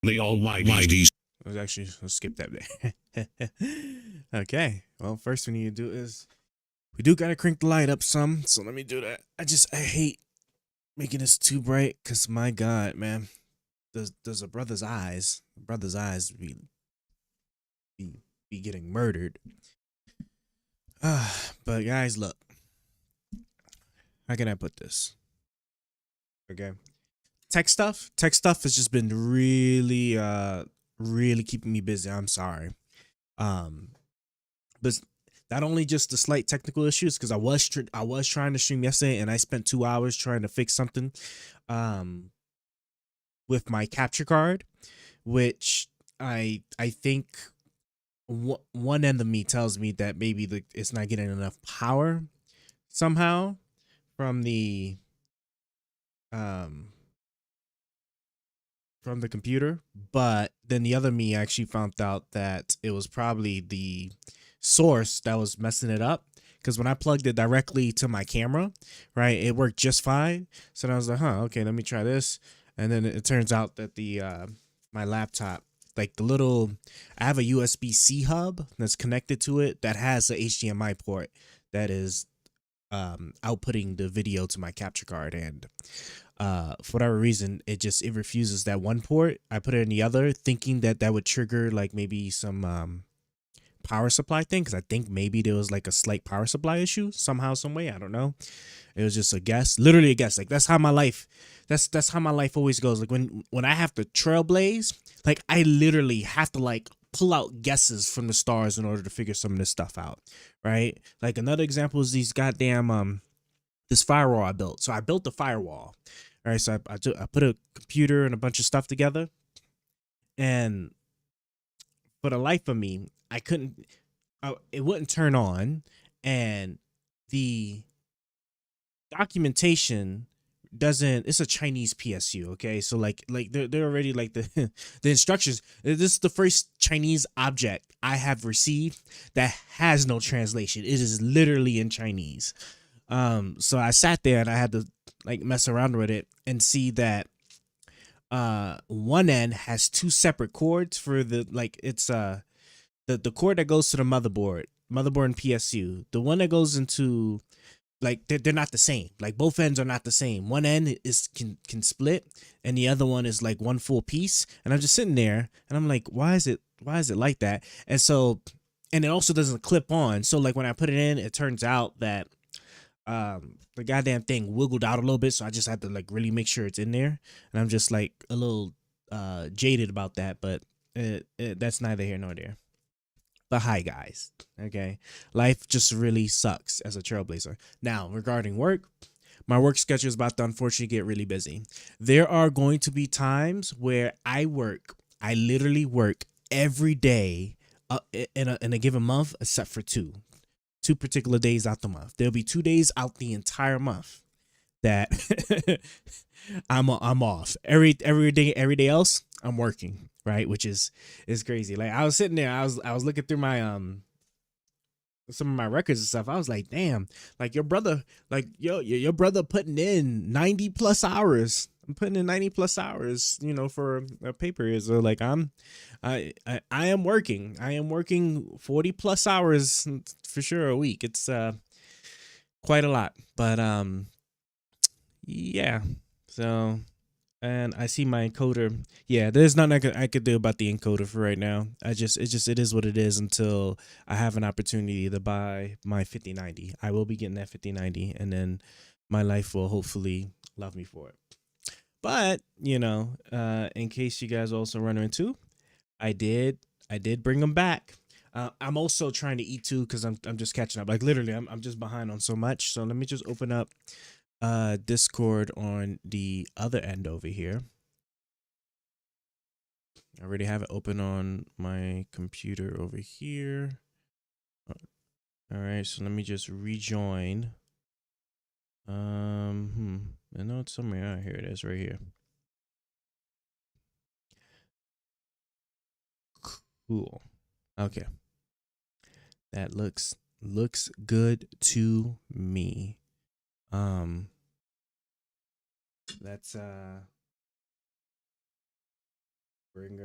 the Almighty. Let's skip that bit. Okay. Well, first we need to do is we do gotta crank the light up some. So let me do that. I hate making this too bright because my God, man, does a brother's eyes be, be getting murdered. But guys, look, how can I put this? Okay. Tech stuff has just been really keeping me busy. I'm sorry. Um, but not only just the slight technical issues, because I was trying to stream yesterday and I spent 2 hours trying to fix something, um, with my capture card, which I think one end of me tells me that maybe it's not getting enough power somehow from um the computer, but then the other me actually found out that it was probably the source that was messing it up, because when I plugged it directly to my camera, right, it worked just fine. So then I was like, huh, okay, let me try this. And then it turns out that the my laptop, like the little, I have a USB-C hub that's connected to it that has a HDMI port that is outputting the video to my capture card, and for whatever reason it refuses that one port. I put it in the other thinking that that would trigger like maybe some power supply thing, because I think maybe there was like a slight power supply issue somehow, some way. I don't know. It was just a guess, literally a guess. Like that's how my life, that's how my life always goes. Like when I have to trailblaze, like I literally have to like pull out guesses from the stars in order to figure some of this stuff out, right? Like another example is these goddamn this firewall I built. So I built the firewall. All right, so I put a computer and a bunch of stuff together, and for the life of me, I couldn't. It wouldn't turn on, and the documentation doesn't. It's a Chinese PSU, okay? So like they're already like the the instructions. This is the first Chinese object I have received that has no translation. It is literally in Chinese. So I sat there and I had to like mess around with it and see that one end has two separate cords for the, like, it's the cord that goes to the motherboard and PSU. The one that goes into, like, they're not the same. Like both ends are not the same. One end is can split and the other one is like one full piece. And I'm just sitting there and I'm like, why is it like that? And so, and it also doesn't clip on. So like when I put it in, it turns out that the goddamn thing wiggled out a little bit, so I just had to like really make sure it's in there. And I'm just like a little jaded about that, but that's neither here nor there. But hi guys, okay, life just really sucks as a trailblazer. Now regarding work, my work schedule is about to unfortunately get really busy. There are going to be times where I literally work every day in a given month except for two particular days out the month. There'll be 2 days out the entire month that I'm off. Every day else I'm working, right? Which is crazy. Like I was sitting there, I was looking through my some of my records and stuff. I was like, damn, like your brother, like your brother putting in 90 plus hours. I'm putting in 90 plus hours, for a paper. So like I am working. I am working 40 plus hours for sure a week. It's quite a lot. But yeah. So, and I see my encoder. Yeah, there's nothing I could do about the encoder for right now. It is what it is until I have an opportunity to buy my 5090. I will be getting that 5090, and then my life will hopefully love me for it. But in case you guys also run into, I did bring them back. I'm also trying to eat too because I'm just catching up. Like literally, I'm just behind on so much. So let me just open up Discord on the other end over here. I already have it open on my computer over here. All right, so let me just rejoin. I know it's somewhere. Here it is, right here. Cool. Okay. That looks good to me. Let's Bring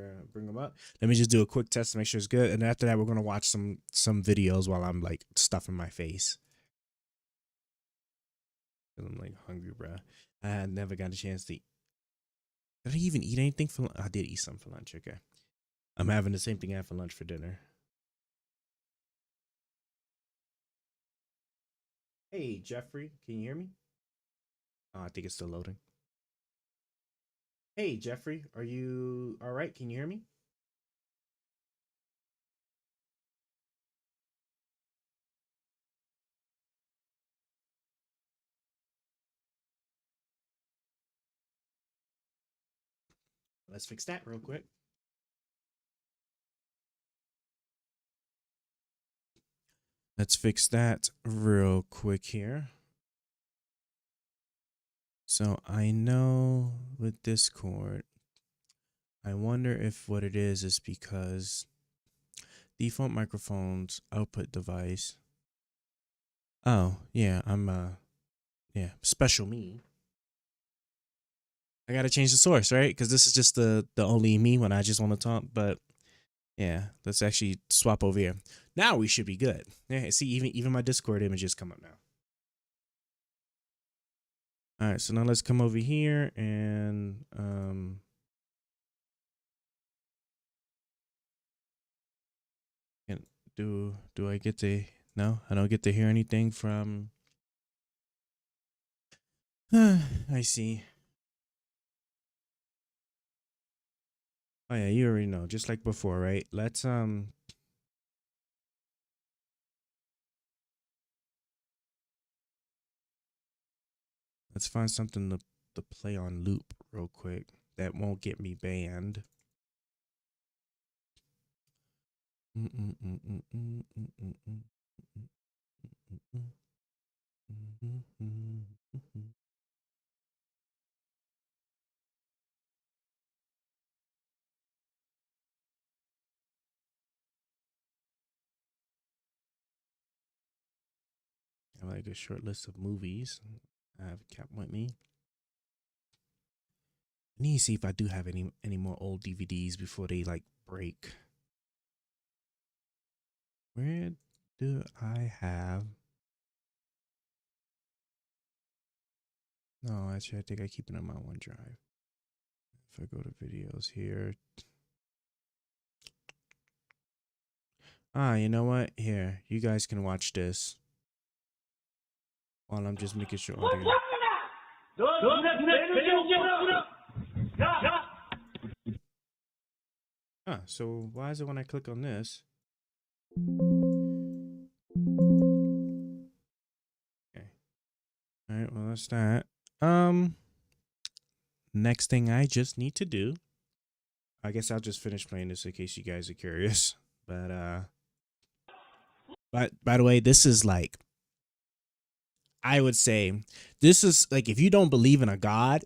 them up. Let me just do a quick test to make sure it's good, and after that, we're gonna watch some videos while I'm like stuffing my face. I'm like hungry, bro. I had never got a chance to eat. Did I even eat anything for lunch? I did eat some for lunch. Okay. I'm having the same thing I had for lunch for dinner. Hey, Jeffrey, can you hear me? I think it's still loading. Hey, Jeffrey, are you all right? Can you hear me? Let's fix that real quick. Let's fix that real quick here. So I know with Discord, I wonder if what it is because default microphones output device. Oh, yeah, I'm yeah, special me. I got to change the source, right? Cuz this is just the only me when I just want to talk, but yeah, let's actually swap over here. Now we should be good. Yeah, see even my Discord images come up now. All right, so now let's come over here and do I get to no, I don't get to hear anything from I see. Oh yeah, you already know, just like before, right? Let's find something to play on loop real quick that won't get me banned. I have like a short list of movies I have kept with me. I need to see if I do have any more old DVDs before they like break. Where do I have? No, actually, I think I keep it on my OneDrive. If I go to videos here. You know what? Here, you guys can watch this while I'm just making sure audio. So why is it when I click on this? Okay. All right, well, that's that. Next thing I just need to do, I guess I'll just finish playing this in case you guys are curious. But by the way, this is like, I would say, this is like, if you don't believe in a God,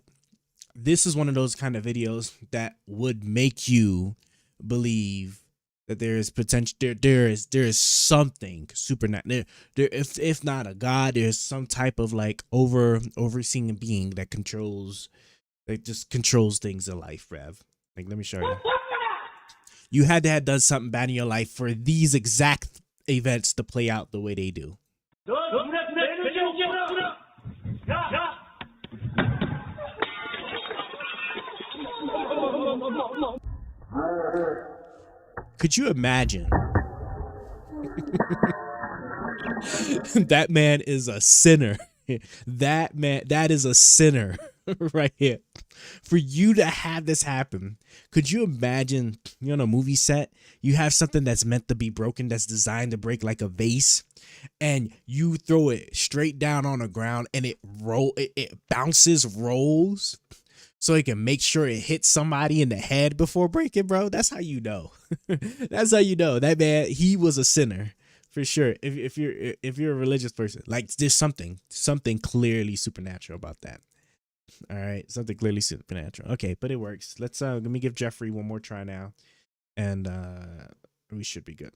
this is one of those kind of videos that would make you believe that there is potential. There is something supernatural. There, if not a God, there's some type of like overseeing being that just controls things in life, Rev. Like, let me show you. You had to have done something bad in your life for these exact events to play out the way they do. Could you imagine? That man is a sinner. That is a sinner right here. For you to have this happen, could you imagine, you're on a movie set, you have something that's meant to be broken, that's designed to break like a vase, and you throw it straight down on the ground and it bounces, rolls, so it can make sure it hits somebody in the head before breaking, bro? That's how you know. That's how you know that man, he was a sinner. For sure. If you're a religious person, like, there's something clearly supernatural about that. All right, something clearly supernatural. Okay, but it works. Let me give Jeffrey one more try now, and we should be good.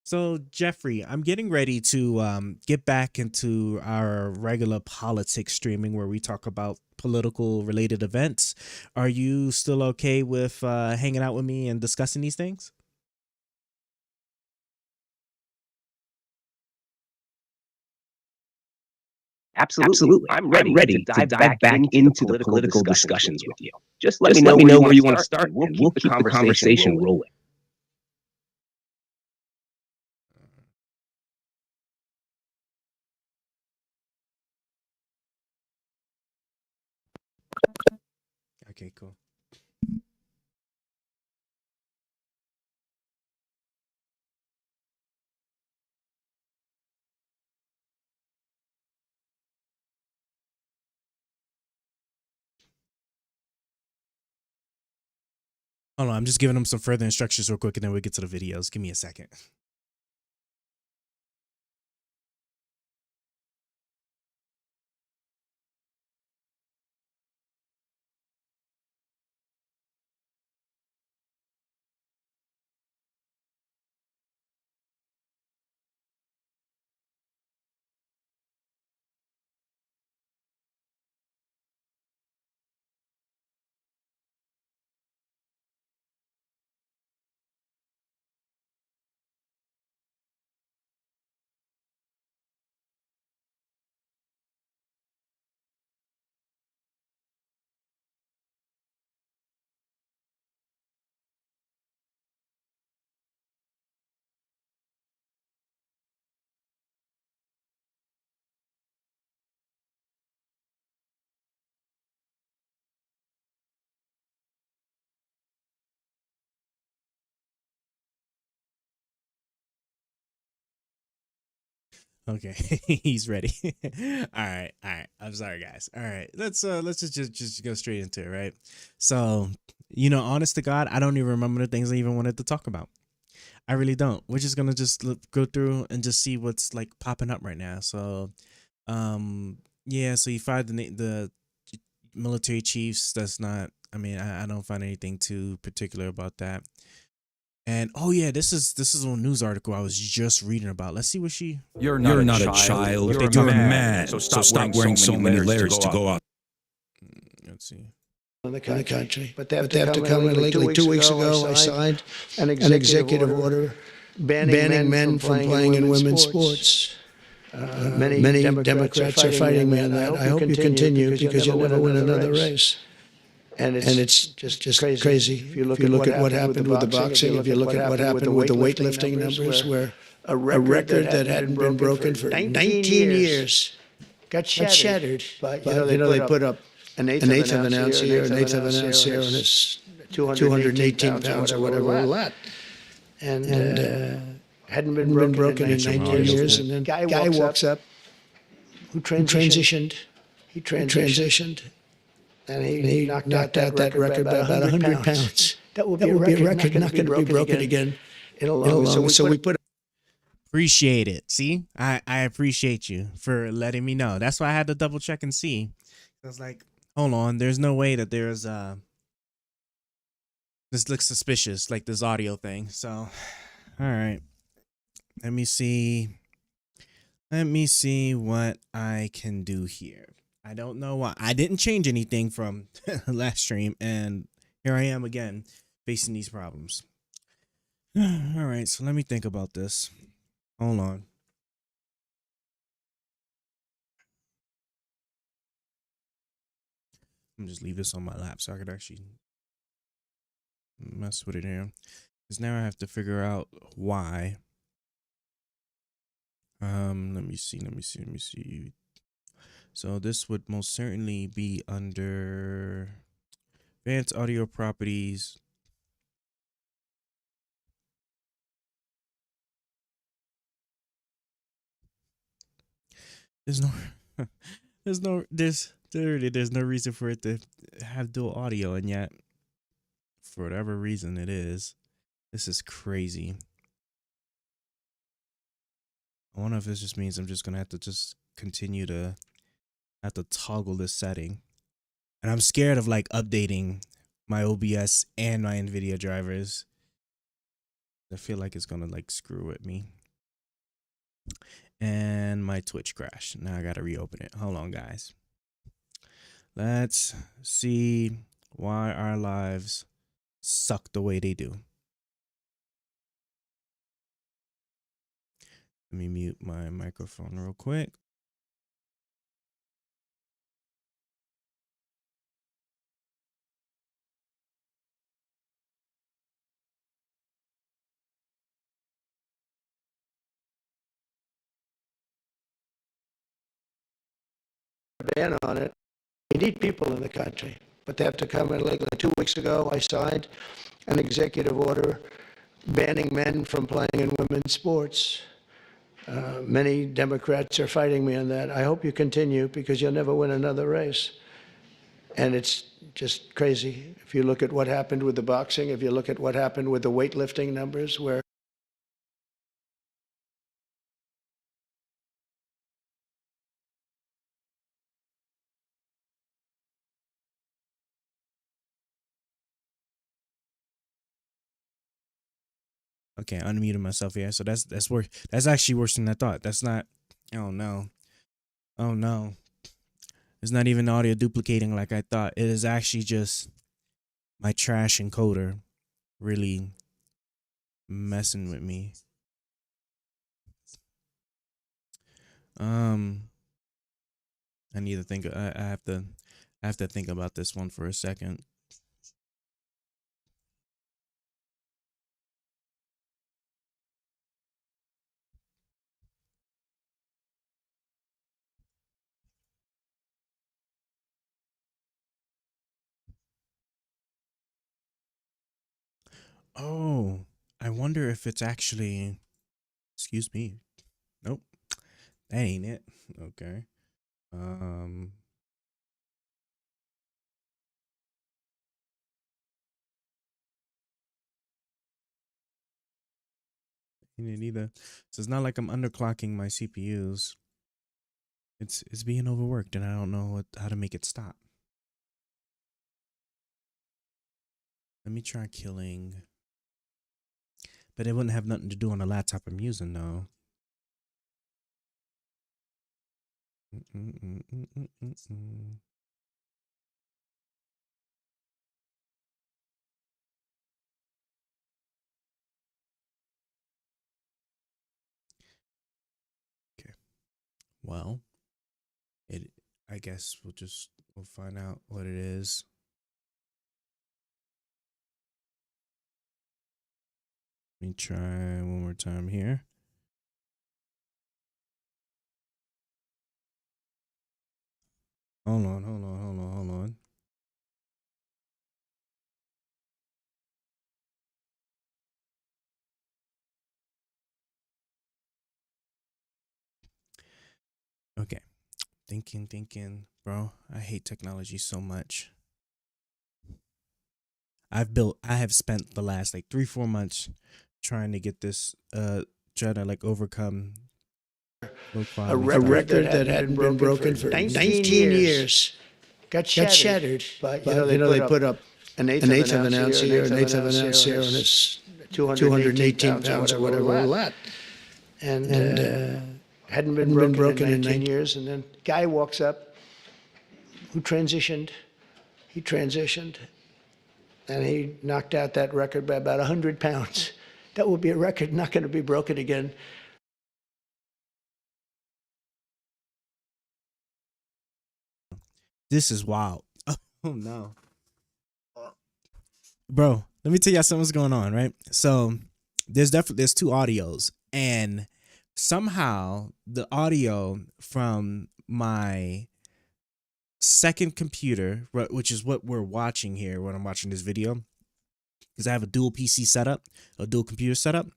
So, Jeffrey, I'm getting ready to get back into our regular politics streaming where we talk about political related events. Are you still okay with hanging out with me and discussing these things? Absolutely. I'm ready to dive back into the political discussions with you. Just Just let me know where you want to start, and we'll keep the conversation rolling. Okay, cool. Hold on, I'm just giving them some further instructions real quick and then we'll get to the videos. Give me a second. Okay, he's ready. All right. I'm sorry, guys. All right, let's just go straight into it, right? So, honest to God, I don't even remember the things I even wanted to talk about. I really don't. We're just gonna just go through and just see what's like popping up right now. So, yeah. So you fired the military chiefs. That's not. I mean, I don't find anything too particular about that. And oh yeah, this is a news article I was just reading about. Let's see what she. You're not a child. What they You're a talking about? man. So stop wearing so many layers to go out. Let's see. In the country. But they have to come in legally. 2 weeks ago, I signed an executive order banning men from playing in women's sports. Many Democrats are fighting me on that. I hope you continue because you'll never win another race. And it's just crazy. If you look at what happened with the boxing, if you look at what happened with the weightlifting numbers, where a record that hadn't been broken for 19 years got shattered. But they put up an eighth of an ounce here, an eighth of an ounce here, and it's 218 pounds or whatever a lot. And hadn't been broken in 19 years. And then guy walks up who transitioned. He transitioned. And he knocked out that record by about 100 pounds. That will be a record not going to be broken again in a long. So we put. Appreciate it. See, I appreciate you for letting me know. That's why I had to double check and see. I was like, hold on, there's no way that there's this looks suspicious, like this audio thing. So, all right, let me see what I can do here. I don't know why. I didn't change anything from last stream, and here I am again facing these problems. All right, so let me think about this. Hold on. I'm just leave this on my lap so I could actually mess with it here. Because now I have to figure out why. Let me see. So this would most certainly be under advanced audio properties. There's no reason for it to have dual audio, and yet for whatever reason it is. This is crazy. I wonder if this just means I'm just gonna have to just continue to have to toggle this setting. And I'm scared of like updating my OBS and my NVIDIA drivers. I feel like it's gonna like screw with me. And my Twitch crashed. Now I gotta reopen it. Hold on, guys. Let's see why our lives suck the way they do. Let me mute my microphone real quick. Ban on it. We need people in the country, but they have to come in legally. 2 weeks ago, I signed an executive order banning men from playing in women's sports. Many Democrats are fighting me on that. I hope you continue because you'll never win another race. And it's just crazy. If you look at what happened with the boxing, if you look at what happened with the weightlifting numbers, where Okay, I unmuted myself here. So that's worse. That's actually worse than I thought. That's not. Oh no. Oh no. It's not even audio duplicating like I thought. It is actually just my trash encoder really messing with me. I need to think. I have to think about this one for a second. Oh, I wonder if it's actually. Excuse me. Nope, that ain't it. Okay. Ain't it either. So it's not like I'm underclocking my CPUs. It's being overworked, and I don't know how to make it stop. Let me try killing. But it wouldn't have nothing to do on the laptop I'm using, though. Okay. Well, I guess we'll find out what it is. Let me try one more time here. Hold on. Okay. Thinking. Bro, I hate technology so much. I have spent the last like 3-4 months trying to get this, trying to like overcome a record that hadn't been broken for 19 years got shattered. But, you know, they put up an eighth of an ounce here, an eighth of an ounce here, and it's 218 pounds or whatever all that. And hadn't been broken in 19 years. And then guy walks up who transitioned. He transitioned. And he knocked out that record by about 100 pounds. That will be a record not going to be broken again. This is wild. Oh no. Bro, let me tell y'all something's going on, right? So there's two audios, and somehow the audio from my second computer, which is what we're watching here when I'm watching this video, because I have a dual PC setup, a dual computer setup.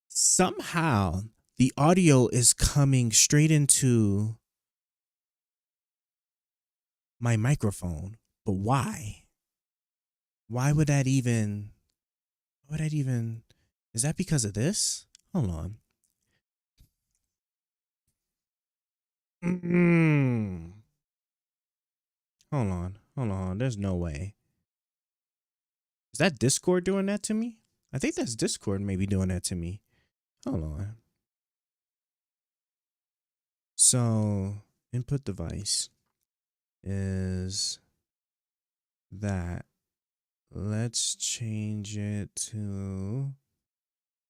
Somehow the audio is coming straight into my microphone, but why? Why would that even? Is that because of this? Hold on. Hold on. There's no way. Is that Discord doing that to me? I think that's Discord maybe doing that to me. Hold on. So input device is that. Let's change it to.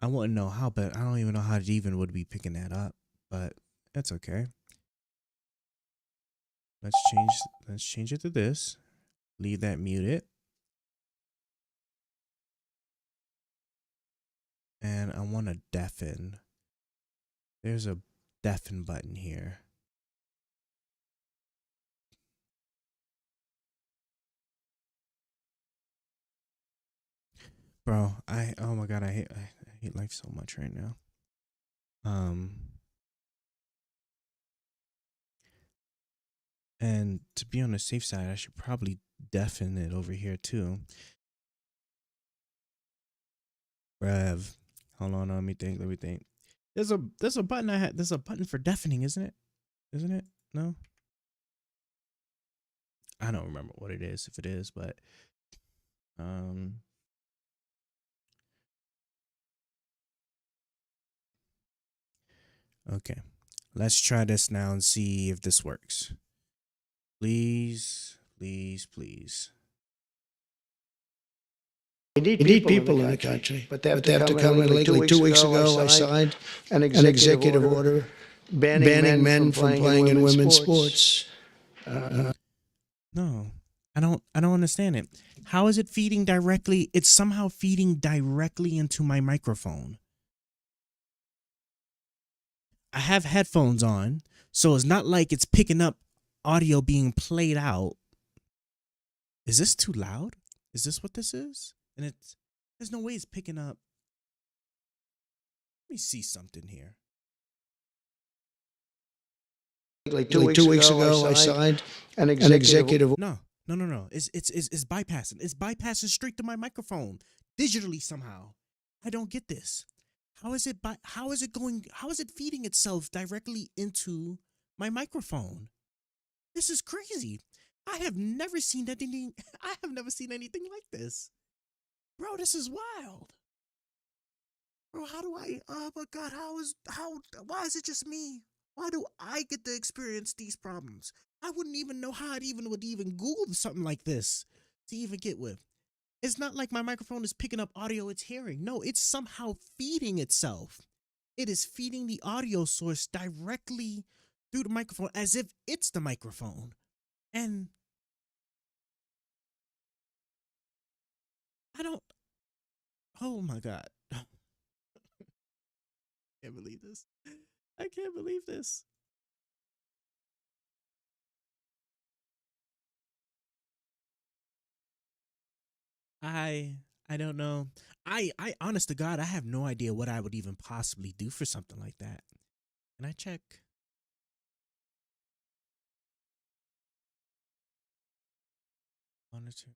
I wouldn't know how, but I don't even know how it even would be picking that up. But that's okay. Let's change it to this. Leave that muted. And I want to deafen. There's a deafen button here. Bro, oh my god, I hate life so much right now. And to be on the safe side, I should probably deafen it over here too. Rev. Hold on, let me think. There's a button there's a button for deafening, isn't it? Isn't it? No? I don't remember what it is, if it is, but okay. Let's try this now and see if this works. Please. You need people in the country, but they have to come in. Legally, 2 weeks ago, I signed an executive order banning men from playing in women's sports. No, I don't understand it. How is it feeding directly? It's somehow feeding directly into my microphone. I have headphones on, so it's not like it's picking up audio being played out. Is this too loud? Is this what this is? And there's no way it's picking up. Let me see something here. Like 2 weeks ago, I signed an executive. No. It's bypassing. It's bypassing straight to my microphone digitally somehow. I don't get this. How is it feeding itself directly into my microphone? This is crazy. I have never seen anything like this. Bro, this is wild. Bro, oh my God, why is it just me? Why do I get to experience these problems? I wouldn't even know how I would Google something like this to even get with. It's not like my microphone is picking up audio it's hearing. No, it's somehow feeding itself. It is feeding the audio source directly through the microphone as if it's the microphone. And oh my God. I can't believe this. I can't believe this. I don't know. I honest to God, I have no idea what I would even possibly do for something like that. Can I check? Monitor.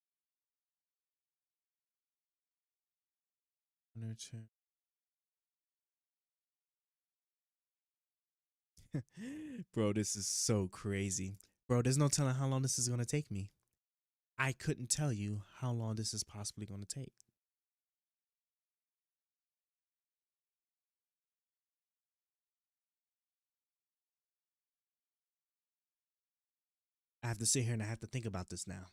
Bro, this is so crazy. Bro, there's no telling how long this is going to take me. I couldn't tell you how long this is possibly going to take. I have to sit here and I have to think about this now.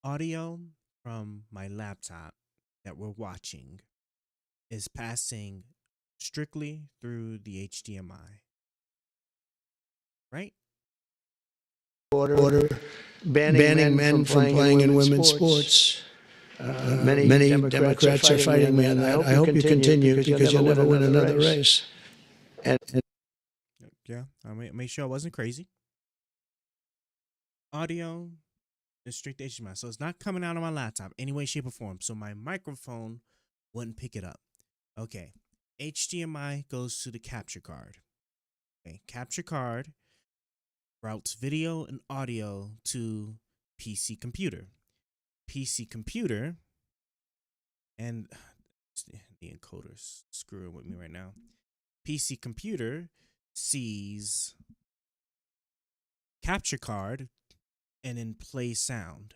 Audio from my laptop that we're watching is passing strictly through the HDMI. Right? Order banning men from playing in women's sports. Many Democrats are fighting me on that. I hope you continue because you'll never win another race. And yeah, I made sure I wasn't crazy. Audio is straight to HDMI, so it's not coming out of my laptop any way, shape, or form. So my microphone wouldn't pick it up. Okay, HDMI goes to the capture card. Okay, capture card routes video and audio to PC computer. PC computer, and the encoder's screwing with me right now. PC computer sees capture card and then play sound.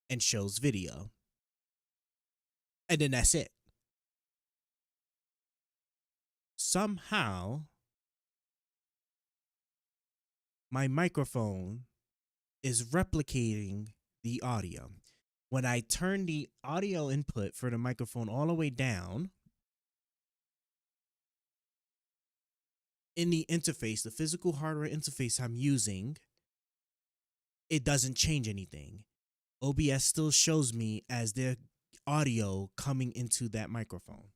and shows video. And then that's it. Somehow, my microphone is replicating the audio. When I turn the audio input for the microphone all the way down, in the interface, the physical hardware interface I'm using, it doesn't change anything. OBS still shows me as their audio coming into that microphone.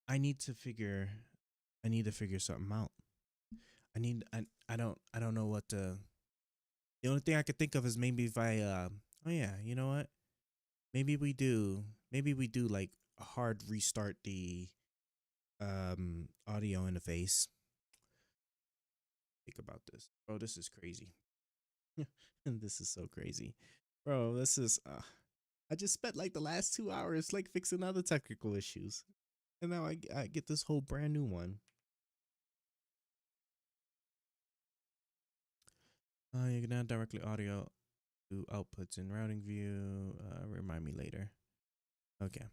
I need to figure something out. I don't know what to. The only thing I could think of is maybe if I oh yeah, you know what? Maybe we do like a hard restart the audio interface. Think about this. Bro, this is crazy. And this is so crazy. Bro, this is I just spent like the last 2 hours like fixing other technical issues. And now I get this whole brand new one. You can now directly audio to outputs in routing view. Remind me later. Okay.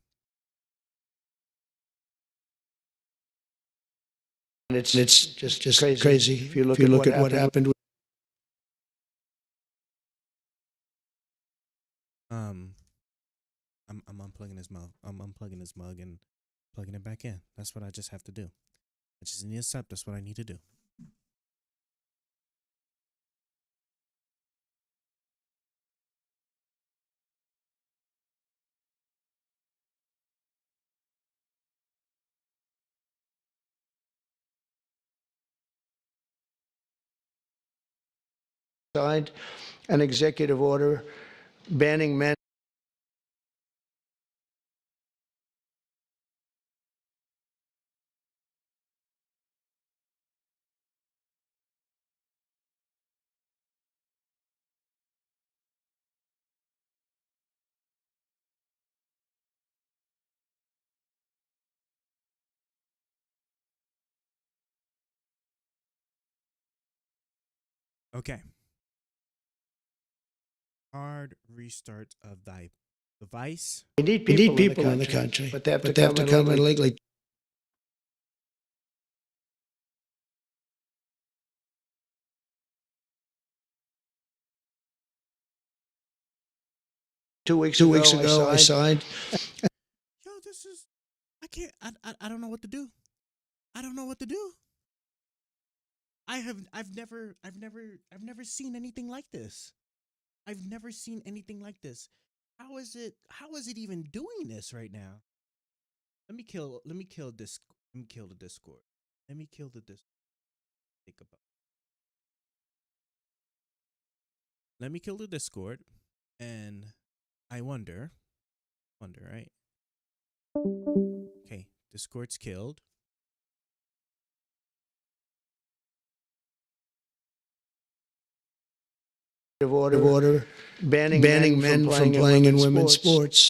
And it's just crazy. If you look at what happened. I'm unplugging this mug. I'm unplugging this mug and plugging it back in. That's what I just have to do. I just need to accept. That's what I need to do. Signed an executive order banning men. Okay. Hard restart of thy device. We need people in the country, but they have to come in legally. Two weeks ago, I signed. Yo, this is I can't I don't know what to do. I don't know what to do. I've never seen anything like this. I've never seen anything like this. How is it even doing this right now? Let me kill the Discord. Let me kill the Discord. Think about. Let me kill the Discord, and I wonder, right? Okay, Discord's killed. Order banning men from playing in women's sports.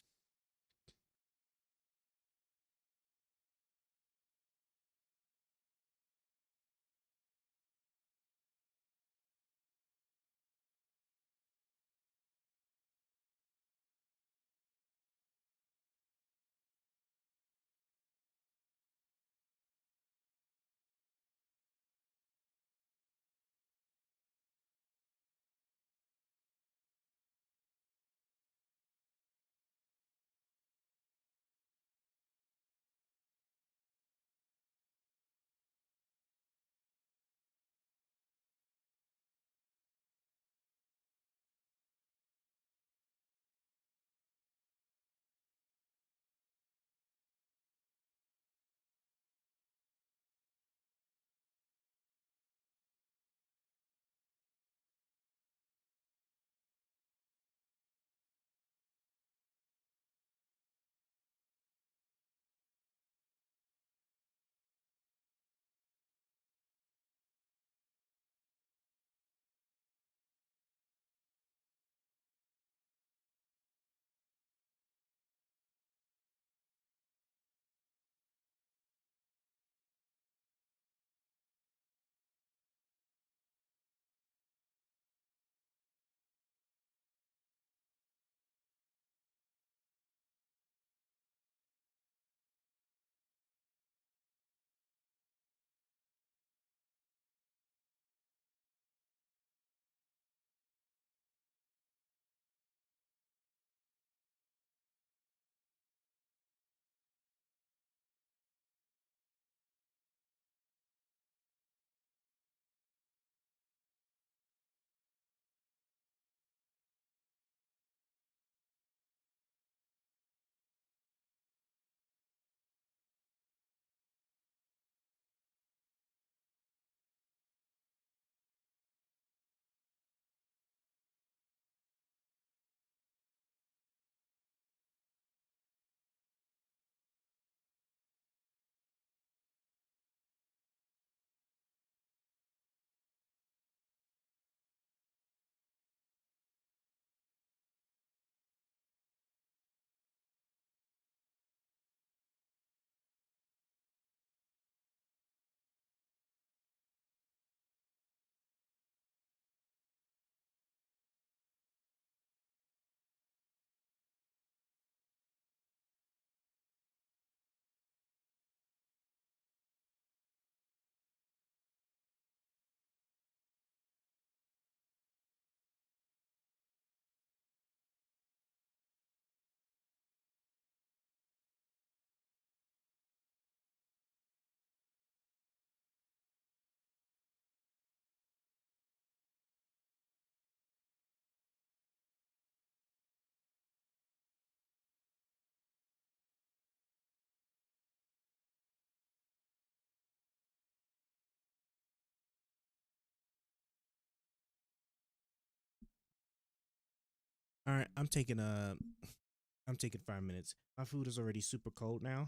All right, I'm taking 5 minutes. My food is already super cold now.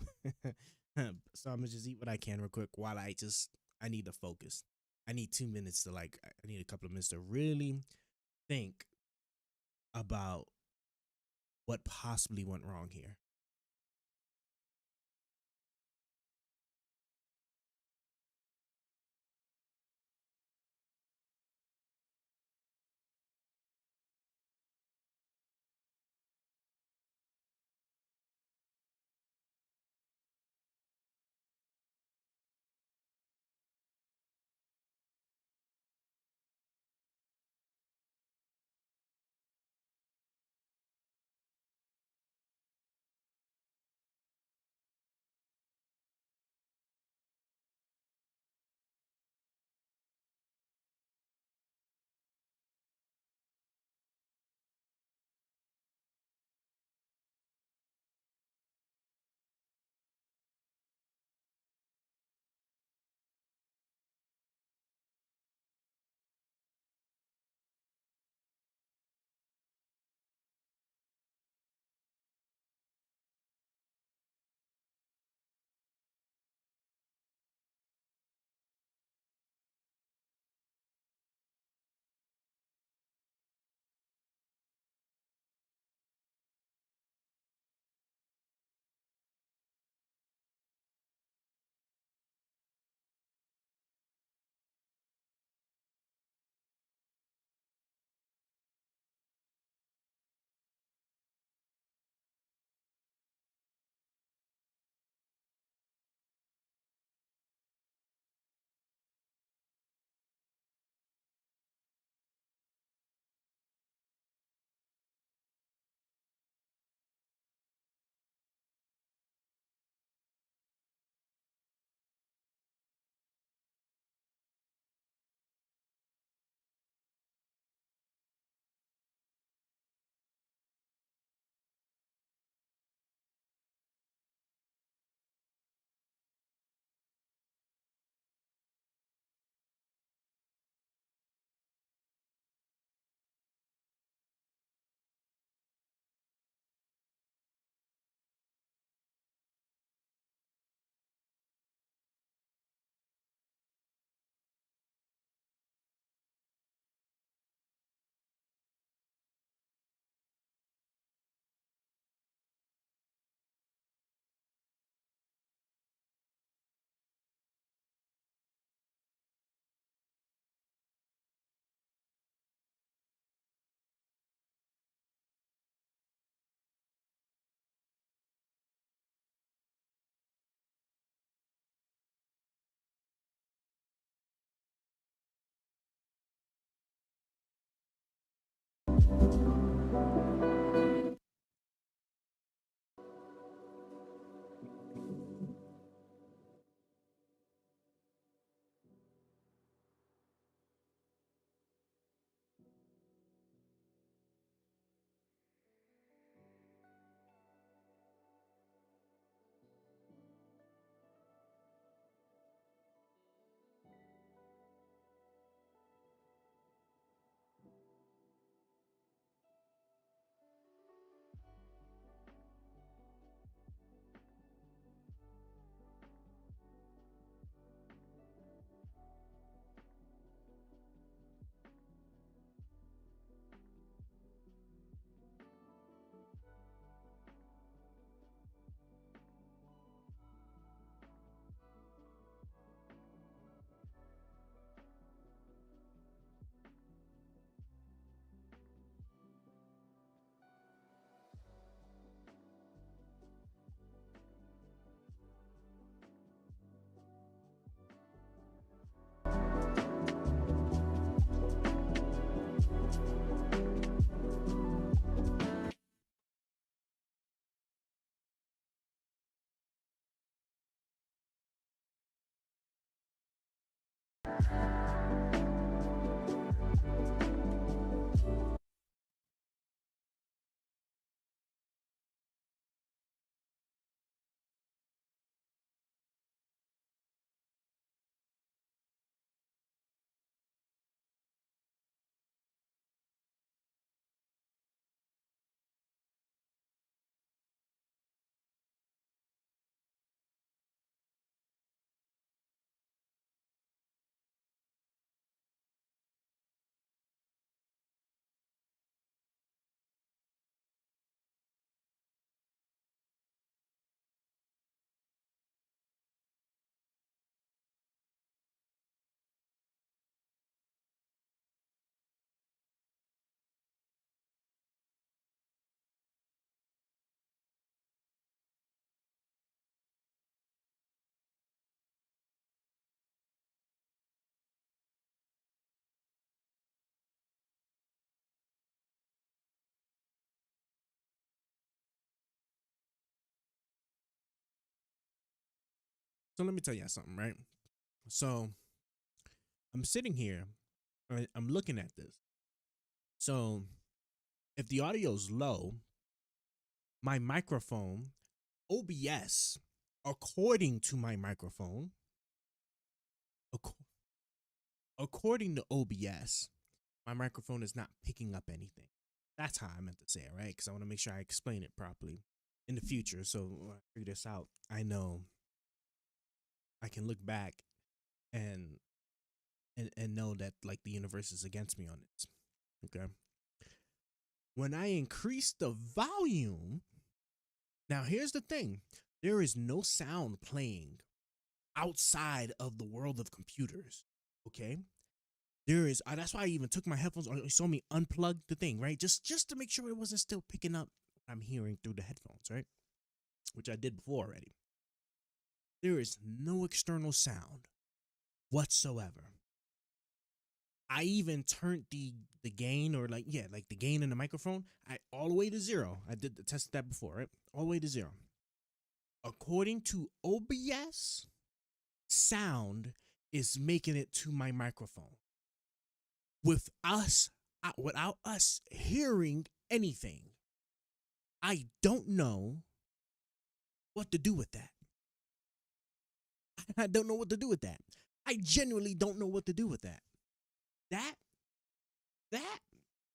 So I'm gonna just eat what I can real quick while I need to focus. I need 2 minutes to I need a couple of minutes to really think about what possibly went wrong here. So let me tell you something, right? So I'm sitting here, right, I'm looking at this. So if the audio's low, my microphone, OBS, according to my microphone, according to OBS, my microphone is not picking up anything. That's how I meant to say it, right? Because I want to make sure I explain it properly in the future. So when I figure this out, I know I can look back and know that like the universe is against me on this. Okay. When I increase the volume, now here's the thing. There is no sound playing outside of the world of computers. Okay. There is, that's why I even took my headphones, or you saw me unplug the thing, right? Just to make sure it wasn't still picking up what I'm hearing through the headphones, right? Which I did before already. There is no external sound whatsoever. I even turned the gain, or like the gain in the microphone, all the way to 0. I did tested that before, right? All the way to 0. According to OBS, sound is making it to my microphone without us hearing anything. I don't know what to do with that. I don't know what to do with that. I genuinely don't know what to do with that.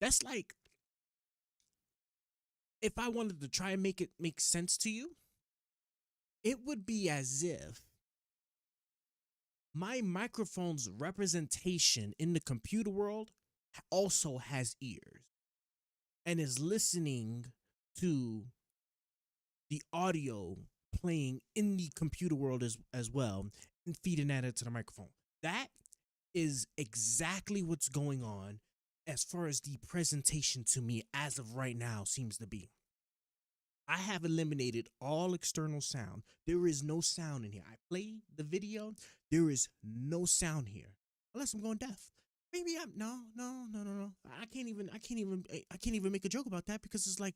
That's like, if I wanted to try and make it make sense to you, it would be as if my microphone's representation in the computer world also has ears and is listening to the audio playing in the computer world as well and feeding that into the microphone. That is exactly what's going on as far as the presentation to me as of right now seems to be. I have eliminated all external sound. There is no sound in here. I play the video. There is no sound here, unless I'm going deaf. Maybe I'm no. I can't even make a joke about that, because it's like,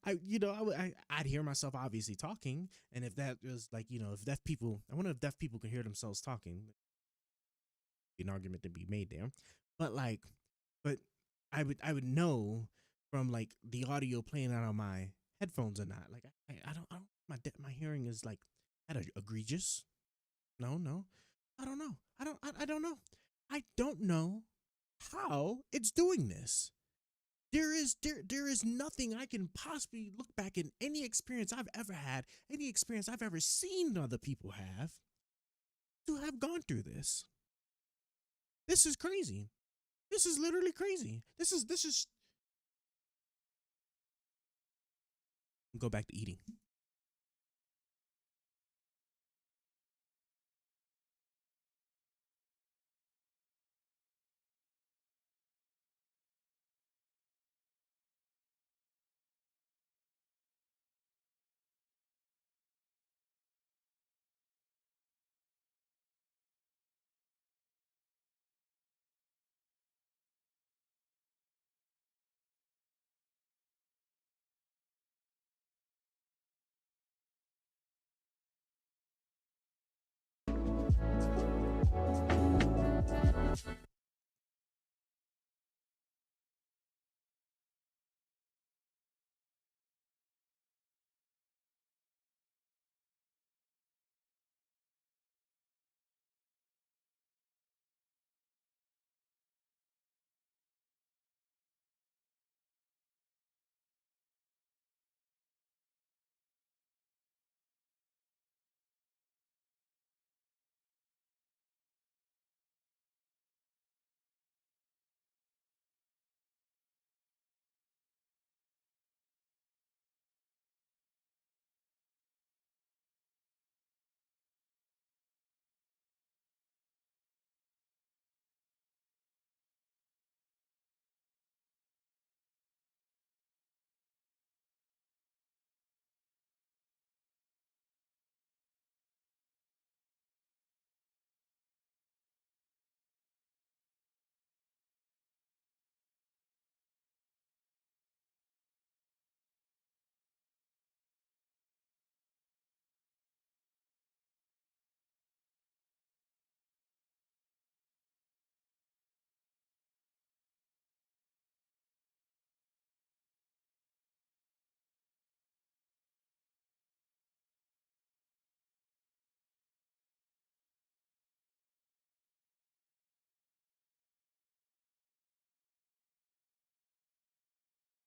I'd hear myself obviously talking, and if that was like, if deaf people, I wonder if deaf people can hear themselves talking. An argument to be made there, but I would know from like the audio playing out on my headphones or not. Like I don't my hearing is like egregious. No, I don't know. I don't know. I don't know how it's doing this. There is nothing I can possibly look back in any experience I've ever had, any experience I've ever seen other people have, to have gone through this. This is crazy. This is literally crazy. This is go back to eating.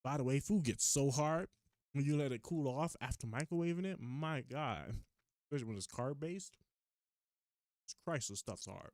By the way, food gets so hard when you let it cool off after microwaving it. My God. Especially when it's carb based. Christ, this stuff's hard.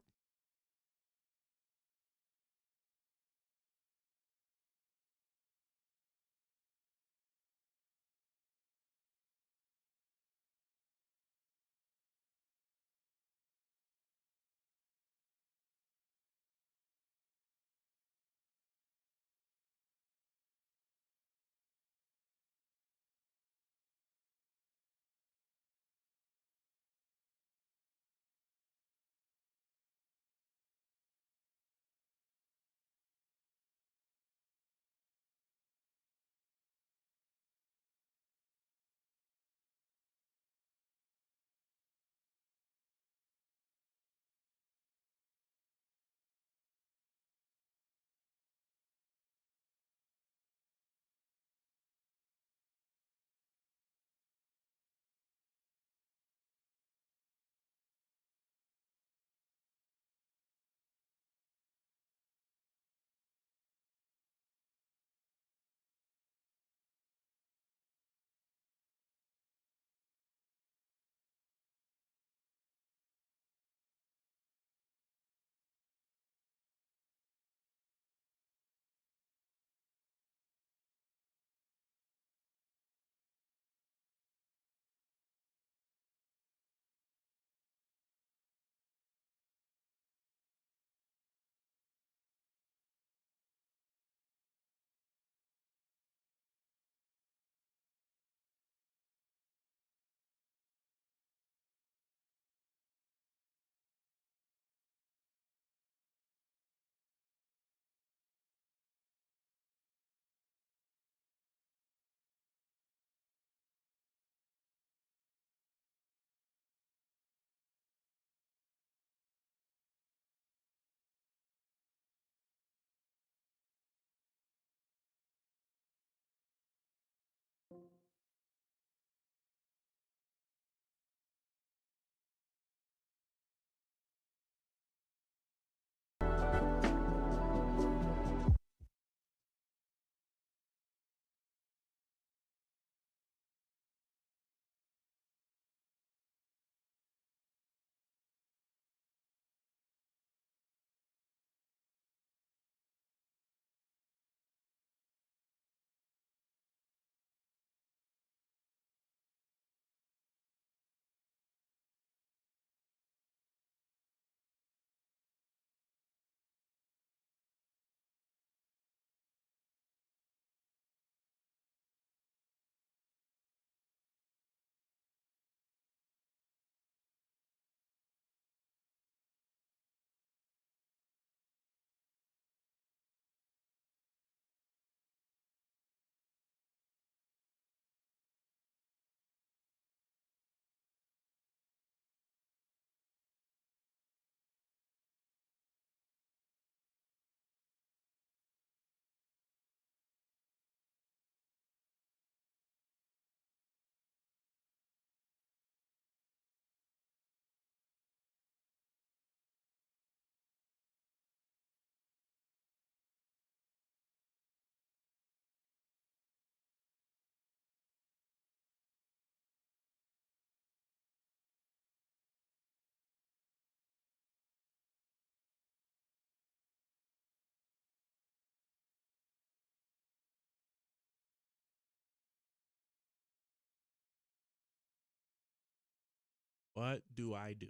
What do I do?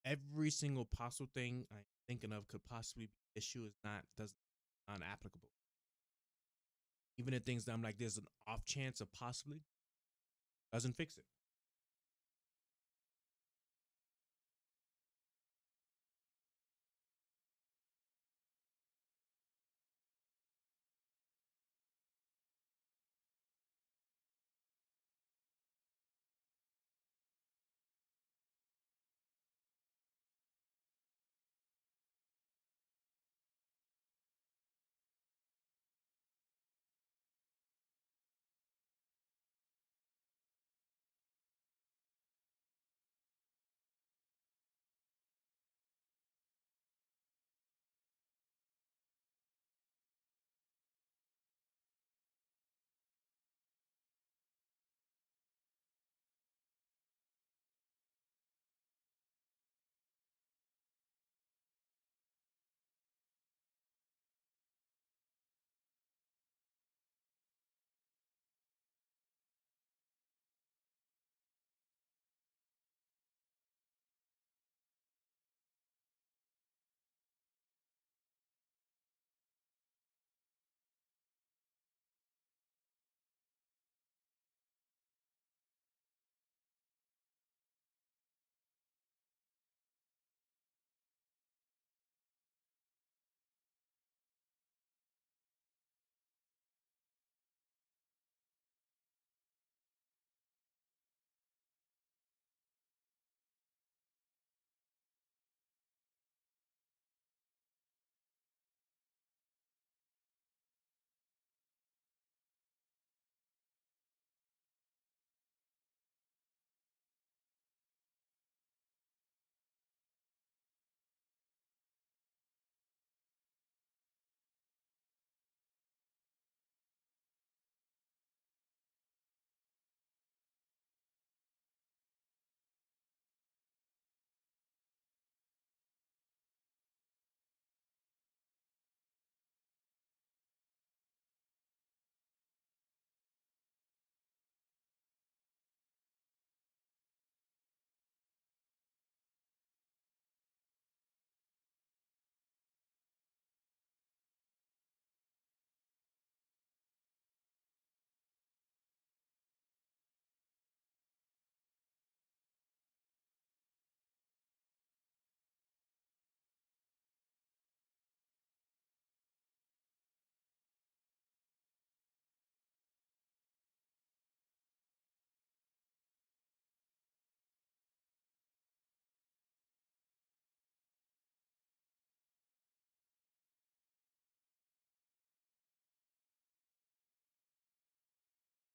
Every single possible thing I'm thinking of could possibly be an issue is not applicable. Even the things that I'm like, there's an off chance of possibly doesn't fix it.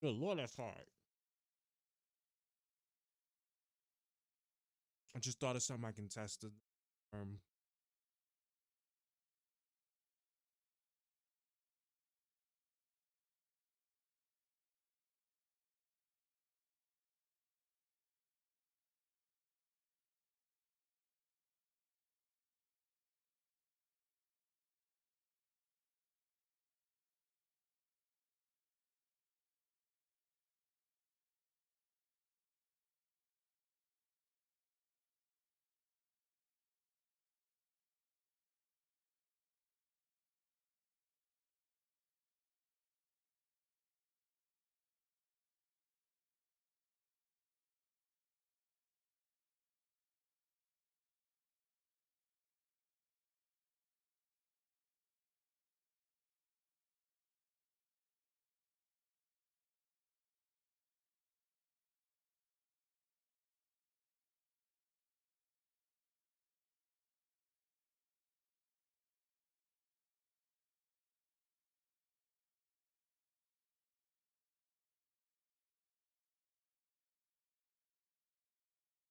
Good Lord, that's hard. I just thought of something I can test. Um,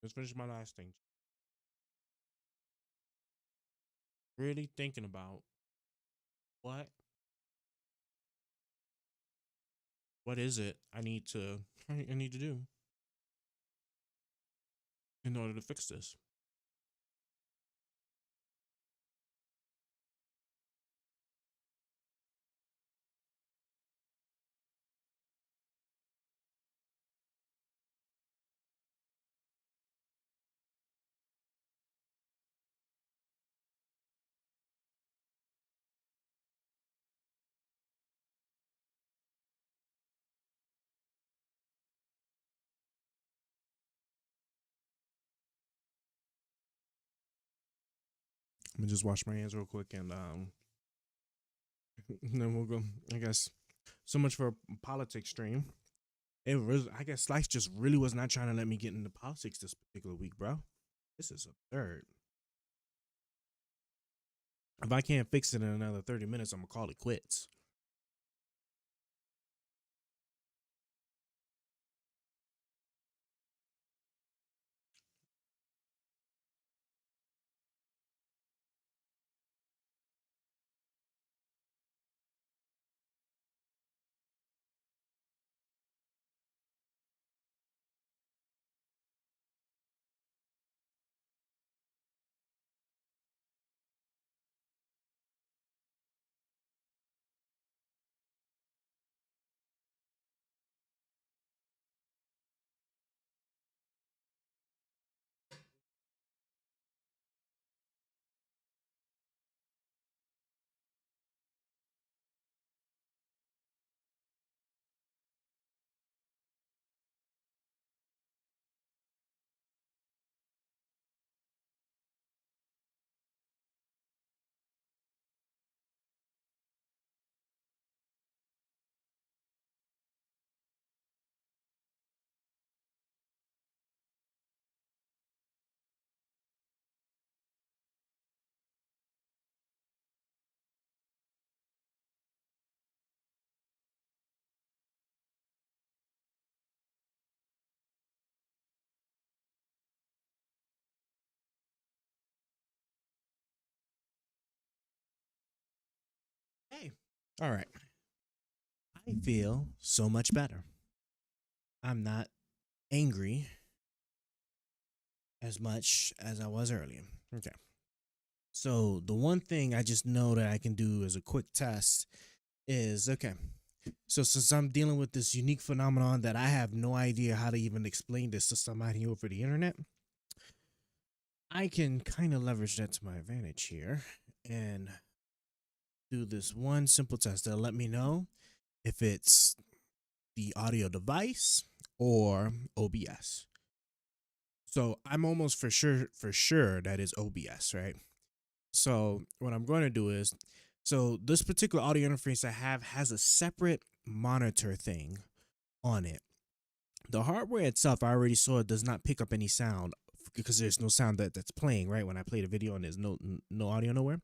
let's finish my last thing. Really thinking about what is it I need to do in order to fix this. I'm gonna just wash my hands real quick and and then we'll go. I guess so much for a politics stream. It was, I guess life just really was not trying to let me get into politics this particular week, bro. This is absurd. If I can't fix it in another 30 minutes, I'm gonna call it quits. Hey, all right. I feel so much better. I'm not angry as much as I was earlier. Okay. So the one thing I just know that I can do as a quick test is okay. So since I'm dealing with this unique phenomenon that I have no idea how to even explain this to somebody over the internet, I can kind of leverage that to my advantage here and do this one simple test that'll let me know if it's the audio device or OBS. So I'm almost for sure that is OBS, right? So what I'm going to do is, so this particular audio interface I have has a separate monitor thing on it. The hardware itself, I already saw it does not pick up any sound because there's no sound that's playing, right? When I play the video and there's no audio nowhere.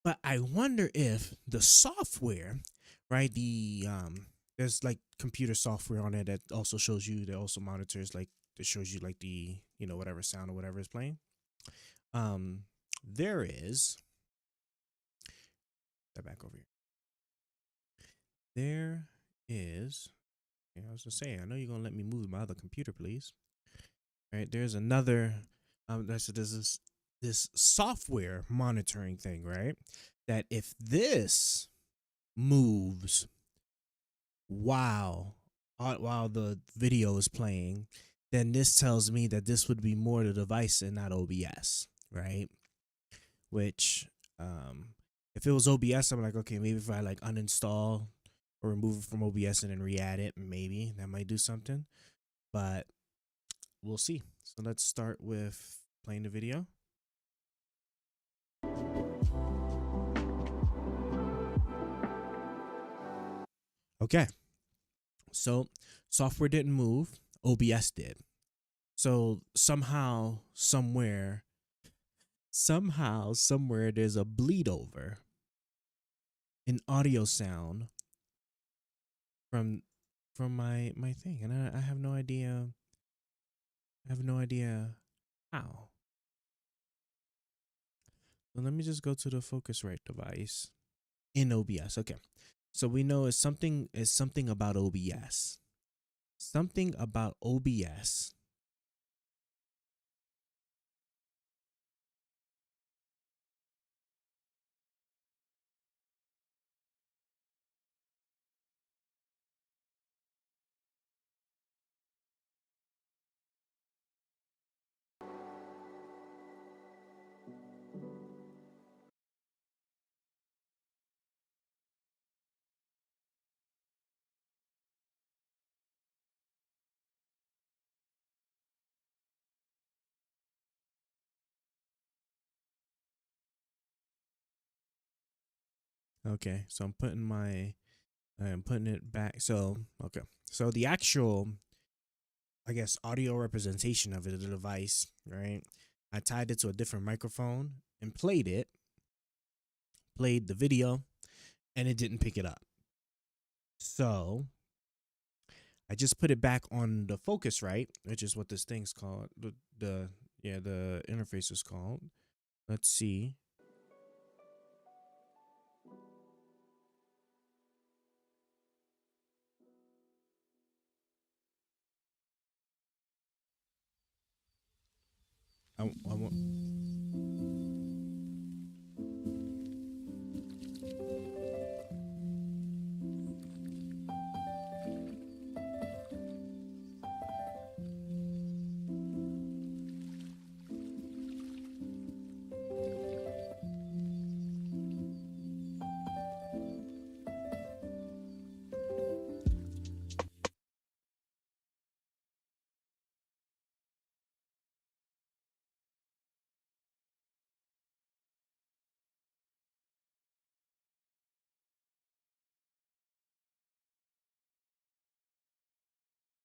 But I wonder if the software, right, the there's like computer software on it that also shows you, that also monitors, like that shows you like the, you know, whatever sound or whatever is playing. There is, step back over here. There is, yeah, I was just saying, I know you're gonna let me move my other computer, please. All right, there's another, there's this software monitoring thing, right? That if this moves while the video is playing, then this tells me that this would be more the device and not OBS, right? Which, if it was OBS, I'm like, okay, maybe if I like uninstall or remove it from OBS and then re-add it, maybe that might do something. But we'll see. So let's start with playing the video. Okay. So software didn't move, OBS did. So somehow, somewhere, there's a bleed over in audio sound from my thing, and I have no idea. I have no idea how. So let me just go to the Focusrite device in OBS. Okay. So we know it's something about OBS. Something about OBS. Okay, so I'm putting it back. So, okay. So the actual, I guess, audio representation of it, the device, right? I tied it to a different microphone and played the video, and it didn't pick it up. So I just put it back on the Focusrite, which is what this thing's called. The interface is called. Let's see. I want.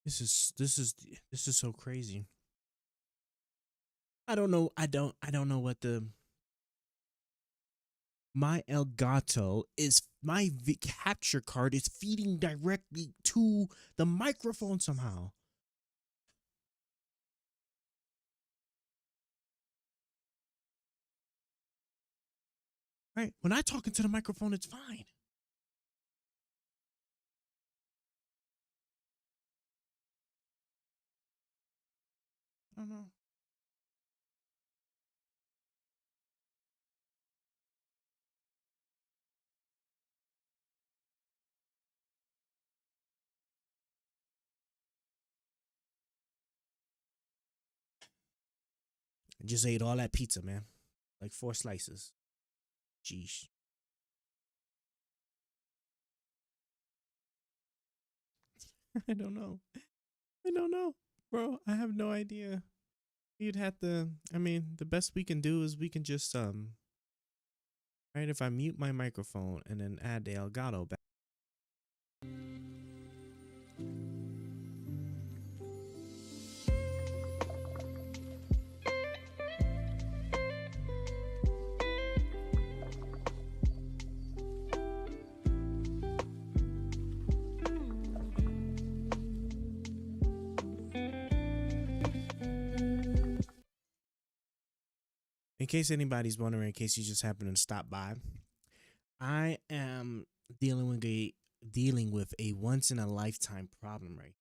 This is so crazy. I don't know. I don't know what my Elgato is. My capture card is feeding directly to the microphone somehow. Right? When I talk into the microphone, it's fine. I don't know. I just ate all that pizza, man. Like 4 slices. Jeez. I don't know. I don't know. Bro, I have no idea. You'd have to, I mean, the best we can do is we can just right, if I mute my microphone and then add the Elgato back. In case anybody's wondering, in case you just happen to stop by, I am dealing with a once in a lifetime problem, right?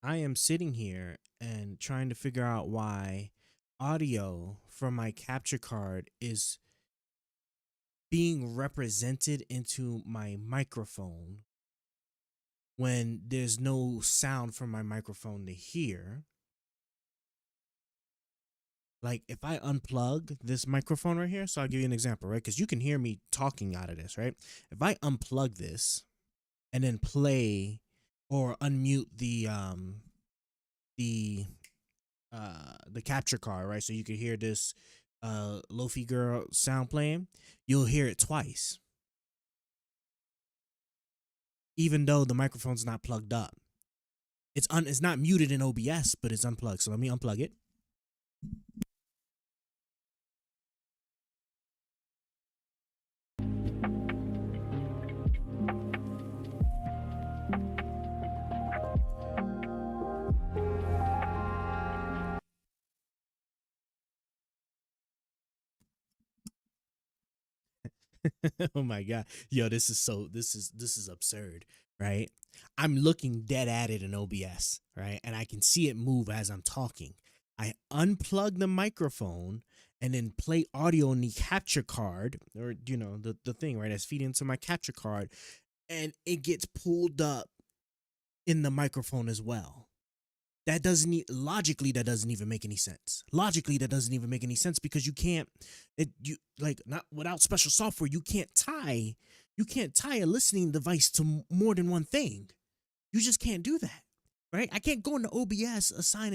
I am sitting here and trying to figure out why audio from my capture card is being represented into my microphone when there's no sound from my microphone to hear. Like if I unplug this microphone right here, so I'll give you an example, right? Because you can hear me talking out of this, right? If I unplug this and then play or unmute the capture card, right? So you can hear this Lofi Girl sound playing, you'll hear it twice. Even though the microphone's not plugged up. It's not muted in OBS, but it's unplugged. So let me unplug it. Oh my god. Yo, this is absurd, right? I'm looking dead at it in OBS, right? And I can see it move as I'm talking. I unplug the microphone and then play audio in the capture card, or the thing, right, that's feeding into my capture card, and it gets pulled up in the microphone as well. That doesn't logically, that doesn't even make any sense. Logically, that doesn't even make any sense because not without special software, you can't tie a listening device to more than one thing. You just can't do that, right? I can't go into OBS, assign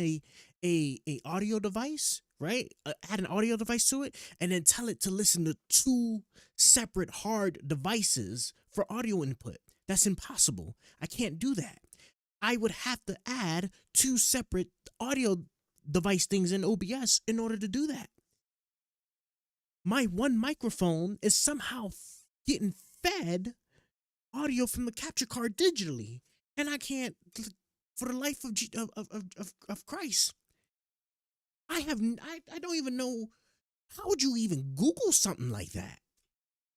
a audio device, right? Add an audio device to it, and then tell it to listen to two separate hard devices for audio input. That's impossible. I can't do that. I would have to add two separate audio device things in OBS in order to do that. My one microphone is somehow getting fed audio from the capture card digitally, and I can't, for the life of Christ. I don't even know, how would you even Google something like that?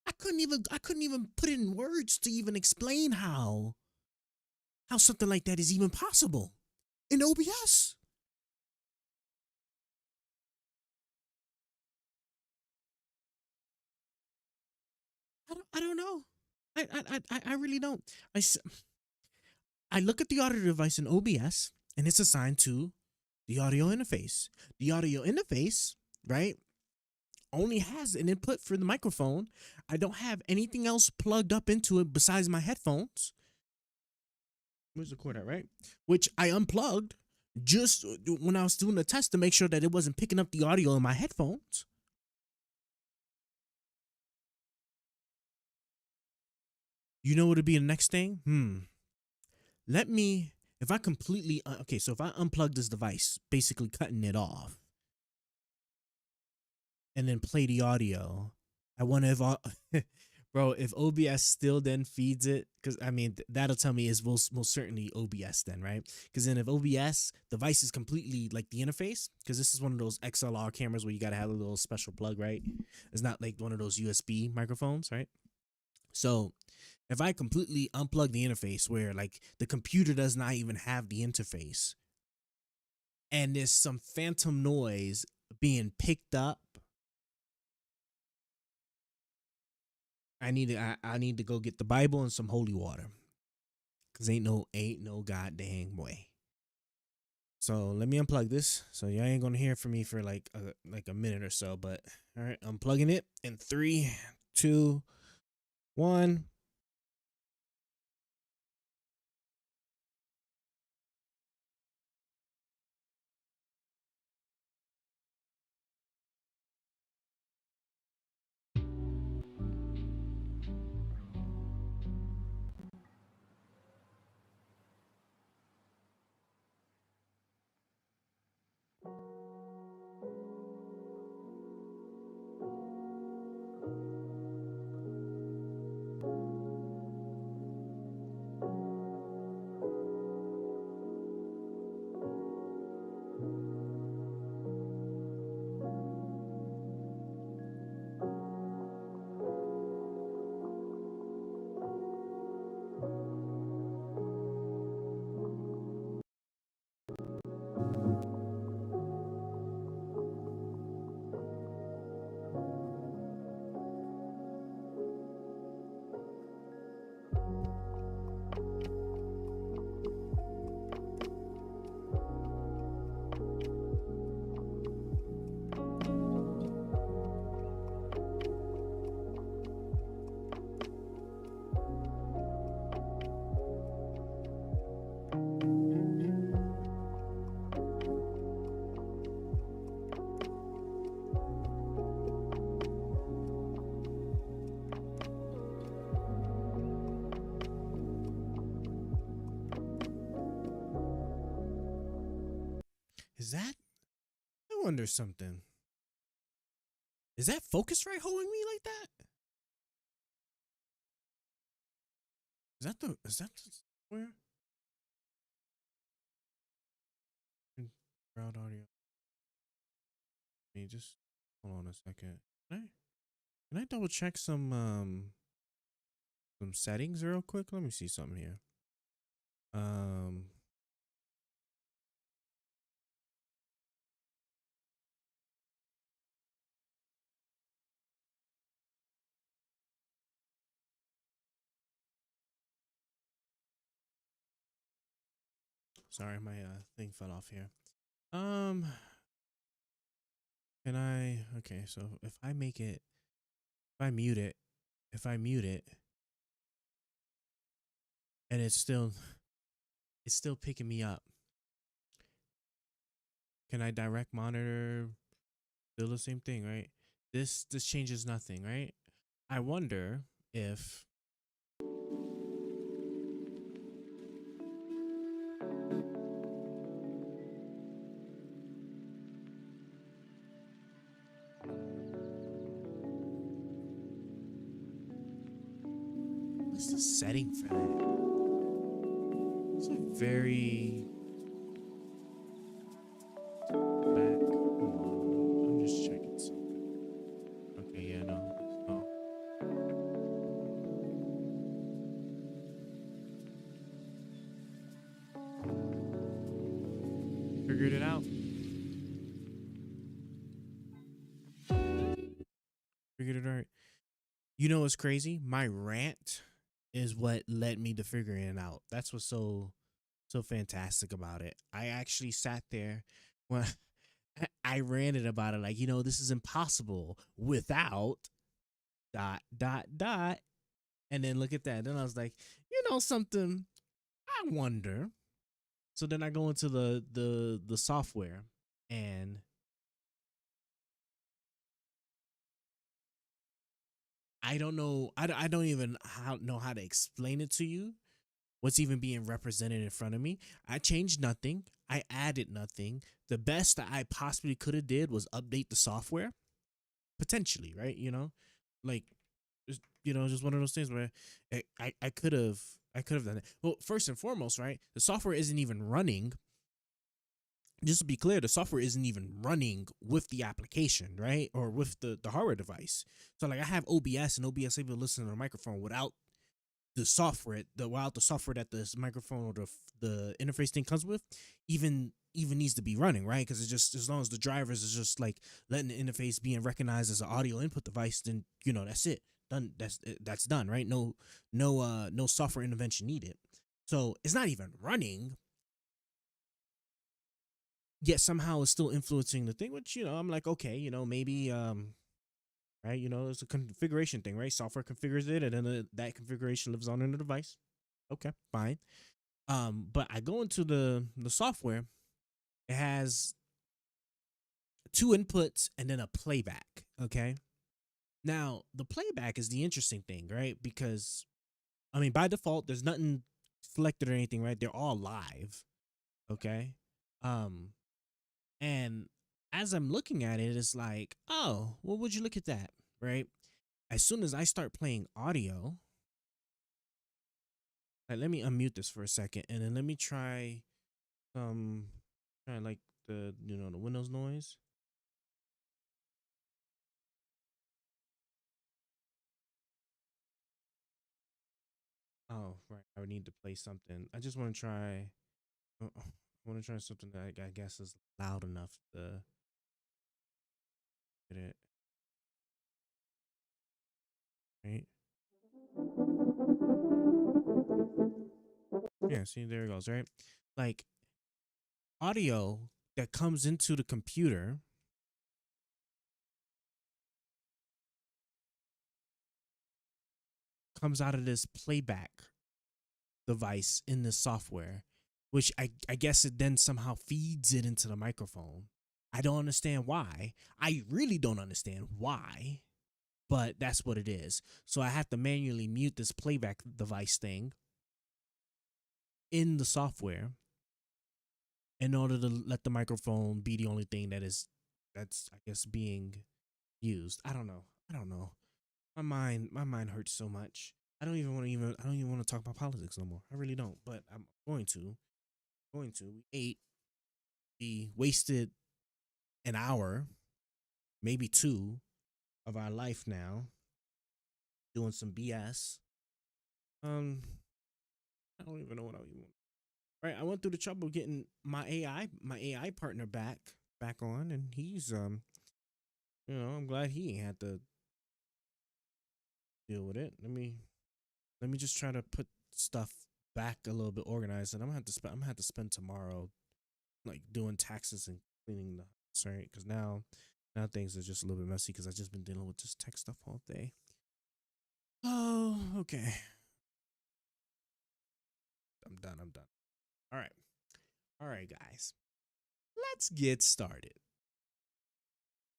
I couldn't even put it in words to even explain how something like that is even possible in OBS. I don't know. I really don't. I look at the audio device in OBS and it's assigned to the audio interface. The audio interface, right, only has an input for the microphone. I don't have anything else plugged up into it besides my headphones. Where's the cord at, right? Which I unplugged just when I was doing the test to make sure that it wasn't picking up the audio in my headphones. You know what would be the next thing? If I completely, so if I unplug this device, basically cutting it off, and then play the audio, I wonder if, bro, if OBS still then feeds it, because I mean, that'll tell me is most certainly OBS then, right? Because then if OBS device is completely like the interface, because this is one of those XLR cameras where you got to have a little special plug, right? It's not like one of those USB microphones, right? So if I completely unplug the interface where like the computer does not even have the interface and there's some phantom noise being picked up, I need to go get the Bible and some holy water, cause ain't no goddamn way. So let me unplug this. So y'all ain't gonna hear from me for like a minute or so. But all right, I'm plugging it in 3, 2, 1. Is that? I wonder something. Is that Focusrite holding me like that? Is that the where? Crowd audio. Can you just hold on a second? Can I double check some settings real quick? Let me see something here. Sorry, my thing fell off here. Can I? Okay, so if I mute it, and it's still picking me up. Can I direct monitor? Still the same thing, right? This changes nothing, right? I wonder if what's the setting for that? It's a very back. Hold on. I'm just checking something. Okay, yeah, no. Oh. Figured it out. Figured it out. You know what's crazy? My rant is what led me to figuring it out. That's what's so fantastic about it. I actually sat there when I ranted about it, like, this is impossible without ... And then look at that. Then I was like, something, I wonder. So then I go into the software, and I don't know. I don't even know how to explain it to you. What's even being represented in front of me? I changed nothing. I added nothing. The best that I possibly could have did was update the software, potentially, right? Like, just one of those things where I could have done it. Well, first and foremost, right? The software isn't even running. Just to be clear, the software isn't even running with the application, right? Or with the hardware device. So like I have OBS, and OBS able to listen to the microphone without the software, the software that this microphone or the interface thing comes with, even needs to be running, right? Because it's just, as long as the drivers is just like letting the interface being recognized as an audio input device, then that's it. Done. That's done, right? No software intervention needed. So it's not even running, yet somehow it's still influencing the thing, which I'm like, okay, maybe right, it's a configuration thing, right? Software configures it, and then that configuration lives on in the device. Okay, fine. But I go into the software. It has 2 inputs and then a playback. Okay. Now the playback is the interesting thing, right? Because by default, there's nothing selected or anything, right? They're all live. Okay. And as I'm looking at it, it's like, oh, well, would you look at that, right? As soon as I start playing audio, like, let me unmute this for a second, and then let me try like the the Windows noise. Oh, right. I would need to play something. I just want to try. I want to try something that I guess is loud enough to get it. Right. Yeah. See, there it goes. Right. Like audio that comes into the computer comes out of this playback device in the software, which I guess it then somehow feeds it into the microphone. I don't understand why. I really don't understand why, but that's what it is. So I have to manually mute this playback device thing in the software. in order to let the microphone be the only thing that's I guess being used. I don't know. I don't know. My mind hurts so much. I don't even want to talk about politics no more. I really don't. But I'm going to. Going to. We wasted an hour, maybe two, of our life now doing some BS. I don't even know what I even. Right, I went through the trouble of getting my AI partner back on, and he's I'm glad he ain't had to deal with it. Let me just try to put stuff back a little bit organized, and I'm gonna have to spend tomorrow like doing taxes and cleaning the house, right? Because now things are just a little bit messy because I've just been dealing with this tech stuff all day. Oh, okay. I'm done. All right. All right, guys. Let's get started.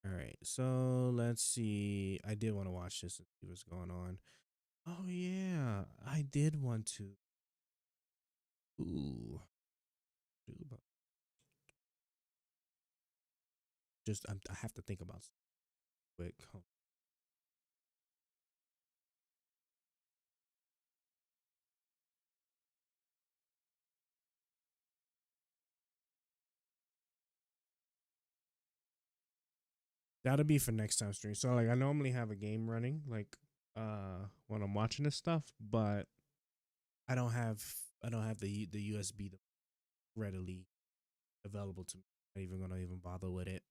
All right. So let's see. I did want to watch this and see what's going on. Oh yeah, I did want to. Ooh. Just I have to think about something quick. That'll be for next time stream. So like I normally have a game running like when I'm watching this stuff, but I don't have the USB readily available to me. I'm not even gonna even bother with it.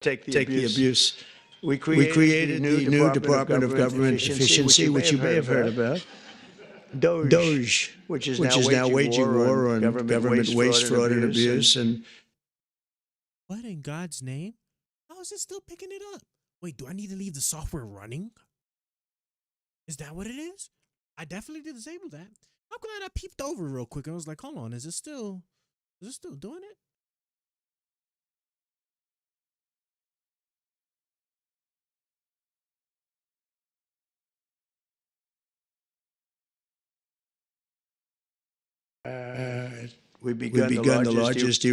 Take the abuse. We created the new Department of Government Efficiency, which you may have heard about. Doge, which is now waging war on government waste, fraud, and abuse. And What in God's name? How is it still picking it up? Wait, do I need to leave the software running? Is that what it is? I definitely did disable that. I'm glad I peeped over real quick. I was like, hold on, is it still doing it? we've begun the largest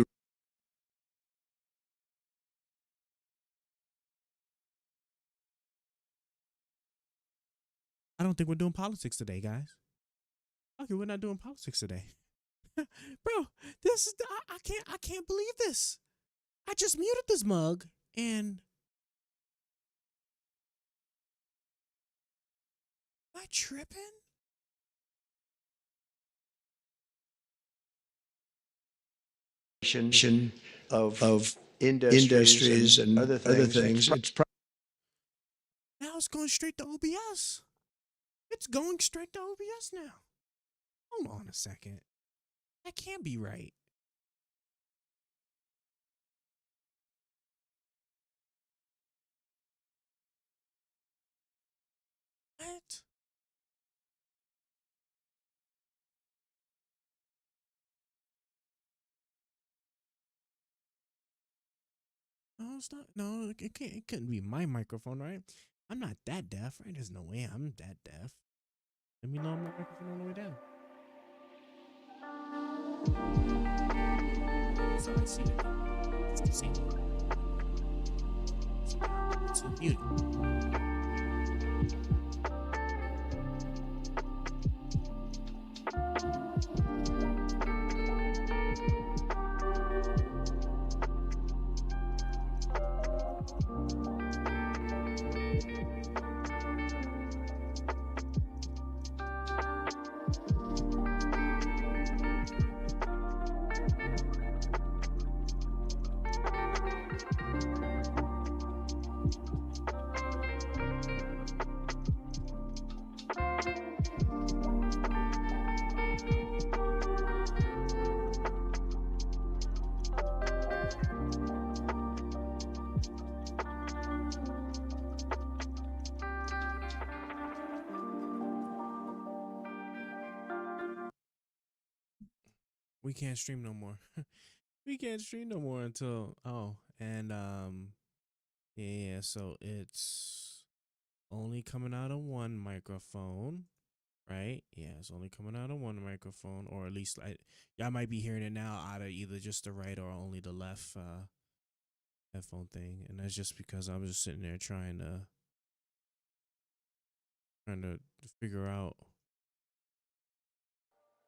I don't think we're doing politics today, guys. Okay, we're not doing politics today. Bro, this is I can't believe this. I just muted this mug and am I tripping? of industries and other things. Now it's going straight to OBS. It's going straight to OBS now. Hold on a second. That can't be right. What? No, it's not. No, it can't. It couldn't be my microphone, right? I'm not that deaf, right? There's no way I'm that deaf. Let me lower my microphone all the way down. So I see it. It's the same. So now it's muted. We can't stream no more. We can't stream no more until yeah, so it's only coming out of one microphone. right? Yeah, it's only coming out of one microphone, or at least y'all might be hearing it now out of either just the right or only the left headphone thing, and that's just because I was just sitting there trying to figure out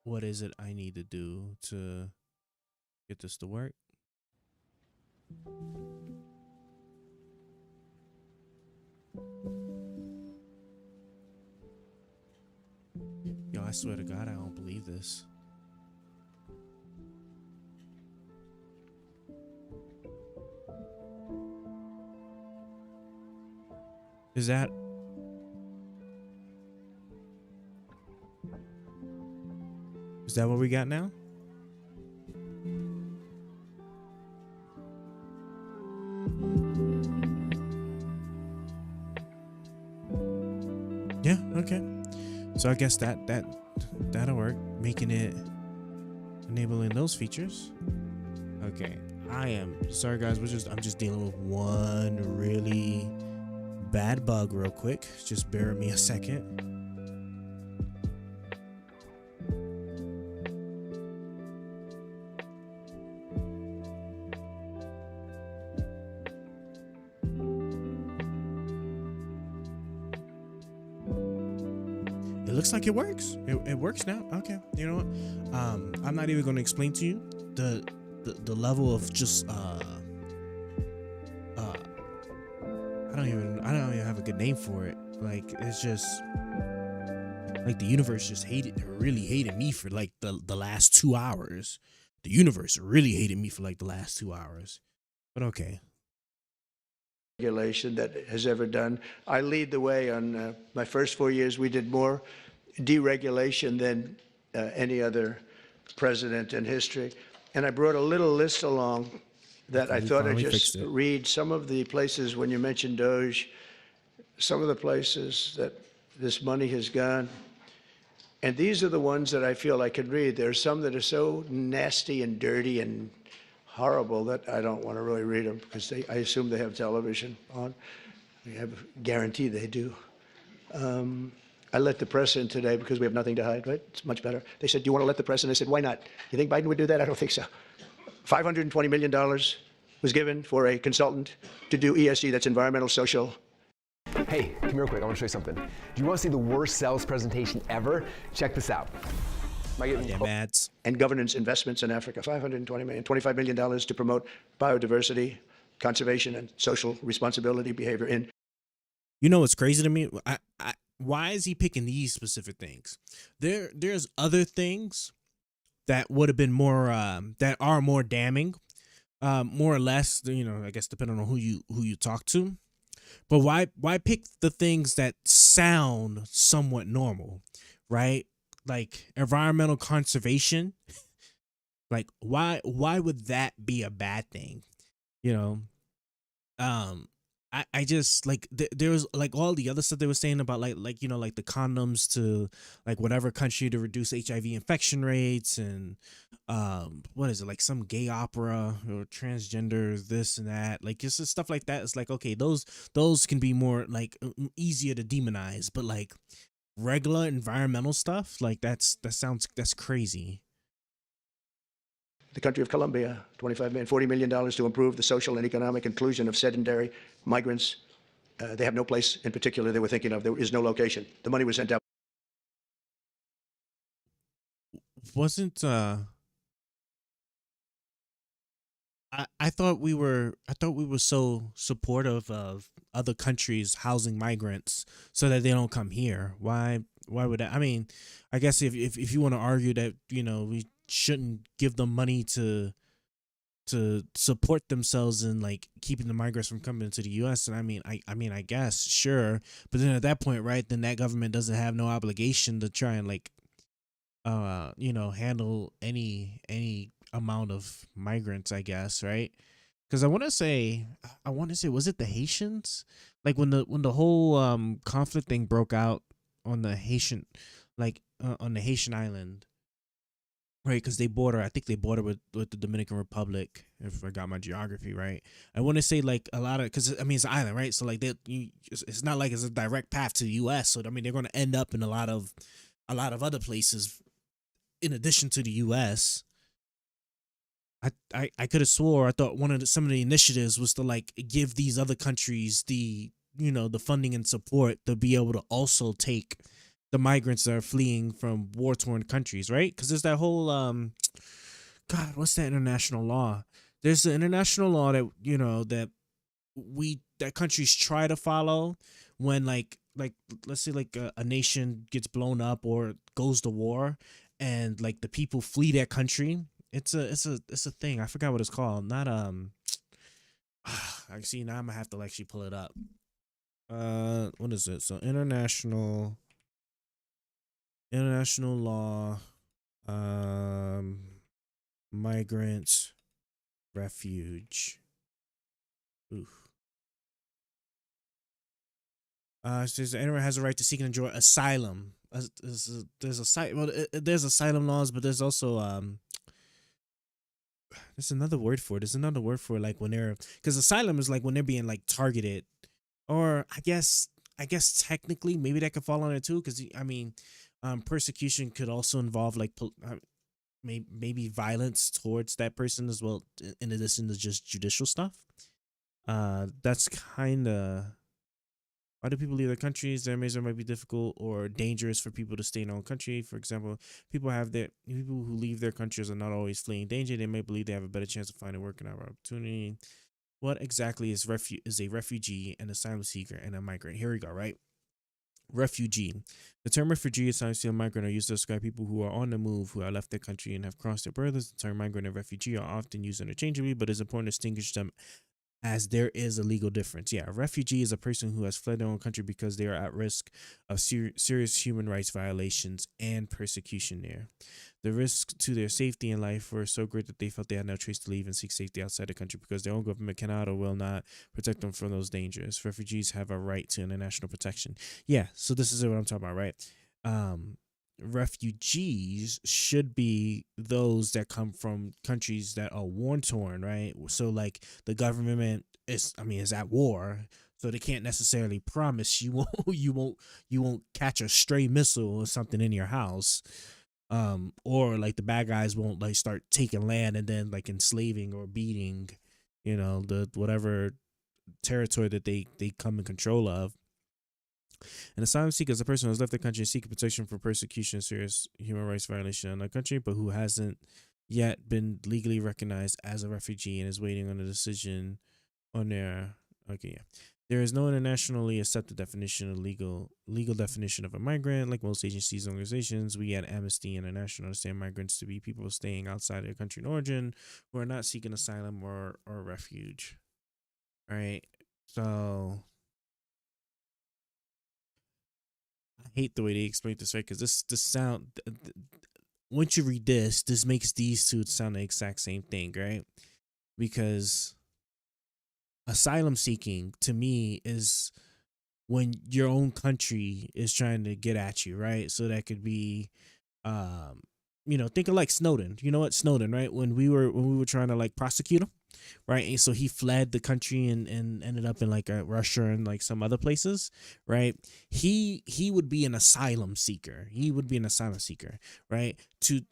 what is it I need to do to get this to work. Yo, I swear to God, I don't believe this. Is that what we got now? Yeah, okay. So I guess that'll work, making it enabling those features. Okay. I am sorry guys, I'm just dealing with one really bad bug real quick. Just bear with me a second. It looks like it works. It works now. Okay. You know what? I'm not even going to explain to you the level of just I don't even have a good name for it. Like, it's just like the universe just really hated me for like the last 2 hours. The universe really hated me for like the last 2 hours. But okay. Regulation that has ever done. I lead the way on my first 4 years. We did more deregulation than any other president in history. And I brought a little list along that I thought I'd just read some of the places when you mentioned Doge, some of the places that this money has gone. And these are the ones that I feel I can read. There are some that are so nasty and dirty and horrible that I don't want to really read them because I assume they have television on. I have guarantee they do. I let the press in today because we have nothing to hide, right? It's much better. They said, do you want to let the press in? I said, why not? You think Biden would do that? I don't think so. $520 million was given for a consultant to do ESG, that's environmental, social. Hey, come here real quick. I want to show you something. Do you want to see the worst sales presentation ever? Check this out. Damn ads. And governance investments in Africa, $520 million, $25 million to promote biodiversity, conservation, and social responsibility behavior in. You know what's crazy to me? Why is he picking these specific things? There's other things that would have been more that are more damning, more or less. You know, I guess depending on who you talk to. But why pick the things that sound somewhat normal, right? Like environmental conservation. Like why would that be a bad thing? You know, I just like there was like all the other stuff they were saying about like you know, like the condoms to like whatever country to reduce HIV infection rates, and what is it, like some gay opera or transgenders, this and that, like just stuff like that. It's like, okay, those can be more like easier to demonize, but like regular environmental stuff, like that's crazy. The country of Colombia, $25 million, $40 million to improve the social and economic inclusion of sedentary migrants. They have no place in particular they were thinking of. There is no location. The money was sent out. Wasn't I thought we were so supportive of other countries housing migrants so that they don't come here. Why would that? I mean, I guess if you want to argue that, you know, we shouldn't give them money to support themselves in like keeping the migrants from coming into the US, and I guess sure, but then at that point, right, then that government doesn't have no obligation to try and like you know, handle any amount of migrants, I guess, right? Because I want to say was it the Haitians, like when the whole conflict thing broke out on the Haitian, like on the Haitian island, right? Because I think they border with the Dominican Republic, if I got my geography right. I want to say like a lot of, because I mean it's an island, right? So like it's not like it's a direct path to the US, so I mean they're going to end up in a lot of a lot of other places in addition to the U.S. I could have swore I thought some of the initiatives was to like give these other countries the the funding and support to be able to also take the migrants that are fleeing from war torn countries, right? Because there's that whole God, what's that international law? There's the international law that that countries try to follow when like let's say like a nation gets blown up or goes to war, and like the people flee that country. It's a thing. I forgot what it's called. Not I see now I'm gonna have to actually pull it up. What is it? So international law, migrant refuge. Oof. It says anyone has a right to seek and enjoy asylum. There's asylum laws, but there's also there's another word for it. There's another word for it, like when they're, because asylum is like when they're being like targeted, or I guess technically maybe that could fall on it too, because I mean, persecution could also involve like maybe violence towards that person as well, in addition to just judicial stuff. That's kind of why do people leave their countries? Their measure might be difficult or dangerous for people to stay in their own country. For example, people who leave their countries are not always fleeing danger. They may believe they have a better chance of finding work and opportunity. What exactly is a refugee, an asylum seeker, and a migrant? Here we go, right? Refugee. The term refugee, asylum seeker, and migrant are used to describe people who are on the move, who have left their country and have crossed their borders. The term migrant and refugee are often used interchangeably, but it's important to distinguish them as there is a legal difference. Yeah, a refugee is a person who has fled their own country because they are at risk of serious human rights violations and persecution there. The risks to their safety and life were so great that they felt they had no choice to leave and seek safety outside the country because their own government cannot or will not protect them from those dangers. Refugees have a right to international protection. Yeah, so this is what I'm talking about, right? Refugees should be those that come from countries that are war torn, right? So like the government is at war, so they can't necessarily promise you won't catch a stray missile or something in your house, or like the bad guys won't like start taking land and then like enslaving or beating the whatever territory that they come in control of. An asylum seeker is a person who has left the country seeking protection for persecution, serious human rights violation in the country, but who hasn't yet been legally recognized as a refugee and is waiting on a decision on their. Okay, yeah. There is no internationally accepted definition of legal definition of a migrant. Like most agencies and organizations, we at Amnesty International understand migrants to be people staying outside their country of origin who are not seeking asylum or refuge. All right, so. I hate the way they explain this, right? Because this sound, once you read this makes these two sound the exact same thing, right? Because asylum seeking to me is when your own country is trying to get at you, right? So that could be, think of like Snowden. You know what, Snowden, right? When we were trying to like prosecute him, right? And so he fled the country and ended up in like Russia and like some other places, right? He would be an asylum seeker. Right?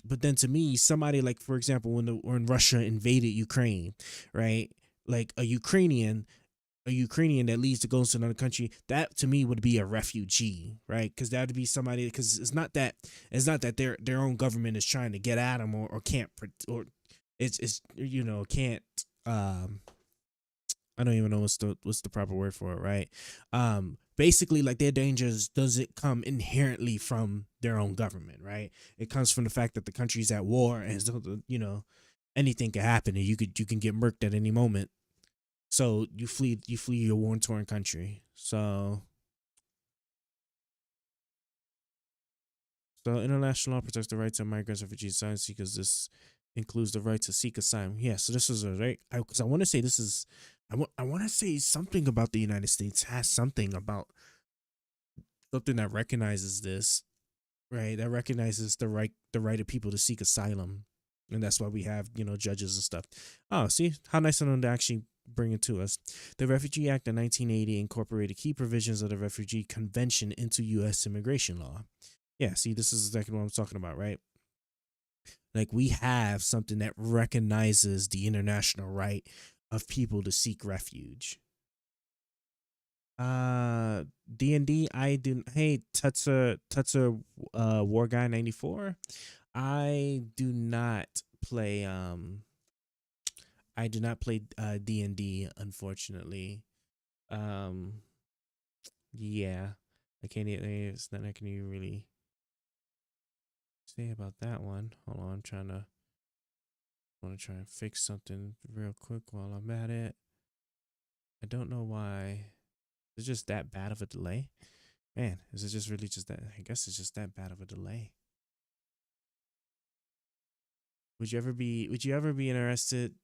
But then to me, somebody like, for example, when Russia invaded Ukraine, right? Like a Ukrainian that leaves to go into another country, that to me would be a refugee, right? Because that would be somebody, because it's not that their own government is trying to get at them or can't, or it's can't. I don't even know what's the proper word for it, right? Basically, like their dangers doesn't come inherently from their own government, right? It comes from the fact that the country's at war, and so anything can happen, and you can get murked at any moment. So you flee your war torn country. So international law protects the rights of migrants, refugees, asylum seekers. This includes the right to seek asylum. Yeah, so this is a right, because I want to say this is, I want to say something about the United States has something that recognizes this, right? That recognizes the right of people to seek asylum, and that's why we have judges and stuff. Oh, see how nice of them to actually bring it to us. The Refugee Act of 1980 incorporated key provisions of the Refugee Convention into U.S. immigration law. Yeah, see, this is exactly what I'm talking about, right? Like we have something that recognizes the international right of people to seek refuge. D&D, I do. Hey, Tutsa War Guy 94. I do not play I do not play D&D, unfortunately. Um yeah. I can't it's not I can even really say about that one. Hold on, I want to try and fix something real quick while I'm at it. I don't know why. It's just that bad of a delay. Man, is it just really just that? I guess it's just that bad of a delay. Would you ever be interested?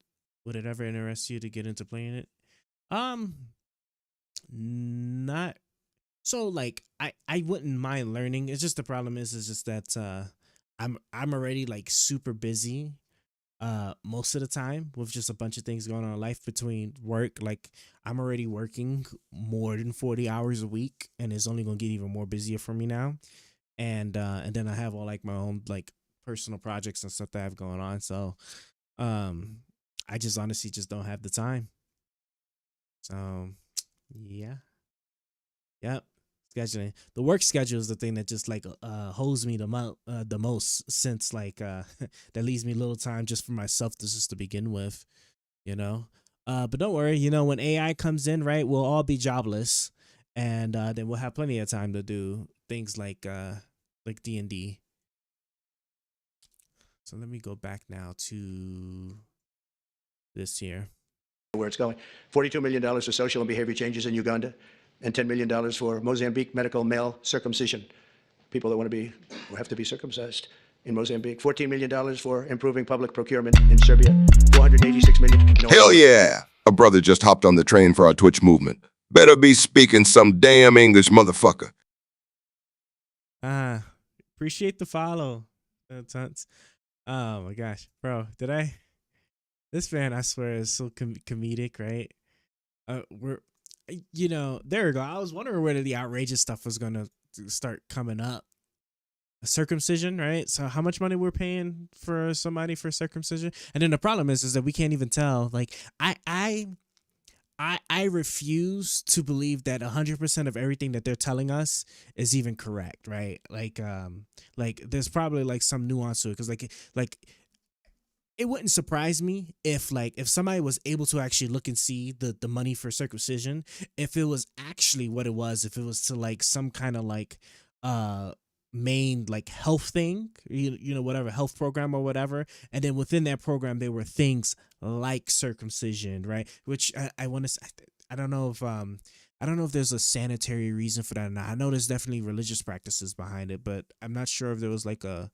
Would it ever interest you to get into playing it? Not so like I wouldn't mind learning. It's just the problem is just that I'm already like super busy most of the time with just a bunch of things going on in life between work. Like I'm already working more than 40 hours a week, and it's only gonna get even more busier for me now. And then I have all like my own like personal projects and stuff that I have going on. So I just honestly just don't have the time. So yeah. Yep. Scheduling. The work schedule is the thing that just like holds me the most, since like that leaves me little time just for myself to begin with, you know. But don't worry, you know, when AI comes in, right, we'll all be jobless, and then we'll have plenty of time to do things like D&D. So let me go back now to this here. Where it's going. $42 million for social and behavior changes in Uganda, and $10 million for Mozambique medical male circumcision. People that want to be, or have to be circumcised in Mozambique. $14 million for improving public procurement in Serbia. $486 million. Hell yeah! A brother just hopped on the train for our Twitch movement. Better be speaking some damn English, motherfucker. Appreciate the follow. Tons. Oh my gosh, bro, this man, I swear, is so comedic, right? There we go. I was wondering whether the outrageous stuff was gonna start coming up. A circumcision, right? So how much money we're paying for somebody for circumcision? And then the problem is that we can't even tell. Like I refuse to believe that 100% of everything that they're telling us is even correct, right? Like there's probably like some nuance to it, because like it wouldn't surprise me if somebody was able to actually look and see the money for circumcision, if it was actually what it was, if it was to like some kind of like main like health thing, you know, whatever health program or whatever, and then within that program there were things like circumcision, right? Which I want to, I don't know if there's a sanitary reason for that or not. I know there's definitely religious practices behind it, but I'm not sure if there was like a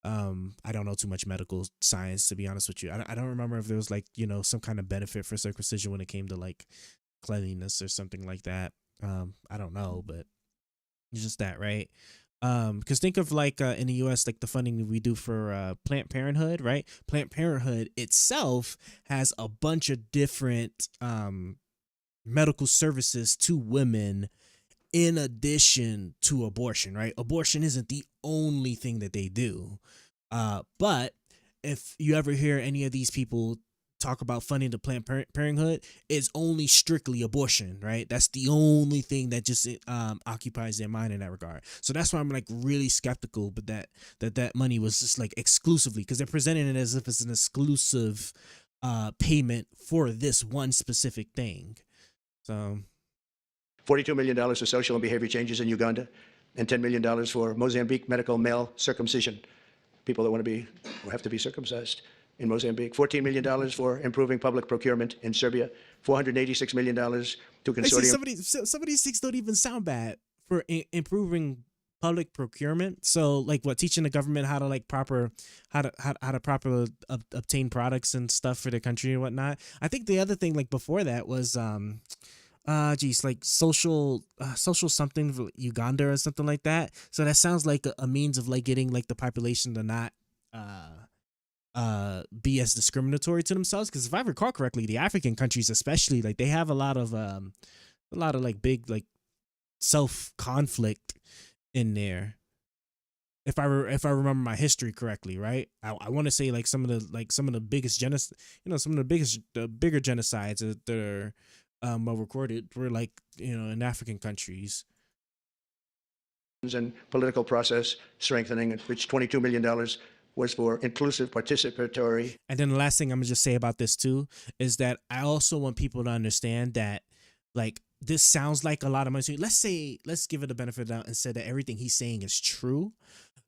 I don't know too much medical science, to be honest with you. I don't remember if there was like, you know, some kind of benefit for circumcision when it came to like cleanliness or something like that. I don't know, but it's just that, right? Because think of like in the US, like the funding that we do for Planned Parenthood, right? Planned Parenthood itself has a bunch of different medical services to women in addition to abortion, right? Abortion isn't the only thing that they do. But if you ever hear any of these people talk about funding the Planned Parenthood, it's only strictly abortion, right? That's the only thing that just occupies their mind in that regard. So that's why I'm like really skeptical, but that money was just like exclusively, because they're presenting it as if it's an exclusive payment for this one specific thing. So $42 million for social and behavior changes in Uganda, and $10 million for Mozambique medical male circumcision. People that want to be, or have to be circumcised in Mozambique. $14 million for improving public procurement in Serbia. $486 million to consortium. Some of these things don't even sound bad for improving public procurement. So like what, teaching the government how to like properly obtain products and stuff for their country and whatnot. I think the other thing like before that was like social something for Uganda or something like that. So that sounds like a means of like getting like the population to not be as discriminatory to themselves, because if I recall correctly, the African countries especially, like they have a lot of like big like self conflict in there. if I remember my history correctly, right? I want to say like some of the biggest some of the bigger genocides that are well recorded were like in African countries. And political process strengthening, which $22 million was for inclusive participatory. And then the last thing I'm gonna just say about this too is that I also want people to understand that like this sounds like a lot of money. Let's give it the benefit of the doubt and say that everything he's saying is true.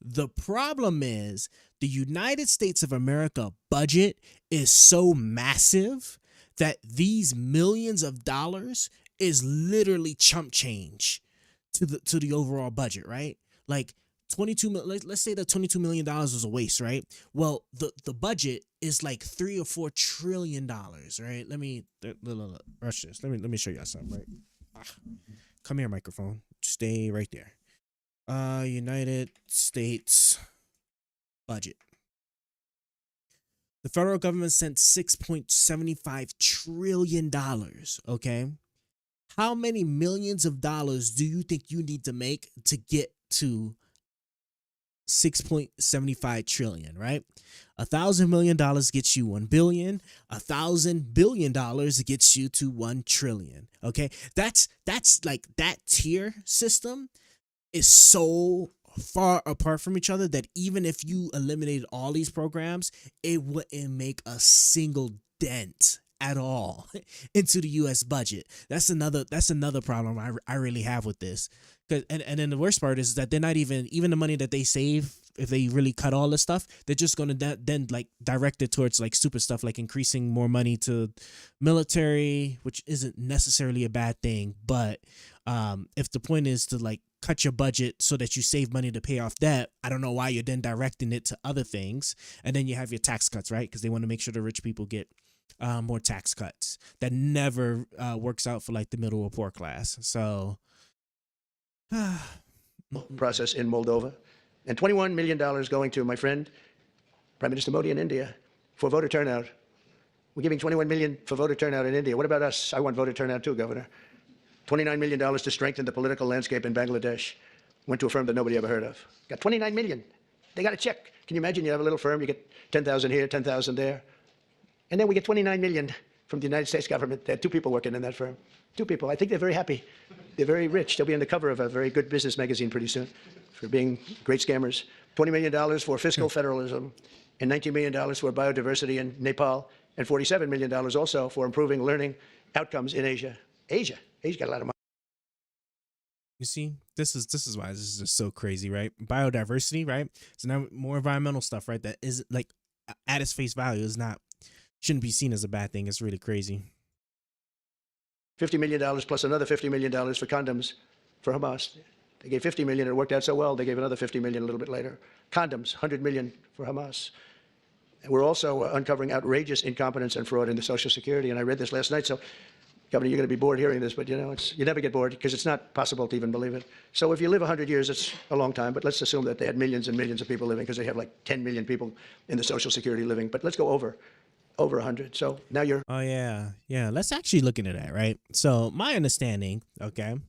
The problem is the United States of America budget is so massive that these millions of dollars is literally chump change to the overall budget, right? Like let's say that $22 million was a waste, right? Well, the budget is like $3 or $4 trillion, right? Let me rush this. Let me show y'all something, right? Come here, microphone. Stay right there. United States budget. The federal government sent $6.75 trillion, okay? How many millions of dollars do you think you need to make to get to 6.75 trillion, right? $1,000 million gets you 1 billion. $1,000 billion gets you to 1 trillion. Okay, that's like that tier system is so far apart from each other that even if you eliminated all these programs, it wouldn't make a single dent at all into the U.S. budget. That's another problem I really have with this. And then the worst part is that they're not even the money that they save, if they really cut all this stuff, they're just going to then like direct it towards like stupid stuff like increasing more money to military, which isn't necessarily a bad thing. But if the point is to like cut your budget so that you save money to pay off debt, I don't know why you're then directing it to other things. And then you have your tax cuts, right? Because they want to make sure the rich people get more tax cuts. That never works out for like the middle or poor class. So process in Moldova, and $21 million going to my friend, Prime Minister Modi in India, for voter turnout. We're giving $21 million for voter turnout in India. What about us? I want voter turnout too, Governor. $29 million to strengthen the political landscape in Bangladesh. Went to a firm that nobody ever heard of. Got $29 million. They got a check. Can you imagine? You have a little firm, you get 10,000 here, 10,000 there. And then we get $29 million from the United States government. There are 2 people working in that firm. 2 people. I think they're very happy. They're very rich. They'll be on the cover of a very good business magazine pretty soon for being great scammers. $20 million for fiscal federalism, and $19 million for biodiversity in Nepal, and $47 million also for improving learning outcomes in Asia. Asia got a lot of money. you see, this is why this is just so crazy, right? Biodiversity, right? So now more environmental stuff, right? That is like at its face value shouldn't be seen as a bad thing. It's really crazy. $50 million plus another $50 million for condoms for Hamas. They gave $50 million. It worked out so well, they gave another $50 million a little bit later. Condoms, $100 million for Hamas. And we're also uncovering outrageous incompetence and fraud in the Social Security. And I read this last night, so Governor, you're going to be bored hearing this, but you never get bored because it's not possible to even believe it. So if you live 100 years, it's a long time, but let's assume that they had millions and millions of people living because they have like 10 million people in the Social Security living. But let's go over 100. So now you're... Oh, yeah. Let's actually look into that, right? So my understanding, okay,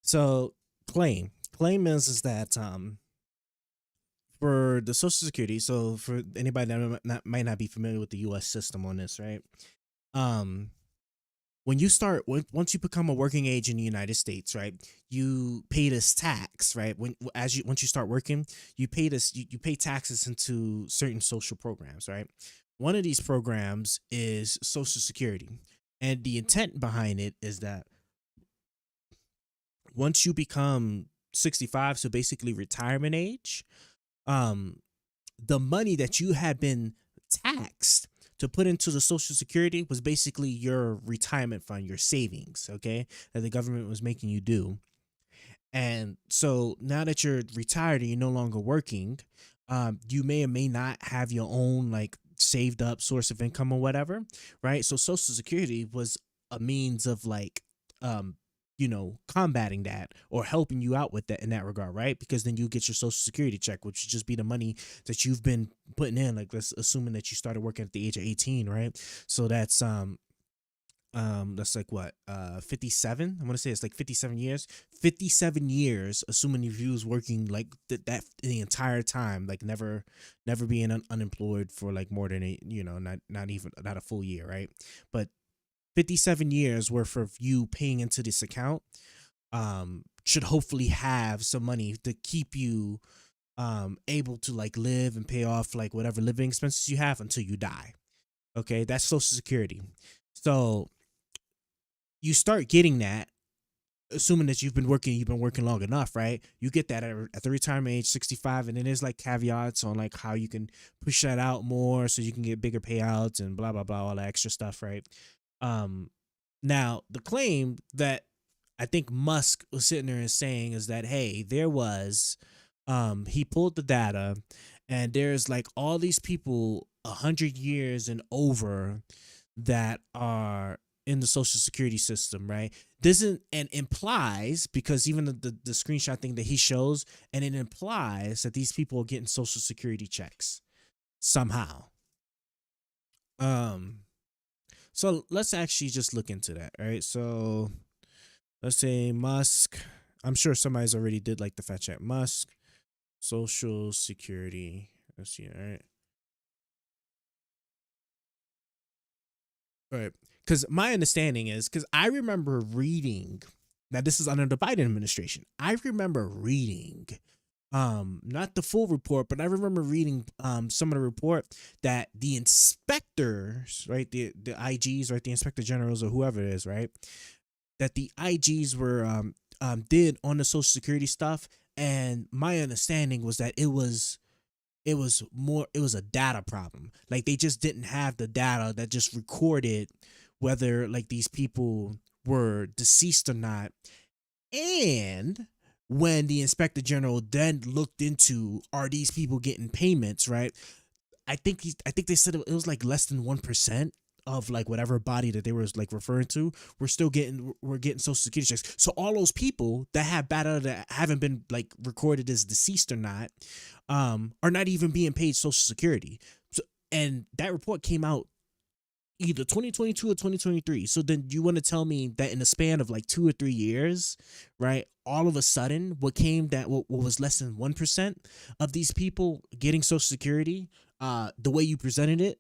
so claim is that for the Social Security, so for anybody that might not be familiar with the U.S. system on this, right? When you once you become a working age in the United States, right, you pay this tax, right? Once you start working, you pay you pay taxes into certain social programs, right? One of these programs is Social Security, and the intent behind it is that once you become 65, so basically retirement age, the money that you had been taxed to put into the Social Security was basically your retirement fund, your savings, okay, that the government was making you do. And so now that you're retired and you're no longer working, you may or may not have your own like saved up source of income or whatever, right? So Social Security was a means of like, combating that or helping you out with that in that regard, right? Because then you get your Social Security check, which would just be the money that you've been putting in, like let's assuming that you started working at the age of 18, right? So that's That's like what 57. I want to say it's like 57 years. 57 years, assuming if you was working like that the entire time, like never being unemployed for like more than not a full year, right? But 57 years worth of you paying into this account should hopefully have some money to keep you able to like live and pay off like whatever living expenses you have until you die. Okay, that's Social Security. So you start getting that, assuming that you've been working long enough, right? You get that at the retirement age 65, and then there's like caveats on like how you can push that out more so you can get bigger payouts and blah blah blah, all that extra stuff, right? Now the claim that I think Musk was sitting there and saying is that, hey, there was he pulled the data, and there's like all these people 100 years and over that are in the Social Security system, right? Doesn't and implies, because even the screenshot thing that he shows, and it implies that these people are getting Social Security checks somehow. So let's actually just look into that, right? So let's say Musk. I'm sure somebody's already did like the fact check. Musk, Social Security. Let's see, all right. Right. Because my understanding is, because I remember reading, now this is under the Biden administration, I remember reading, not the full report, but I remember reading some of the report that the inspectors, right, the IGs, right, the inspector generals or whoever it is, right, that the IGs were did on the Social Security stuff, and my understanding was that it was a data problem. Like they just didn't have the data that just recorded whether like these people were deceased or not. And when the inspector general then looked into, are these people getting payments, right? I think they said it was like less than 1% of like whatever body that they were like referring to. We're getting Social Security checks. So all those people that have data that haven't been like recorded as deceased or not, are not even being paid Social Security. So, and that report came out either 2022 or 2023. So then you want to tell me that in the span of like 2 or 3 years, right, all of a sudden what was less than 1% of these people getting Social Security, the way you presented it,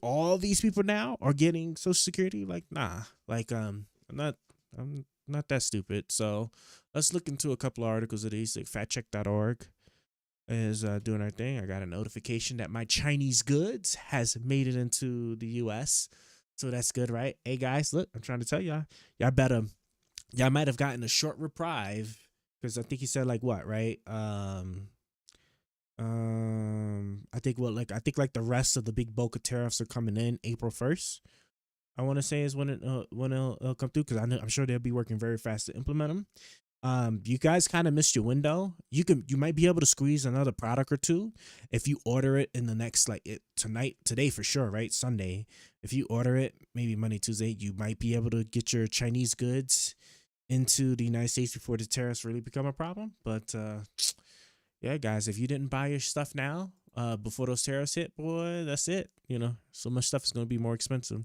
all these people now are getting Social Security? Like, nah, like I'm not that stupid. So let's look into a couple of articles of these. Like factcheck.org is doing our thing. I got a notification that my Chinese goods has made it into the US. So that's good, right? Hey guys, look, I'm trying to tell y'all might have gotten a short reprieve, because I think he said like what, right? I think the rest of the big bulk of tariffs are coming in April 1st. I want to say is when it'll come through, because I'm sure they'll be working very fast to implement them. You guys kind of missed your window. You might be able to squeeze another product or two if you order it in the next today for sure, right? Sunday. If you order it, maybe Monday, Tuesday, you might be able to get your Chinese goods into the United States before the tariffs really become a problem. But yeah, guys, if you didn't buy your stuff now, before those tariffs hit, boy, that's it. So much stuff is going to be more expensive.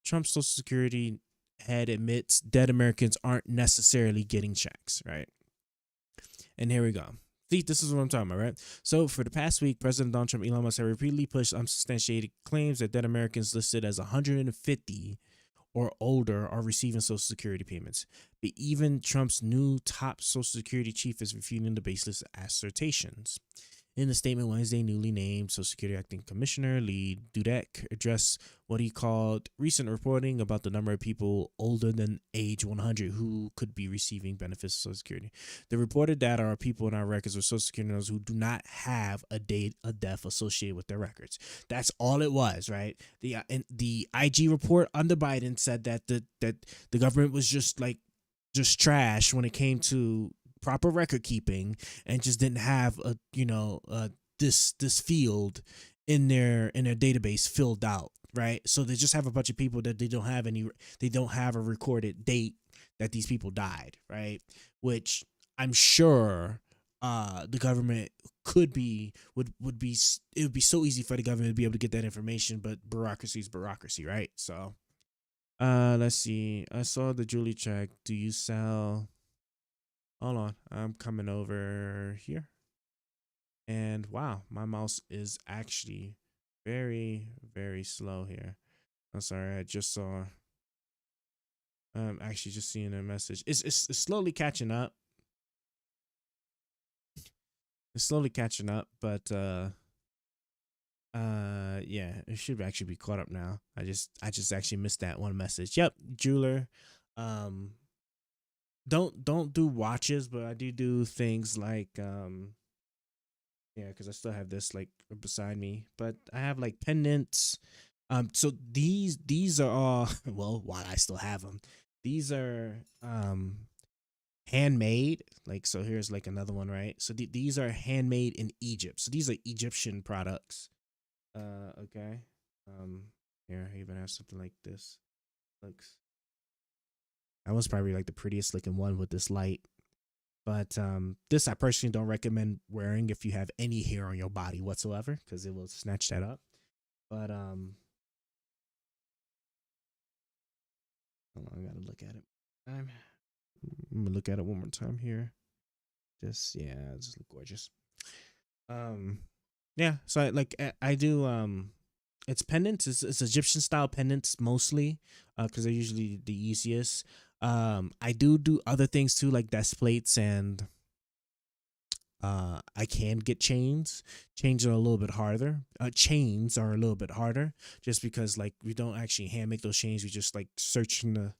Trump's Social Security head admits dead Americans aren't necessarily getting checks, right? And here we go. See, this is what I'm talking about, right? So for the past week, President Donald Trump, Elon Musk have repeatedly pushed unsubstantiated claims that dead Americans listed as 150 or older are receiving Social Security payments. But even Trump's new top Social Security chief is refuting the baseless assertions. In a statement Wednesday, newly named Social Security Acting Commissioner Lee Dudek addressed what he called recent reporting about the number of people older than age 100 who could be receiving benefits of Social Security. The reported data are people in our records with Social Security numbers who do not have a date of death associated with their records. That's all it was, right? The IG report under Biden said that the government was just trash when it came to proper record keeping, and just didn't have this field in their database filled out, right? So they just have a bunch of people that they don't have a recorded date that these people died, right? Which I'm sure the government would be so easy for the government to be able to get that information, but bureaucracy is bureaucracy, right? So Let's see. I saw the Julie check. Do you sell? Hold on. I'm coming over here. And wow, my mouse is actually very, very slow here. I'm sorry. I just saw. I'm actually just seeing a message. It's slowly catching up. It's slowly catching up, but yeah, it should actually be caught up now. I just actually missed that one message. Yep, jeweler. Um, don't do watches, but I do things like yeah, because I still have this like beside me, but I have like pendants. So these are all well, while I still have them, these are handmade. Like, so here's like another one, right? So these are handmade in Egypt. So these are Egyptian products. Okay. Um, Here I even have something like this. Looks. That was probably like the prettiest looking one with this light. But this I personally don't recommend wearing if you have any hair on your body whatsoever, because it will snatch that up. But hold on, I gotta look at it. I'm gonna look at it one more time here. Just yeah, it just look gorgeous. Yeah, so I do it's pendants. It's Egyptian style pendants mostly, because they're usually the easiest. I do other things too, like desk plates, and I can get chains. Chains are a little bit harder. Chains are a little bit harder, just because like we don't actually hand make those chains. We just like search in the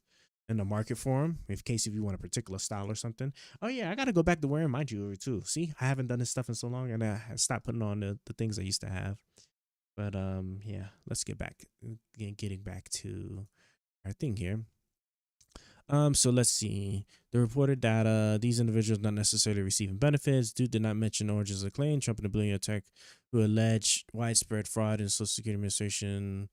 market for them, in case if you want a particular style or something. Oh yeah, I gotta go back to wearing my jewelry too. See, I haven't done this stuff in so long, and I stopped putting on the things I used to have. But yeah, let's getting back to our thing here. So let's see. The reported data, these individuals not necessarily receiving benefits. Dude did not mention origins of the claim. Trump and the billionaire tech who alleged widespread fraud in Social Security Administration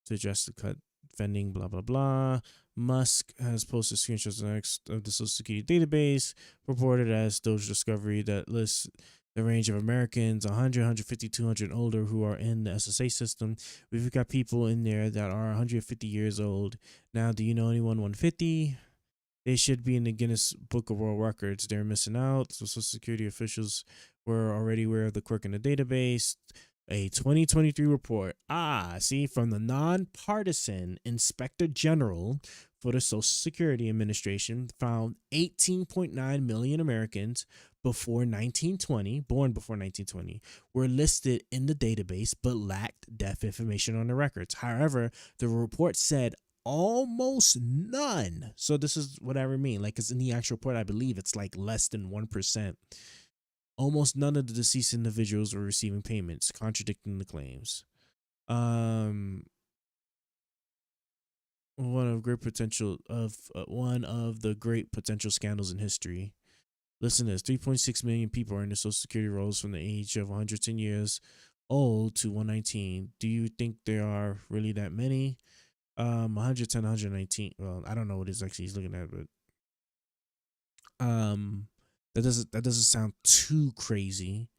to address the cut funding, blah, blah, blah. Musk has posted screenshots of the Social Security database, reported as Doge Discovery, that lists the range of Americans 100, 150, 200 and older who are in the SSA system. We've got people in there that are 150 years old. Now, do you know anyone 150? They should be in the Guinness Book of World Records. They're missing out. So Social Security officials were already aware of the quirk in the database. A 2023 report, see, from the nonpartisan Inspector General for the Social Security Administration found 18.9 million Americans born before 1920, were listed in the database but lacked death information on the records. However, the report said almost none. So this is what I mean. Like, it's in the actual report, I believe it's like less than 1%. Almost none of the deceased individuals were receiving payments, contradicting the claims. One of the great potential scandals in history. Listen to this: 3.6 million people are in the Social Security rolls from the age of 110 years old to 119. Do you think there are really that many? 110, 119. Well, I don't know what exactly he's looking at, but that doesn't sound too crazy.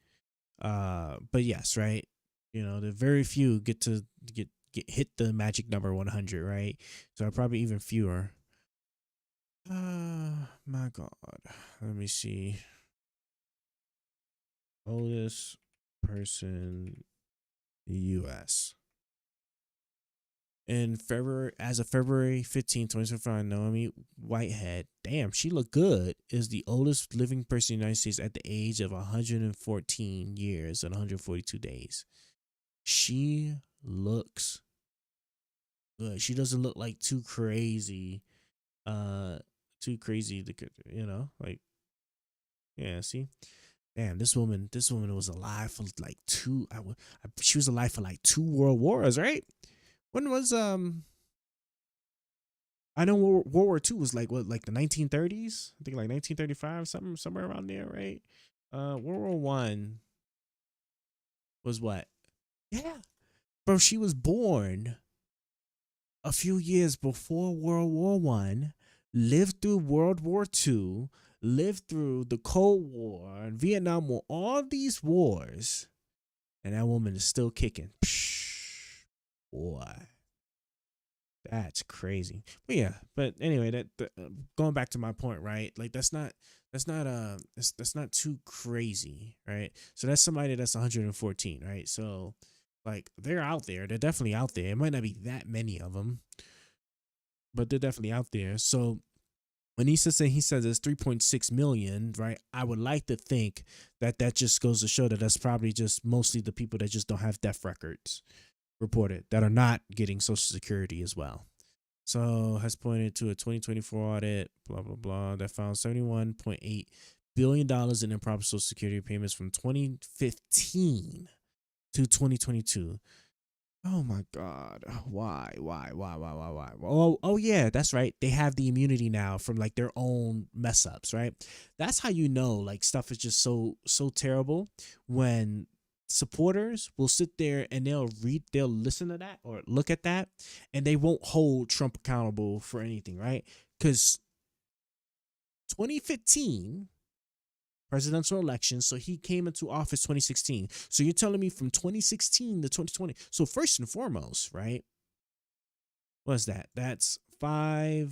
But yes, right. You know, the very few get to hit the magic number 100, right? So probably even fewer. My God. Let me see. Oldest person in the U.S. In February, as of February 15, 2025, Naomi Whitehead, damn, she looked good, is the oldest living person in the United States at the age of 114 years and 142 days. She looks good. She doesn't look like too crazy to, like, yeah, see? Damn, this woman was alive for like she was alive for like 2 world wars, right? When was I know World War II was like what, like the 1930s? I think like 1935, somewhere around there, right? World War One was what? Yeah, bro, she was born a few years before World War One, lived through World War II, lived through the Cold War and Vietnam War, all these wars, and that woman is still kicking. Psh, boy. That's crazy. But yeah, but anyway, going back to my point, right? Like that's not too crazy, right? So that's somebody that's 114, right? So like they're out there. They're definitely out there. It might not be that many of them, but they're definitely out there. So when he says there's 3.6 million, right? I would like to think that just goes to show that that's probably just mostly the people that just don't have death records reported that are not getting Social Security as well. So has pointed to a 2024 audit, blah, blah, blah, that found $71.8 billion in improper Social Security payments from 2015 to 2022. Oh my God. Why? Oh yeah, that's right. They have the immunity now from like their own mess ups, right? That's how you know like stuff is just so terrible when supporters will sit there and they'll listen to that or look at that and they won't hold Trump accountable for anything, right? Because 2015 presidential election, so he came into office 2016. So you're telling me from 2016 to 2020. So first and foremost, right? What's that? That's 7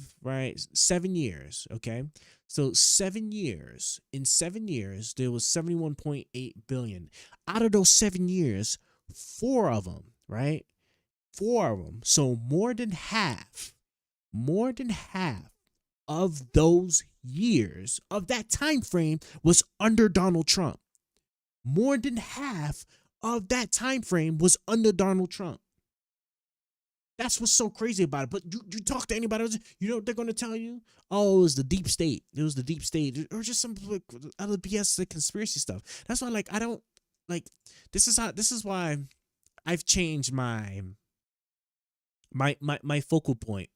years, okay? So 7 years. In 7 years, there was 71.8 billion. Out of those 7 years, 4 of them, right? 4 of them. So more than half of those years of that time frame was under Donald Trump. More than half of that time frame was under Donald Trump. That's what's so crazy about it. But you talk to anybody else, you know what they're going to tell you? Oh, it was the deep state. It was the deep state. Or just some other BS, like conspiracy stuff. That's why, like, I don't, like, this is why I've changed my focal point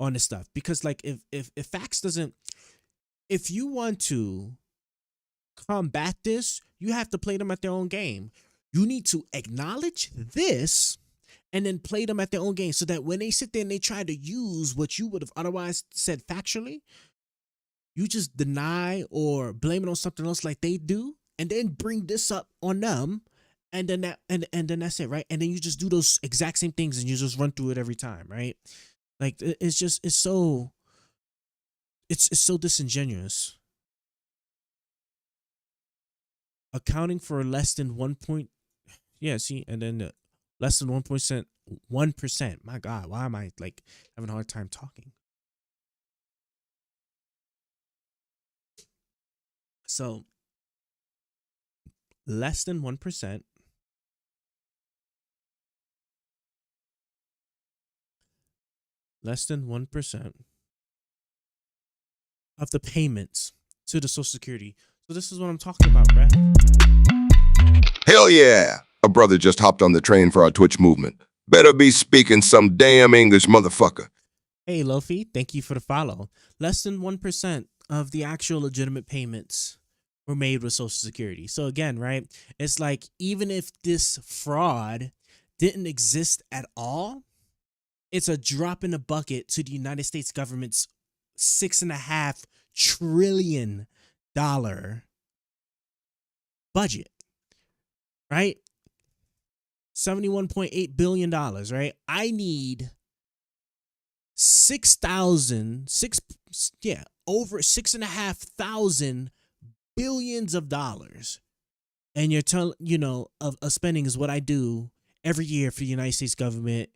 on this stuff. Because, like, if facts doesn't, if you want to combat this, you have to play them at their own game. You need to acknowledge this and then play them at their own game so that when they sit there and they try to use what you would have otherwise said factually, you just deny or blame it on something else like they do, and then bring this up on them, and then then that's it, right? And then you just do those exact same things and you just run through it every time, right? Like it's so disingenuous. Accounting for less than 1 point, yeah, see, and then less than 1%. My God, why am I like having a hard time talking? So less than 1%. Less than 1% of the payments to the Social Security. So this is what I'm talking about, bruh. Hell yeah! A brother just hopped on the train for our Twitch movement. Better be speaking some damn English, motherfucker. Hey, Lofi, thank you for the follow. Less than 1% of the actual legitimate payments were made with Social Security. So again, right, it's like even if this fraud didn't exist at all, it's a drop in the bucket to the United States government's $6.5 trillion budget, right? $71.8 billion, right? I need over 6,500 billions of dollars. And you're telling, of spending is what I do every year for the United States government.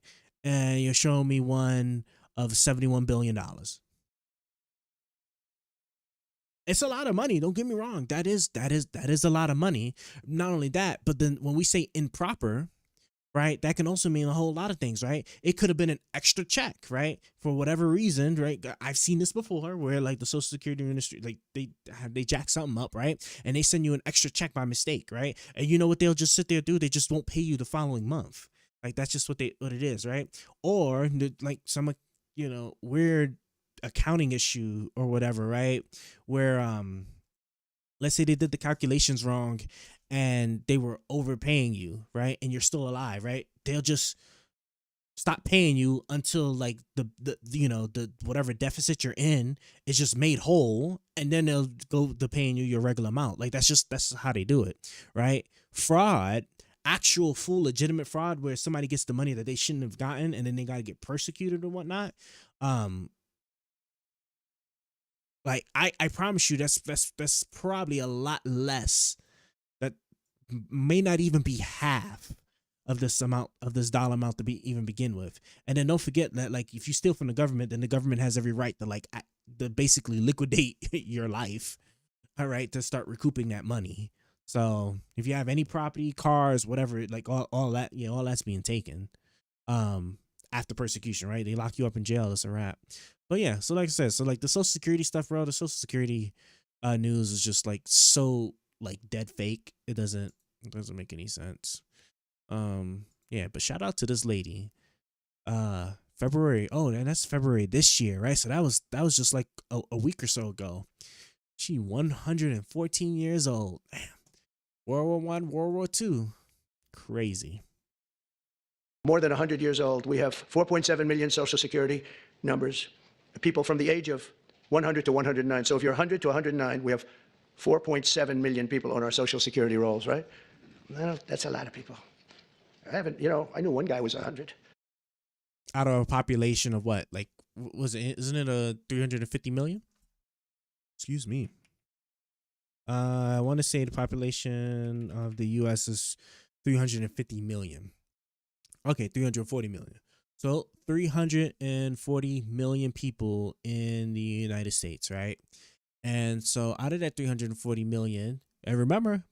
And you're showing me one of $71 billion. It's a lot of money. Don't get me wrong. That is a lot of money. Not only that, but then when we say improper, right, that can also mean a whole lot of things, right? It could have been an extra check, right? For whatever reason, right? I've seen this before where like the Social Security industry, like they jack something up, right? And they send you an extra check by mistake, right? And you know what they'll just sit there and do? They just won't pay you the following month. Like that's just what it is, right? Or like some, weird accounting issue or whatever, right? Where let's say they did the calculations wrong and they were overpaying you, right? And you're still alive, right? They'll just stop paying you until like the whatever deficit you're in is just made whole, and then they'll go to paying you your regular amount. Like that's how they do it, right? Fraud actual full legitimate fraud where somebody gets the money that they shouldn't have gotten and then they got to get persecuted or whatnot. Like I promise you that's probably a lot less. That may not even be half of this dollar amount to even begin with. And then don't forget that, like, if you steal from the government, then the government has every right to to basically liquidate your life, all right, to start recouping that money. So if you have any property, cars, whatever, like all that, all that's being taken after persecution, right? They lock you up in jail. It's a wrap. But yeah, so like I said, so like the Social Security stuff, bro, the Social Security news is just like so like dead fake. It doesn't make any sense. Yeah, but shout out to this lady. February. Oh, and that's February this year, right? So that was just like a week or so ago. She 114 years old. Damn. World War I, World War II. Crazy. More than 100 years old. We have 4.7 million Social Security numbers. People from the age of 100 to 109. So if you're 100 to 109, we have 4.7 million people on our Social Security rolls, right? Well, that's a lot of people. I knew one guy was 100. Out of a population of what? Like, isn't it a 350 million? Excuse me. I want to say the population of the U.S. is 350 million. Okay, 340 million. So 340 million people in the United States, right? And so out of that 340 million, and remember,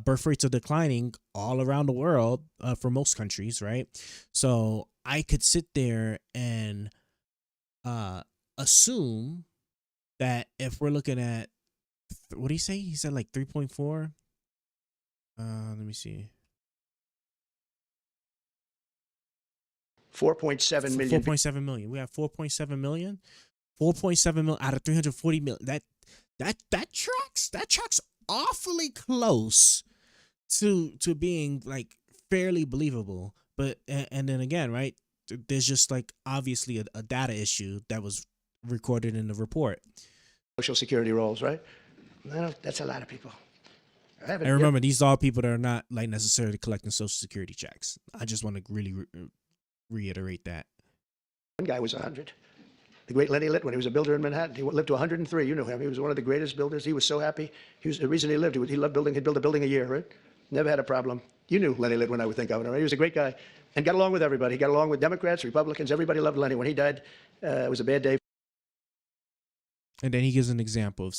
birth rates are declining all around the world for most countries, right? So I could sit there and assume that if we're looking at, what do you say? He said like 3.4. Let me see. 4.7 million. 4.7 million. We have 4.7 million. 4.7 million out of 340 million. That tracks awfully close to being like fairly believable. But and then again, right? There's just like obviously a data issue that was recorded in the report. Social Security rolls, right? Well, that's a lot of people. And remember, these are all people that are not like necessarily collecting Social Security checks. I just want to really reiterate that. One guy was 100. The great Lenny Litt, when he was a builder in Manhattan, he lived to 103. You know him. He was one of the greatest builders. He was so happy. The reason he lived, he loved building. He'd build a building a year, right? Never had a problem. You knew Lenny Litt when I would think governor, right? He was a great guy and got along with everybody. He got along with Democrats, Republicans. Everybody loved Lenny. When he died, it was a bad day. And then he gives an example of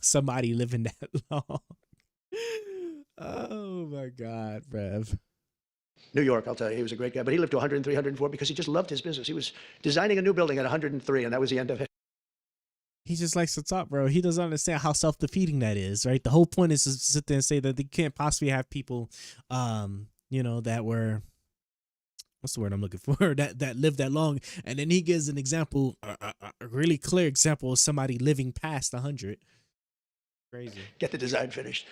somebody living that long. Oh my God, Rev. New York, I'll tell you, he was a great guy. But he lived to 103, 104 because he just loved his business. He was designing a new building at 103, and that was the end of it. He just likes to talk, bro. He doesn't understand how self-defeating that is, right? The whole point is to sit there and say that they can't possibly have people, that were, what's the word I'm looking for, that lived that long. And then he gives an example, a really clear example of somebody living past 100. Crazy. Get the design finished.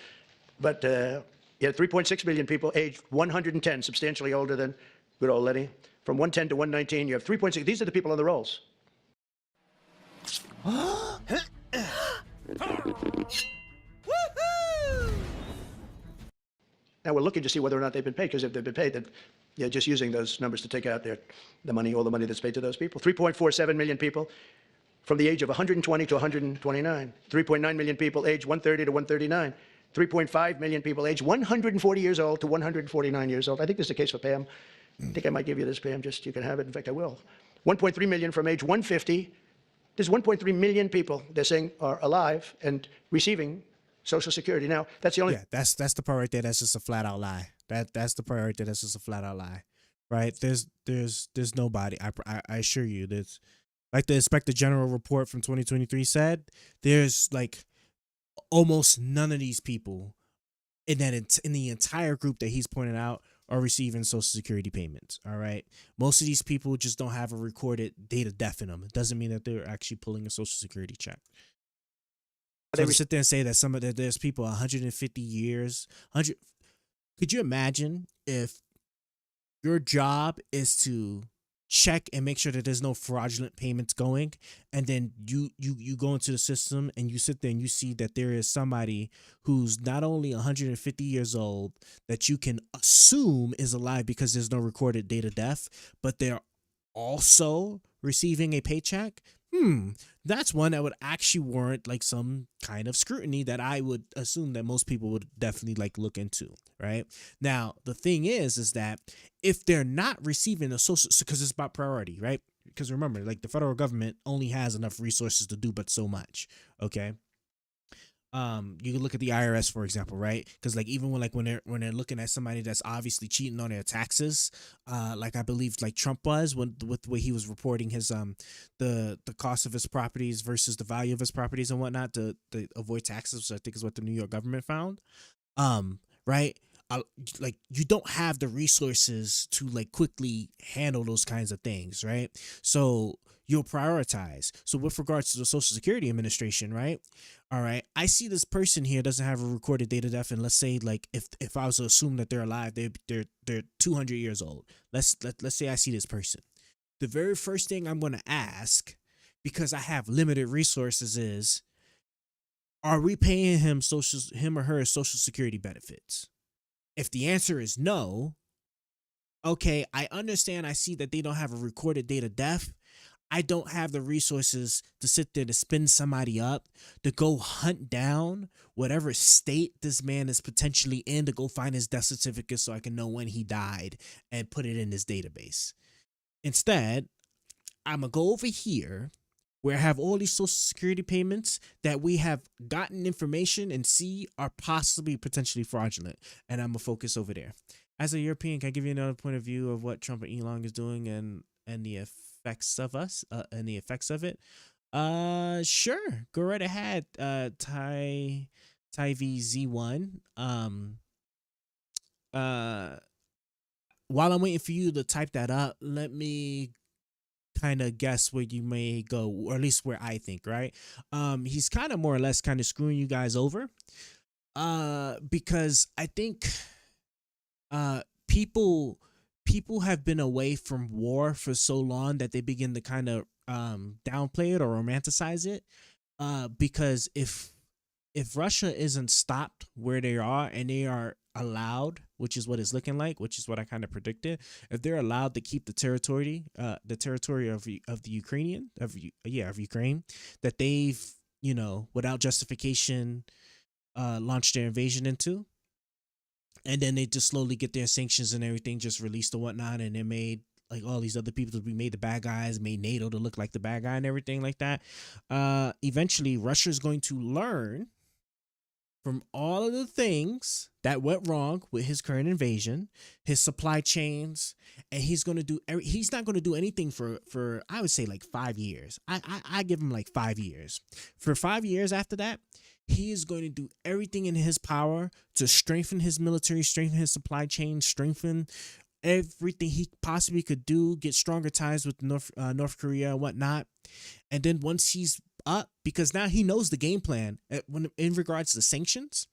But you had 3.6 million people aged 110, substantially older than good old Lenny. From 110 to 119, you have 3.6. These are the people on the rolls. Now we're looking to see whether or not they've been paid, because if they've been paid, then you're just using those numbers to take out all the money that's paid to those people. 3.47 million people from the age of 120 to 129. 3.9 million people aged 130 to 139. 3.5 million people aged 140 years old to 149 years old. I think this is the case for Pam. I think I might give you this, Pam, just you can have it. In fact, I will. 1.3 million from age 150. There's 1.3 million people they're saying are alive and receiving Social Security. Now, that's the only... Yeah, that's the part right there. That's just a flat out lie. That's the part right there. That's just a flat out lie, right? There's nobody. I assure you, there's, like the Inspector General report from 2023 said, there's like almost none of these people in the entire group that he's pointed out are receiving Social Security payments. All right. Most of these people just don't have a recorded date of death in them. It doesn't mean that they're actually pulling a Social Security check. So to sit there and say that there's people 150 years, could you imagine if your job is to check and make sure that there's no fraudulent payments going, and then you go into the system and you sit there and you see that there is somebody who's not only 150 years old that you can assume is alive because there's no recorded date of death, but they're also receiving a paycheck, that's one that would actually warrant like some kind of scrutiny that I would assume that most people would definitely like look into, right? Now, the thing is that if they're not receiving a social, because it's about priority, right? Because remember, like the federal government only has enough resources to do but so much, okay? You can look at the IRS, for example, right? Because like even when they're looking at somebody that's obviously cheating on their taxes, like I believe like Trump was with the way he was reporting his the cost of his properties versus the value of his properties and whatnot to avoid taxes, which I think is what the New York government found. Right? Like you don't have the resources to like quickly handle those kinds of things, right? So you'll prioritize. So with regards to the Social Security Administration, right? All right, I see this person here doesn't have a recorded date of death, and let's say like if I was to assume that they're alive, they're 200 years old. Let's say I see this person. The very first thing I'm going to ask, because I have limited resources, is, are we paying him or her Social Security benefits? If the answer is no, okay, I understand. I see that they don't have a recorded date of death. I don't have the resources to sit there to spin somebody up, to go hunt down whatever state this man is potentially in, to go find his death certificate so I can know when he died and put it in this database. Instead, I'm going to go over here where I have all these Social Security payments that we have gotten information and see are possibly potentially fraudulent. And I'm going to focus over there. As a European, can I give you another point of view of what Trump and Elon is doing and the effects of us and the effects of it? Sure. Go right ahead. Ty VZ1. While I'm waiting for you to type that up, let me kind of guess where you may go, or at least where I think, right? He's kind of more or less kind of screwing you guys over. Because I think people have been away from war for so long that they begin to kind of downplay it or romanticize it. Because if Russia isn't stopped where they are and they are allowed, which is what it's looking like, which is what I kind of predicted, if they're allowed to keep the territory of the Ukraine, of Ukraine, that they've, without justification, launched their invasion into, and then they just slowly get their sanctions and everything just released and whatnot, and they made like all these other people to be made the bad guys, made NATO to look like the bad guy and everything like that. Eventually, Russia is going to learn from all of the things that went wrong with his current invasion, his supply chains, and he's not going to do anything for I would say like 5 years. I give him like 5 years. For 5 years after that, he is going to do everything in his power to strengthen his military, strengthen his supply chain, strengthen everything he possibly could do, get stronger ties with North Korea and whatnot. And then once he's up, because now he knows the game plan when in regards to sanctions,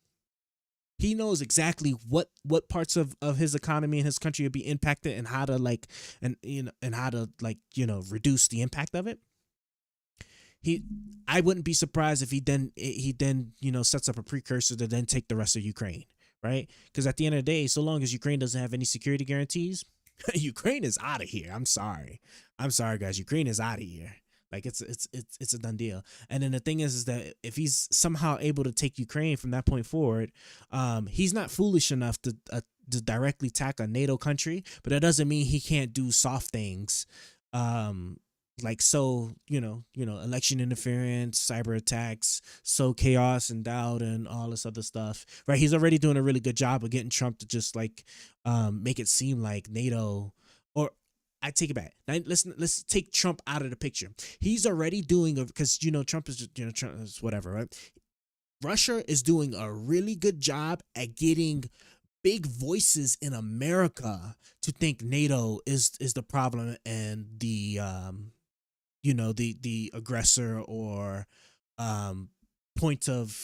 he knows exactly what parts of his economy and his country will be impacted and how to reduce the impact of it. I wouldn't be surprised if he then sets up a precursor to then take the rest of Ukraine, right? Because at the end of the day, so long as Ukraine doesn't have any security guarantees, Ukraine is out of here. I'm sorry, guys. Ukraine is out of here. Like it's a done deal. And then the thing is that if he's somehow able to take Ukraine from that point forward, he's not foolish enough to directly attack a NATO country, but that doesn't mean he can't do soft things. Election interference, cyber attacks, chaos and doubt and all this other stuff, right? He's already doing a really good job of getting Trump to just make it seem like NATO, or I take it back. Now, let's take Trump out of the picture. He's already doing because Trump is Trump is whatever, right? Russia is doing a really good job at getting big voices in America to think NATO is the problem and the the aggressor or point of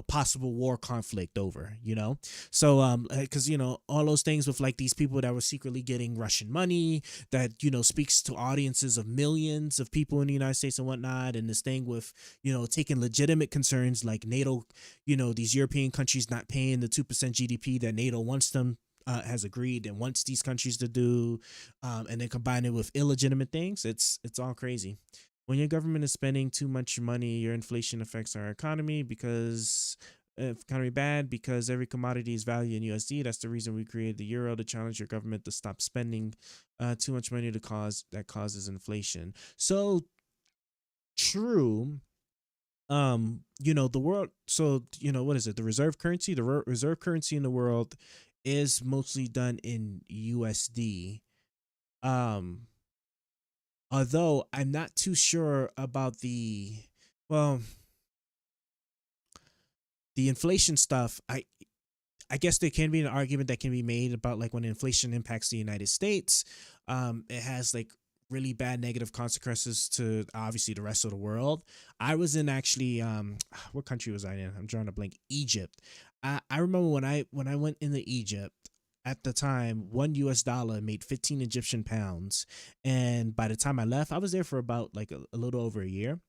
possible war conflict over, so because all those things with like these people that were secretly getting Russian money that speaks to audiences of millions of people in the United States and whatnot, and this thing with taking legitimate concerns like NATO, these European countries not paying the 2% GDP that NATO wants them has agreed and wants these countries to do, and then combine it with illegitimate things. It's all crazy. When your government is spending too much money, your inflation affects our economy because economy bad because every commodity is valued in USD. That's the reason we created the euro, to challenge your government to stop spending too much money that causes inflation. So true. The world. So what is it? The reserve currency. The reserve currency in the world is mostly done in USD. Although I'm not too sure about the inflation stuff. I guess there can be an argument that can be made about like when inflation impacts the United States, it has like really bad negative consequences to obviously the rest of the world. I was in actually what country was I in? I'm drawing a blank. Egypt. I remember when I went into Egypt. At the time, $1 made 15 Egyptian pounds. And by the time I left, I was there for about like a little over a year.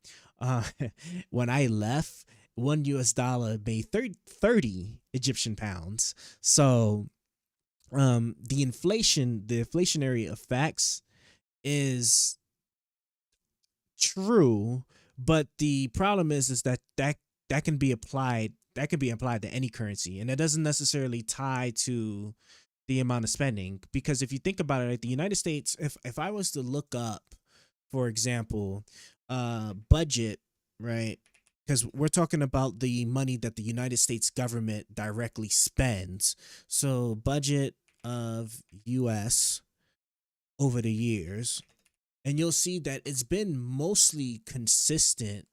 When I left, $1 made 30 Egyptian pounds. So the inflationary effects is true. But the problem is that can be applied. That can be applied to any currency. And it doesn't necessarily tie to the amount of spending, because if you think about it, right, the United States, if I was to look up, for example, budget, right, because we're talking about the money that the United States government directly spends. So budget of US over the years, and you'll see that it's been mostly consistent.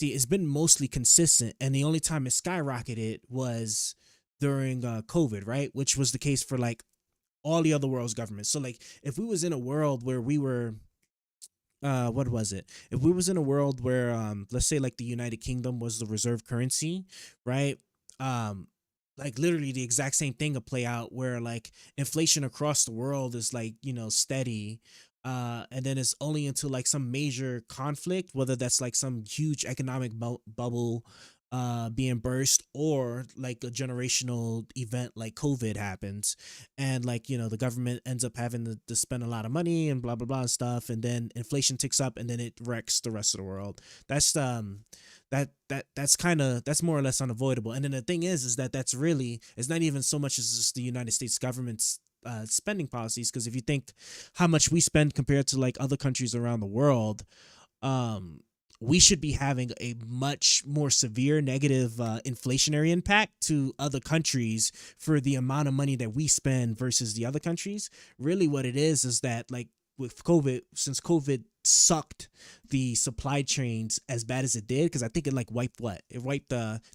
It's been mostly consistent, and the only time it skyrocketed was during COVID, right? Which was the case for like all the other world's governments. So like if we was in a world where we were, what was it? If we was in a world where, let's say like the United Kingdom was the reserve currency, right? Like literally the exact same thing would play out where like inflation across the world is like, steady. And then it's only until like some major conflict, whether that's like some huge economic bubble being burst, or like a generational event like COVID happens, and like the government ends up having to spend a lot of money and blah blah blah and stuff, and then inflation ticks up and then it wrecks the rest of the world. That's that's more or less unavoidable. And then the thing is that's really, it's not even so much as just the United States government's spending policies, because if you think how much we spend compared to like other countries around the world, we should be having a much more severe negative inflationary impact to other countries for the amount of money that we spend versus the other countries. Really what it is that like with COVID, since COVID sucked the supply chains as bad as it did, because I think it like wiped not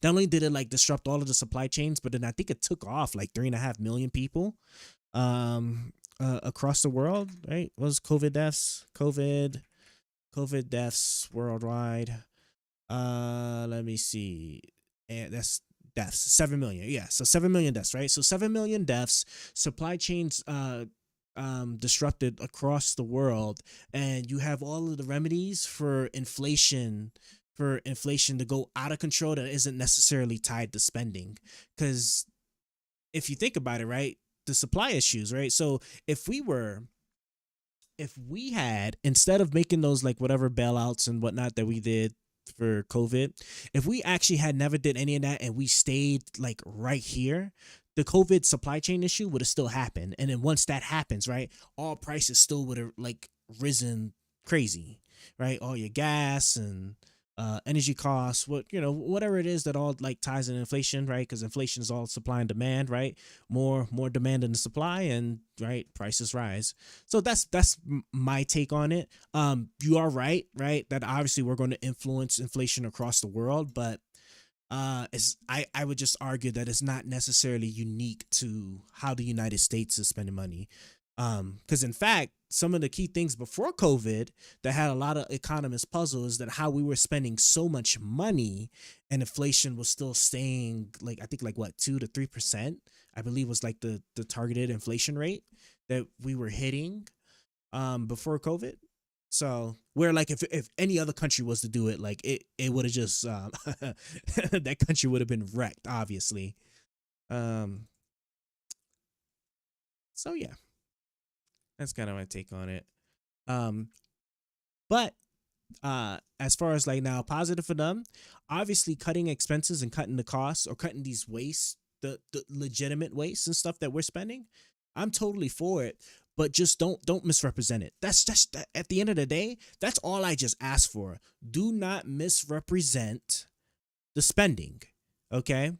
only did it like disrupt all of the supply chains, but then I think it took off like 3.5 million people across the world, right? What was COVID deaths worldwide. Let me see. And that's deaths. 7 million. Yeah. So 7 million deaths, right? So 7 million deaths, supply chains disrupted across the world, and you have all of the remedies for inflation to go out of control that isn't necessarily tied to spending. Because if you think about it, right, the supply issues, right? So if we had, instead of making those like whatever bailouts and whatnot that we did for COVID, if we actually had never did any of that and we stayed like right here, the COVID supply chain issue would have still happened. And then once that happens, right, all prices still would have like risen crazy, right? All your gas and energy costs, whatever it is that all like ties in inflation, right? Because inflation is all supply and demand, right? More demand than the supply, and right, prices rise. So that's my take on it. You are right, that obviously we're going to influence inflation across the world, but I would just argue that it's not necessarily unique to how the United States is spending money. Because in fact, some of the key things before COVID that had a lot of economists puzzled is that how we were spending so much money and inflation was still staying like, I think like what, 2 to 3%, I believe was like the targeted inflation rate that we were hitting before COVID. So where like if any other country was to do it, like it would have just that country would have been wrecked, obviously. So yeah, that's kind of my take on it. But as far as like now positive for them, obviously cutting expenses and cutting the costs or cutting these wastes, the legitimate waste and stuff that we're spending, I'm totally for it. But just don't misrepresent it. That's just at the end of the day, that's all I just ask for. Do not misrepresent the spending. Okay?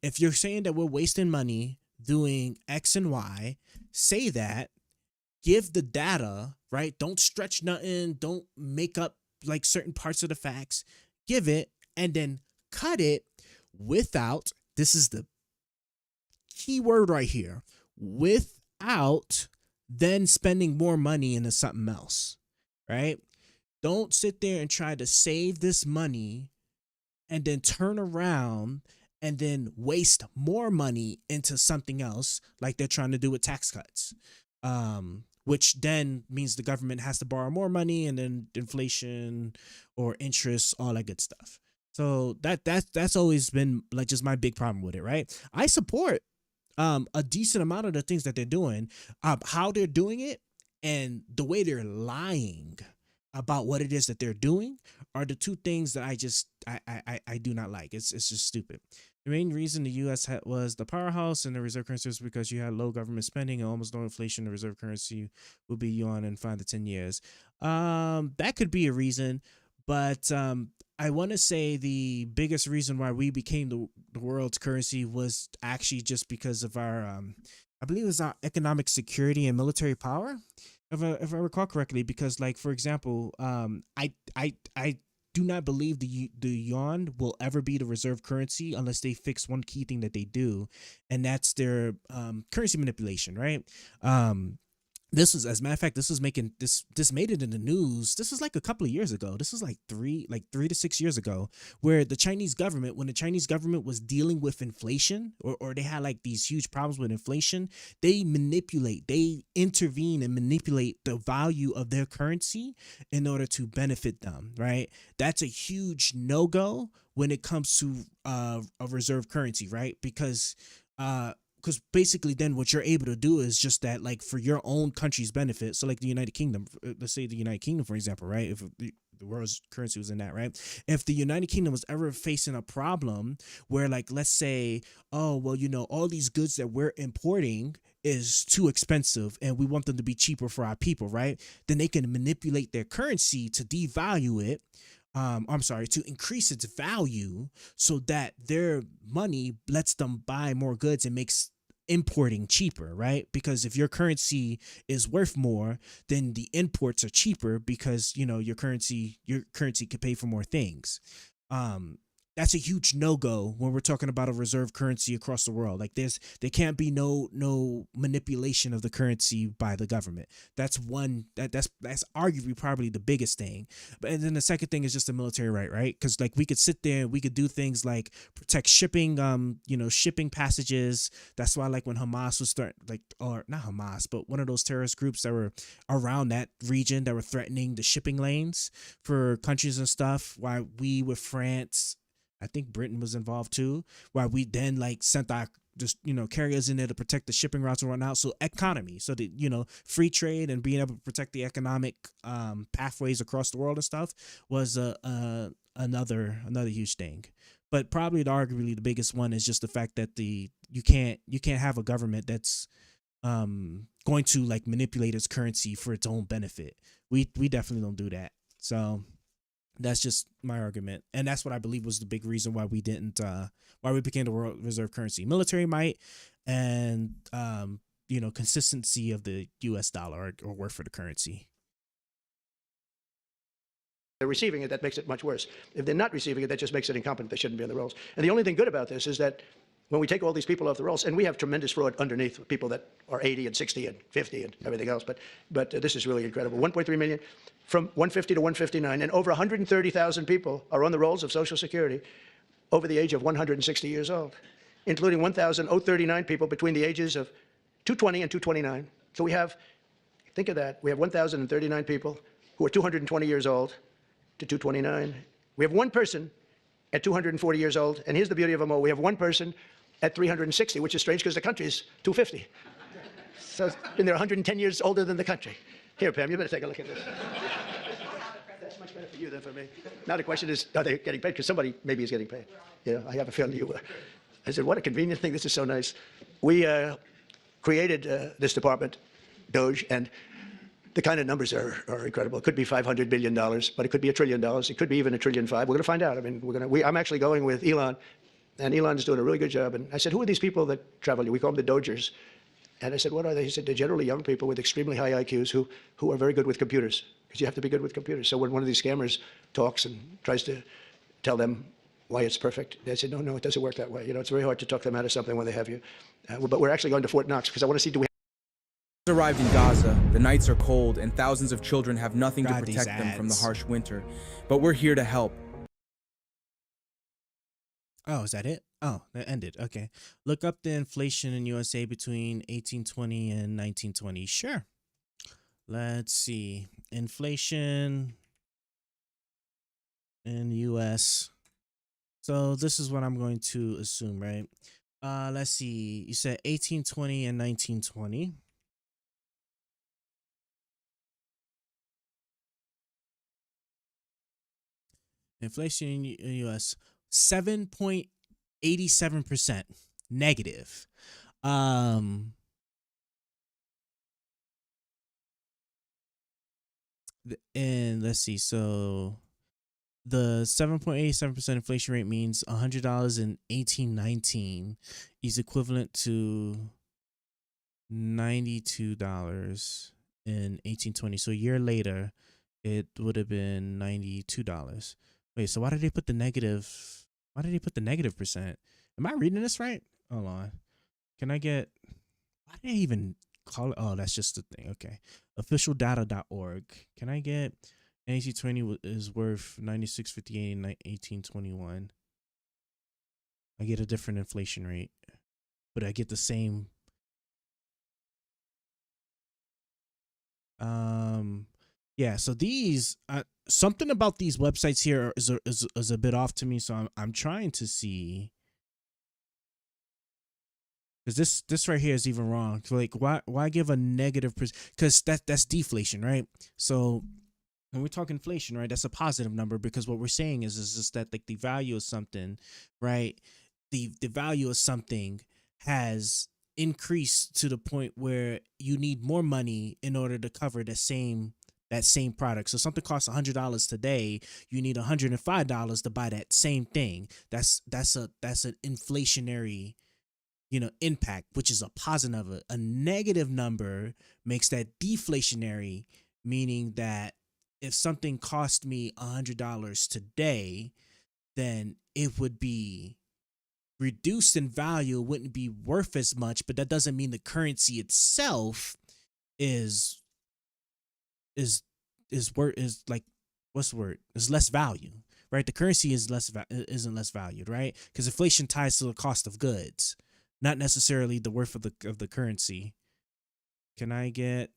If you're saying that we're wasting money doing X and Y, say that. Give the data, right? Don't stretch nothing. Don't make up like certain parts of the facts. Give it and then cut it without, this is the key word right here, without then spending more money into something else, right? Don't sit there and try to save this money and then turn around and then waste more money into something else like they're trying to do with tax cuts, which then means the government has to borrow more money and then inflation or interest, all that good stuff. So that's always been like just my big problem with it, right? I support a decent amount of the things that they're doing, how they're doing it, and the way they're lying about what it is that they're doing are the two things that I do not like. It's just stupid. The main reason the U.S. was the powerhouse and the reserve currency was because you had low government spending and almost no inflation. The reserve currency will be yuan in 5 to 10 years. That could be a reason, but I want to say the biggest reason why we became the world's currency was actually just because of our, I believe it was our economic security and military power, if I recall correctly. Because, like, for example, I do not believe the yuan will ever be the reserve currency unless they fix one key thing that they do, and that's their currency manipulation, right? This was, as a matter of fact, this made it in the news. This was like a couple of years ago. This was like 3 to 6 years ago, where the Chinese government, when the Chinese government was dealing with inflation, or they had like these huge problems with inflation, they intervene and manipulate the value of their currency in order to benefit them, right? That's a huge no-go when it comes to a reserve currency, right? Because basically then what you're able to do is just that, like, for your own country's benefit. So like the United Kingdom, let's say the United Kingdom, for example, right? If the world's currency was in that, right? If the United Kingdom was ever facing a problem where, like, let's say, oh, well, you know, all these goods that we're importing is too expensive and we want them to be cheaper for our people, right? Then they can manipulate their currency to devalue it. To increase its value so that their money lets them buy more goods and makes importing cheaper, right? Because if your currency is worth more, then the imports are cheaper because, you know, your currency could pay for more things. That's a huge no-go when we're talking about a reserve currency across the world. Like there can't be no manipulation of the currency by the government. That's arguably probably the biggest thing. But and then the second thing is just the military right? Because like we could sit there and we could do things like protect shipping, shipping passages. That's why like when Hamas was or not Hamas, but one of those terrorist groups that were around that region that were threatening the shipping lanes for countries and stuff, why we with France, I think Britain was involved too, why we then like sent our carriers in there to protect the shipping routes and whatnot. So economy, so that, free trade and being able to protect the economic pathways across the world and stuff was another huge thing. But probably arguably the biggest one is just the fact that you can't have a government that's going to like manipulate its currency for its own benefit. We definitely don't do that. So that's just my argument, and that's what I believe was the big reason why we became the world reserve currency: military might and consistency of the U.S. dollar or worth for the currency. They're receiving it, that makes it much worse. If they're not receiving it, that just makes it incompetent. They shouldn't be on the rolls. And the only thing good about this is that when we take all these people off the rolls, and we have tremendous fraud underneath with people that are 80 and 60 and 50 and everything else, but this is really incredible. 1.3 million from 150 to 159, and over 130,000 people are on the rolls of Social Security over the age of 160 years old, including 1,039 people between the ages of 220 and 229. So we have, think of that, we have 1,039 people who are 220 years old to 229. We have one person at 240 years old, and here's the beauty of them all. We have one person at 360, which is strange because the country is 250. So, and they're 110 years older than the country. Here, Pam, you better take a look at this. That's much better for you than for me. Now the question is, are they getting paid? Because somebody maybe is getting paid. Yeah, I have a feeling you were. I said, what a convenient thing. This is so nice. We created this department, Doge, and the kind of numbers are incredible. It could be $500 billion, but it could be $1 trillion. It could be even $1.5 trillion. We're going to find out. I mean, I'm actually going with Elon, and Elon is doing a really good job. And I said, who are these people that travel? We call them the Dogers. And I said, what are they? He said, they're generally young people with extremely high IQs who are very good with computers, because you have to be good with computers. So when one of these scammers talks and tries to tell them why it's perfect, they said, no, it doesn't work that way. You know, it's very hard to talk them out of something when they have you. But we're actually going to Fort Knox because I want to see, do we Arrived in Gaza, the nights are cold and thousands of children have nothing to God, these protect them from the ads. harsh winter. But we're here to help. Oh, is that it? Oh, that ended. Okay. Look up the inflation in USA between 1820 and 1920. Sure. Let's see. Inflation in the US. So this is what I'm going to assume, right? Let's see. You said 1820 and 1920. Inflation in the US, 7.87% negative. And let's see. So the 7.87% inflation rate means $100 in 1819 is equivalent to $92 in 1820. So a year later, it would have been $92. Wait, so why did they put the negative? Why did they put the negative percent? Am I reading this right? Hold on. Can I get? Why did they even call it? Oh, that's just the thing. Okay. Officialdata.org. Can I get 1820 is worth 96.58 in 1821? I get a different inflation rate, but I get the same. Yeah, so these something about these websites here is a bit off to me, so I'm trying to see, because this right here is even wrong. So like, why give a negative percent? Because that's deflation, right? So when we talk inflation, right, that's a positive number, because what we're saying is just that like the value of something, right? The value of something has increased to the point where you need more money in order to cover that same product. So something costs $100 today, you need $105 to buy that same thing. That's an inflationary, impact, which is a positive. A negative number makes that deflationary, meaning that if something cost me $100 today, then it would be reduced in value, wouldn't be worth as much, but that doesn't mean the currency itself is like, what's the word? Is less value, right? The currency is isn't less valued, right? Because inflation ties to the cost of goods, not necessarily the worth of the currency. Can I get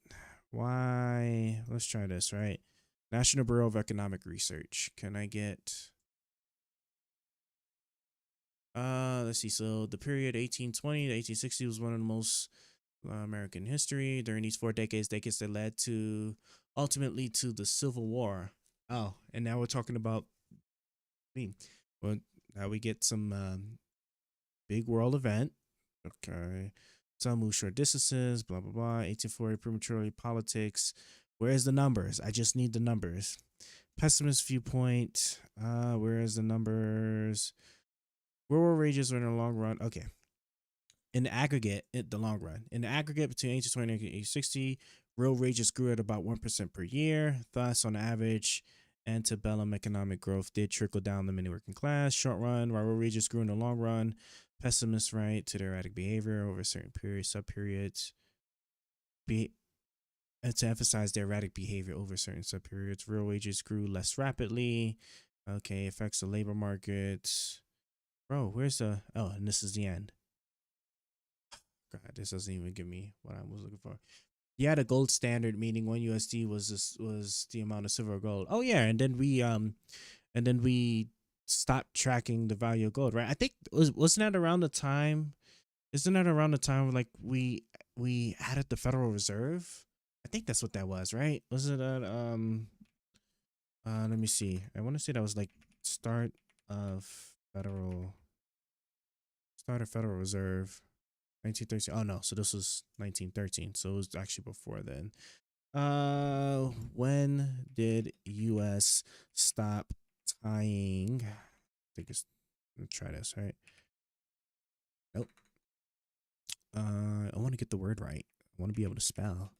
why? Let's try this, right? National Bureau of Economic Research. Can I get? Let's see. So the period 1820 to 1860 was one of the most American history. During these 4 decades that led to ultimately to the Civil War. Oh, and now we're talking about me. Well, now we get some big world event. Okay. Some move short distances, blah, blah, blah. 1840 prematurely politics. Where's the numbers? I just need the numbers. Pessimist viewpoint. Where's the numbers? Rural wages are in the long run. Okay. In the aggregate, the long run. In the aggregate, between 1820 and 1860, real wages grew at about 1% per year. Thus, on average, antebellum economic growth did trickle down the many working class. Short run, while real wages grew in the long run, Pessimists right to their erratic behavior over certain periods, subperiods. And to emphasize their erratic behavior over certain subperiods, real wages grew less rapidly. Okay, effects of labor markets. Bro, where's the... Oh, and this is the end. God, this doesn't even give me what I was looking for. Yeah, the gold standard, meaning 1 USD was the amount of silver or gold. Oh yeah, and then we stopped tracking the value of gold, right? I think wasn't that around the time? Isn't that around the time like we added the Federal Reserve? I think that's what that was, right? Was it at let me see. I want to say that was like start of Federal Reserve 1913. Oh no, so this was 1913. So it was actually before then. When did US stop tying? I think it's, let's try this, right? Nope. I want to get the word right. I want to be able to spell.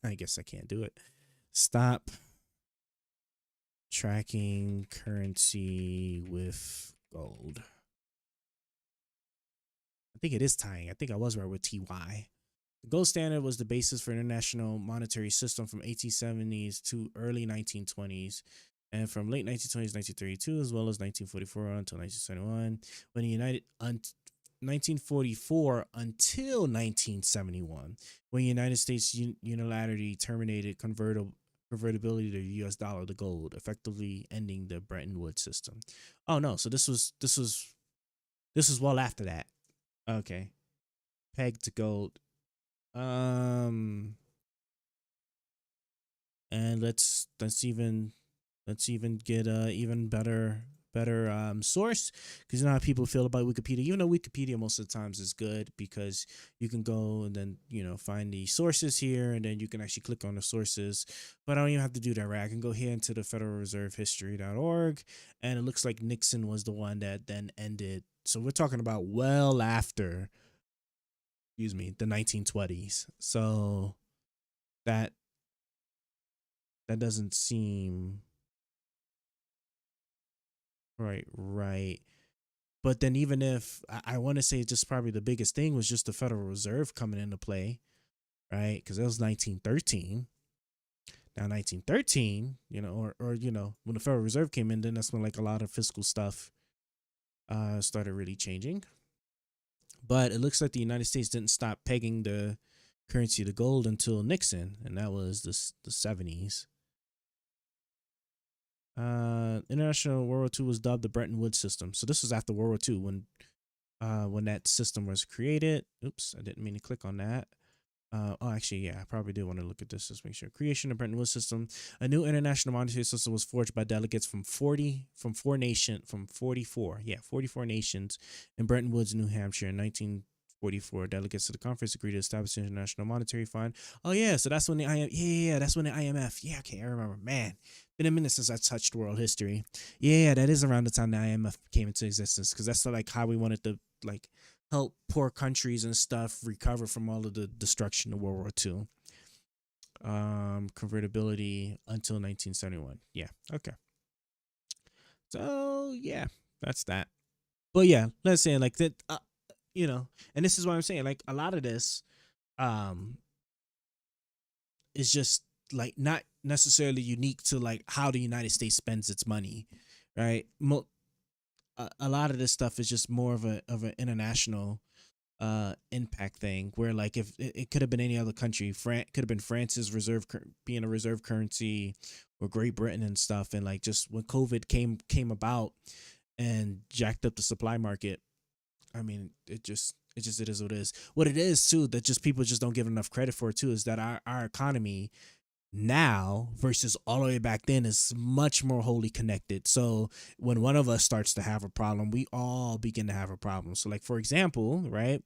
I guess I can't do it. Stop tracking currency with gold. I think it is tying. I think I was right with TY. The gold standard was the basis for international monetary system from 1870s to early 1920s, and from late 1920s, 1932, as well as 1944 until 1971, when the 1944 until 1971, when the United States unilaterally terminated convertibility to the U.S. dollar to gold, effectively ending the Bretton Woods system. Oh no, so this was well after that. Okay, peg to gold. And let's even get a even better source, because you know how people feel about Wikipedia. Even though Wikipedia most of the times is good because you can go and then find the sources here, and then you can actually click on the sources. But I don't even have to do that, right? I can go here into the Federal Reserve History.org, and it looks like Nixon was the one that then ended. So we're talking about well after, the 1920s. So that doesn't seem right. But then even if I want to say just probably the biggest thing was just the Federal Reserve coming into play, right? Because it was 1913. Now 1913, or when the Federal Reserve came in, then that's when like a lot of fiscal stuff started really changing. But it looks like the United States didn't stop pegging the currency to gold until Nixon, and that was the 70s. International World War II was dubbed the Bretton Woods system. So this was after World War II when that system was created. Oops, I didn't mean to click on that. Actually, yeah, I probably did want to look at this. Just make sure. Creation of Bretton Woods system. A new international monetary system was forged by delegates from 44 nations in Bretton Woods, New Hampshire in 1944. Delegates to the conference agreed to establish an international monetary fund. Oh yeah, so that's when the that's when the IMF. Yeah, okay, I remember. Man, been a minute since I touched world history. Yeah, that is around the time the IMF came into existence, because that's like how we wanted to like help poor countries and stuff recover from all of the destruction of World War II. Convertibility until 1971. Yeah, okay. So yeah, that's that. But yeah, let's say like that. And this is what I'm saying. Like a lot of this, is just like not necessarily unique to like how the United States spends its money, right? A lot of this stuff is just more of an international impact thing, where like if it could have been any other country, could have been France's being a reserve currency, or Great Britain and stuff, and like just when COVID came about and jacked up the supply market, I mean it is what it is. What it is too, that just people just don't give enough credit for too, is that our economy now versus all the way back then is much more wholly connected. So when one of us starts to have a problem, we all begin to have a problem. So like, for example, right,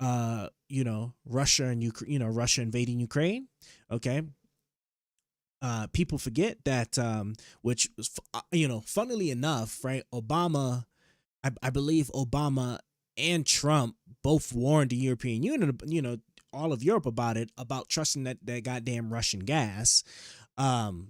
Russia and Ukraine, Russia invading Ukraine. Okay. People forget that, which funnily enough, right, Obama, I believe Obama and Trump both warned the European Union, all of Europe about trusting that goddamn Russian gas. But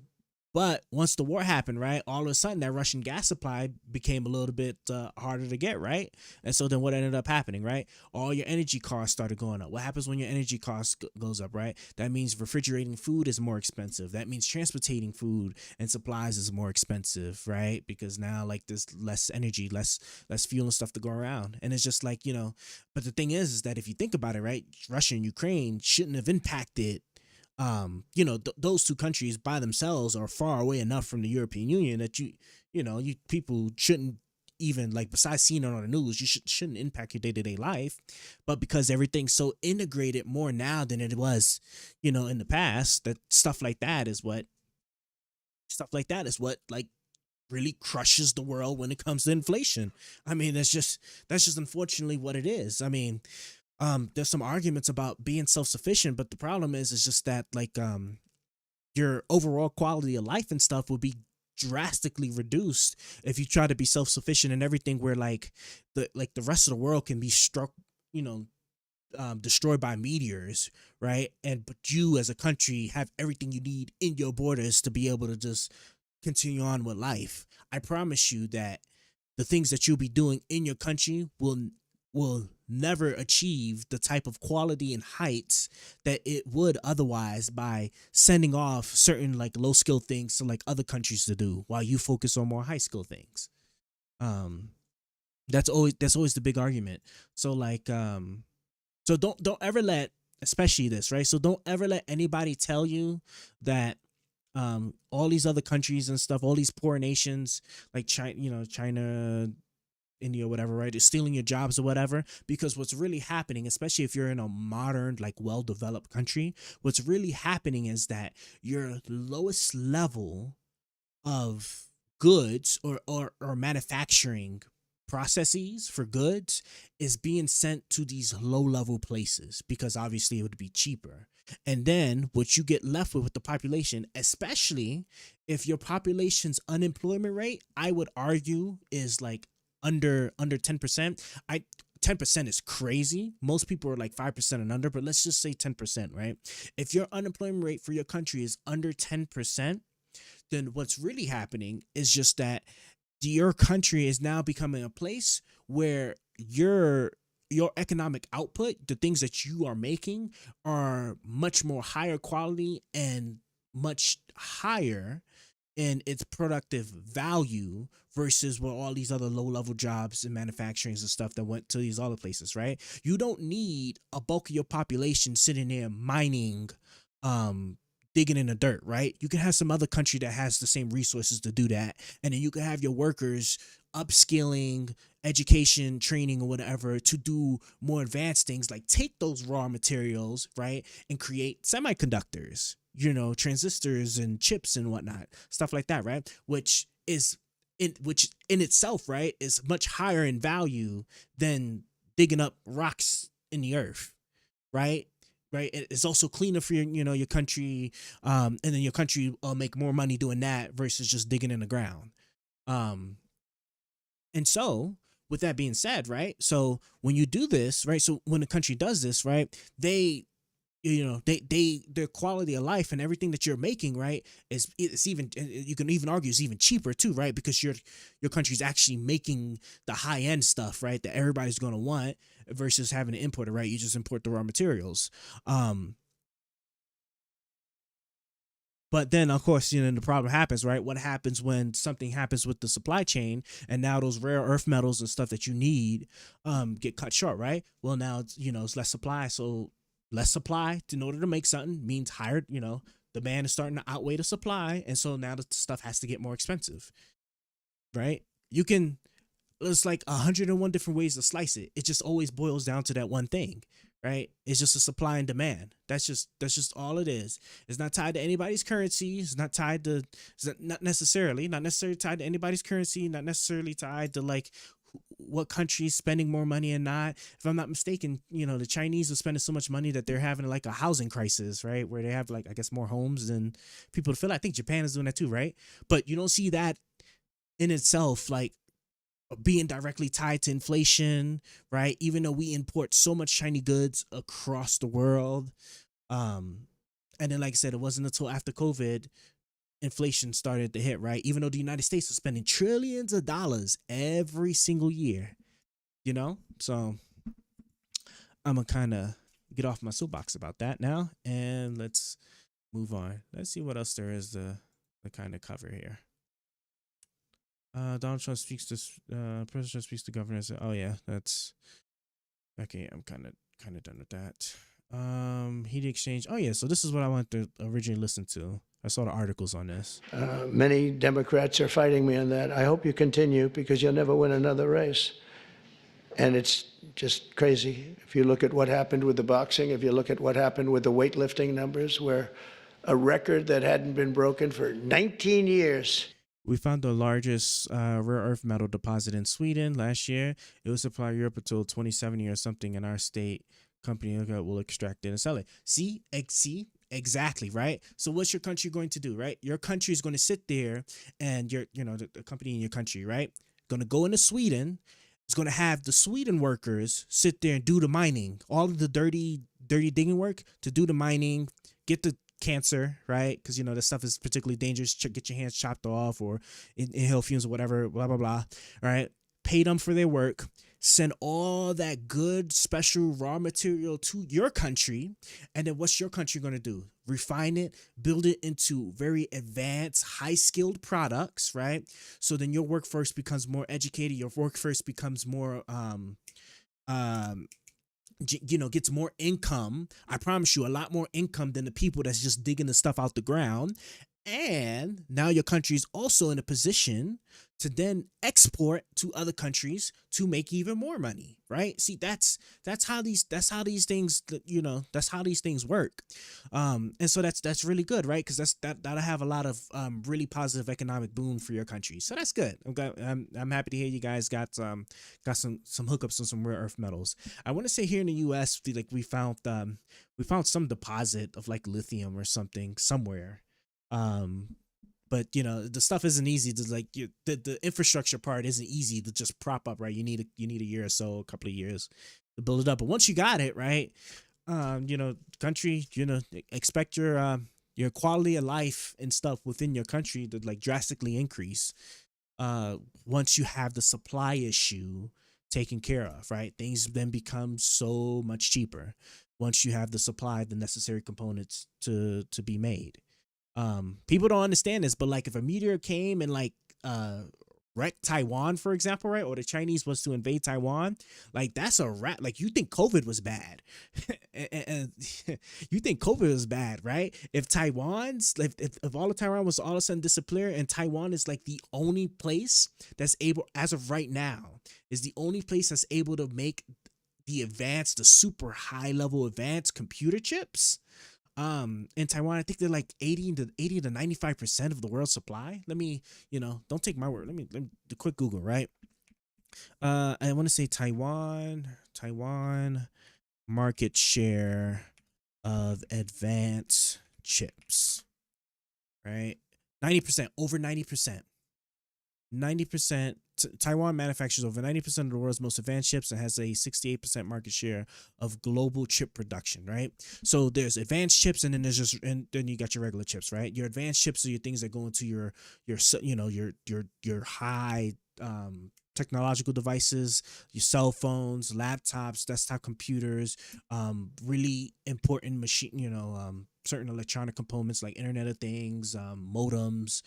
But once the war happened, right, all of a sudden that Russian gas supply became a little bit harder to get, right? And so then what ended up happening, right? All your energy costs started going up. What happens when your energy cost goes up, right? That means refrigerating food is more expensive. That means transportating food and supplies is more expensive, right? Because now like there's less energy, less fuel and stuff to go around. And it's just like, you know, but the thing is that if you think about it, right, Russia and Ukraine shouldn't have impacted you know, those two countries by themselves are far away enough from the European Union that you people shouldn't even, like, besides seeing it on the news, you shouldn't impact your day-to-day life. But because everything's so integrated more now than it was, you know, in the past, that stuff like that is what like really crushes the world when it comes to inflation. I mean, that's just unfortunately what it is. I mean, there's some arguments about being self-sufficient, but the problem is just that like your overall quality of life and stuff will be drastically reduced if you try to be self-sufficient in everything, where like the rest of the world can be struck, you know, destroyed by meteors, right? But you as a country have everything you need in your borders to be able to just continue on with life. I promise you that the things that you'll be doing in your country will never achieve the type of quality and heights that it would otherwise by sending off certain like low skill things to like other countries to do while you focus on more high skill things. That's always the big argument. So like so don't ever let, especially this, right? So don't ever let anybody tell you that all these other countries and stuff, all these poor nations like China, India, whatever, right, is stealing your jobs or whatever. Because what's really happening, especially if you're in a modern, like well-developed country, what's really happening is that your lowest level of goods or manufacturing processes for goods is being sent to these low-level places because obviously it would be cheaper. And then what you get left with the population, especially if your population's unemployment rate, I would argue, is like under 10%. 10% is crazy. Most people are like 5% and under, but let's just say 10%, right? If your unemployment rate for your country is under 10%, then what's really happening is just that your country is now becoming a place where your economic output, the things that you are making, are much more higher quality and much higher in its productive value versus what all these other low-level jobs and manufacturing and stuff that went to these other places, right? You don't need a bulk of your population sitting there mining, digging in the dirt, right? You can have some other country that has the same resources to do that, and then you can have your workers upskilling, education, training, or whatever to do more advanced things, like take those raw materials, right, and create semiconductors, you know, transistors and chips and whatnot, stuff like that, right? Which in itself, right, is much higher in value than digging up rocks in the earth, right? Right. It's also cleaner for your country, and then your country will make more money doing that versus just digging in the ground. And so with that being said, right, so when you do this, right, so when a country does this, right, they their quality of life and everything that you're making, right, it's even, you can even argue, is even cheaper too, right, because your country's actually making the high end stuff, right, that everybody's going to want versus having to import it, right? You just import the raw materials. But then, of course, the problem happens, right? What happens when something happens with the supply chain and now those rare earth metals and stuff that you need get cut short, right? Well, now, it's less supply. So less supply in order to make something means higher, demand is starting to outweigh the supply. And so now the stuff has to get more expensive, right? It's like 101 different ways to slice it. It just always boils down to that one thing, right? It's just a supply and demand. That's just all it is. It's not tied to anybody's currency. It's not necessarily tied to anybody's currency. Not necessarily tied to like what country's spending more money and not. If I'm not mistaken, the Chinese are spending so much money that they're having like a housing crisis, right? Where they have like, I guess, more homes than people to fill. I think Japan is doing that too, right? But you don't see that in itself like being directly tied to inflation, right? Even though we import so much shiny goods across the world. And then, like I said, it wasn't until after COVID inflation started to hit, right? Even though the United States was spending trillions of dollars every single year, you know? So I'm going to kind of get off my soapbox about that now, and let's move on. Let's see what else there is to kind of cover here. Donald Trump speaks to President Trump speaks to governors. Oh yeah, that's okay. I'm kind of done with that. Heated exchange. Oh yeah, so this is what I wanted to originally listen to. I saw the articles on this. Many Democrats are fighting me on that. I hope you continue, because you'll never win another race. And it's just crazy. If you look at what happened with the boxing, if you look at what happened with the weightlifting numbers, where a record that hadn't been broken for 19 years. We found the largest rare earth metal deposit in Sweden last year. It will supply Europe until 2070 or something, in our state company will extract it and sell it. See, exactly, right? So what's your country going to do, right? Your country is going to sit there, and the company in your country, right, going to go into Sweden. It's going to have the Sweden workers sit there and do the mining, all of the dirty digging work to do the mining, get the cancer, right? Because this stuff is particularly dangerous. Get your hands chopped off or inhale fumes or whatever, blah blah blah. All right, pay them for their work, send all that good special raw material to your country, and then what's your country going to do? Refine it, build it into very advanced, high-skilled products, right? So then your workforce becomes more educated, your workforce becomes more gets more income. I promise you, a lot more income than the people that's just digging the stuff out the ground. And now your country is also in a position to then export to other countries to make even more money, right? See, that's how these things work. And so that's really good, right? Because that'll have a lot of really positive economic boom for your country. So that's good. I'm happy to hear you guys got some hookups on some rare earth metals. I want to say here in the U.S., we found some deposit of like lithium or something somewhere. But the stuff isn't easy to the infrastructure part isn't easy to just prop up, right? You need a year or so, a couple of years to build it up. But once you got it, right, country, expect your quality of life and stuff within your country to drastically increase once you have the supply issue taken care of, right? Things then become so much cheaper once you have the supply of the necessary components to be made. People don't understand this, but if a meteor came and wrecked Taiwan, for example, right, or the Chinese was to invade Taiwan, that's a wrap. You think COVID was bad, and you think COVID was bad, right? If all of Taiwan was all of a sudden disappear, and Taiwan is the only place that's able, as of right now, is the only place that's able to make the super high level advanced computer chips. In Taiwan, I think they're 80 to 95% of the world's supply. Let me, don't take my word. Let me do a quick Google, right? I want to say Taiwan market share of advanced chips, right? 90%, over 90%. 90%. Taiwan manufactures over 90% of the world's most advanced chips and has a 68% market share of global chip production, right? So there's advanced chips, and then then you got your regular chips, right? Your advanced chips are your things that go into your high technological devices, your cell phones, laptops, desktop computers, really important machine, certain electronic components like Internet of Things, modems,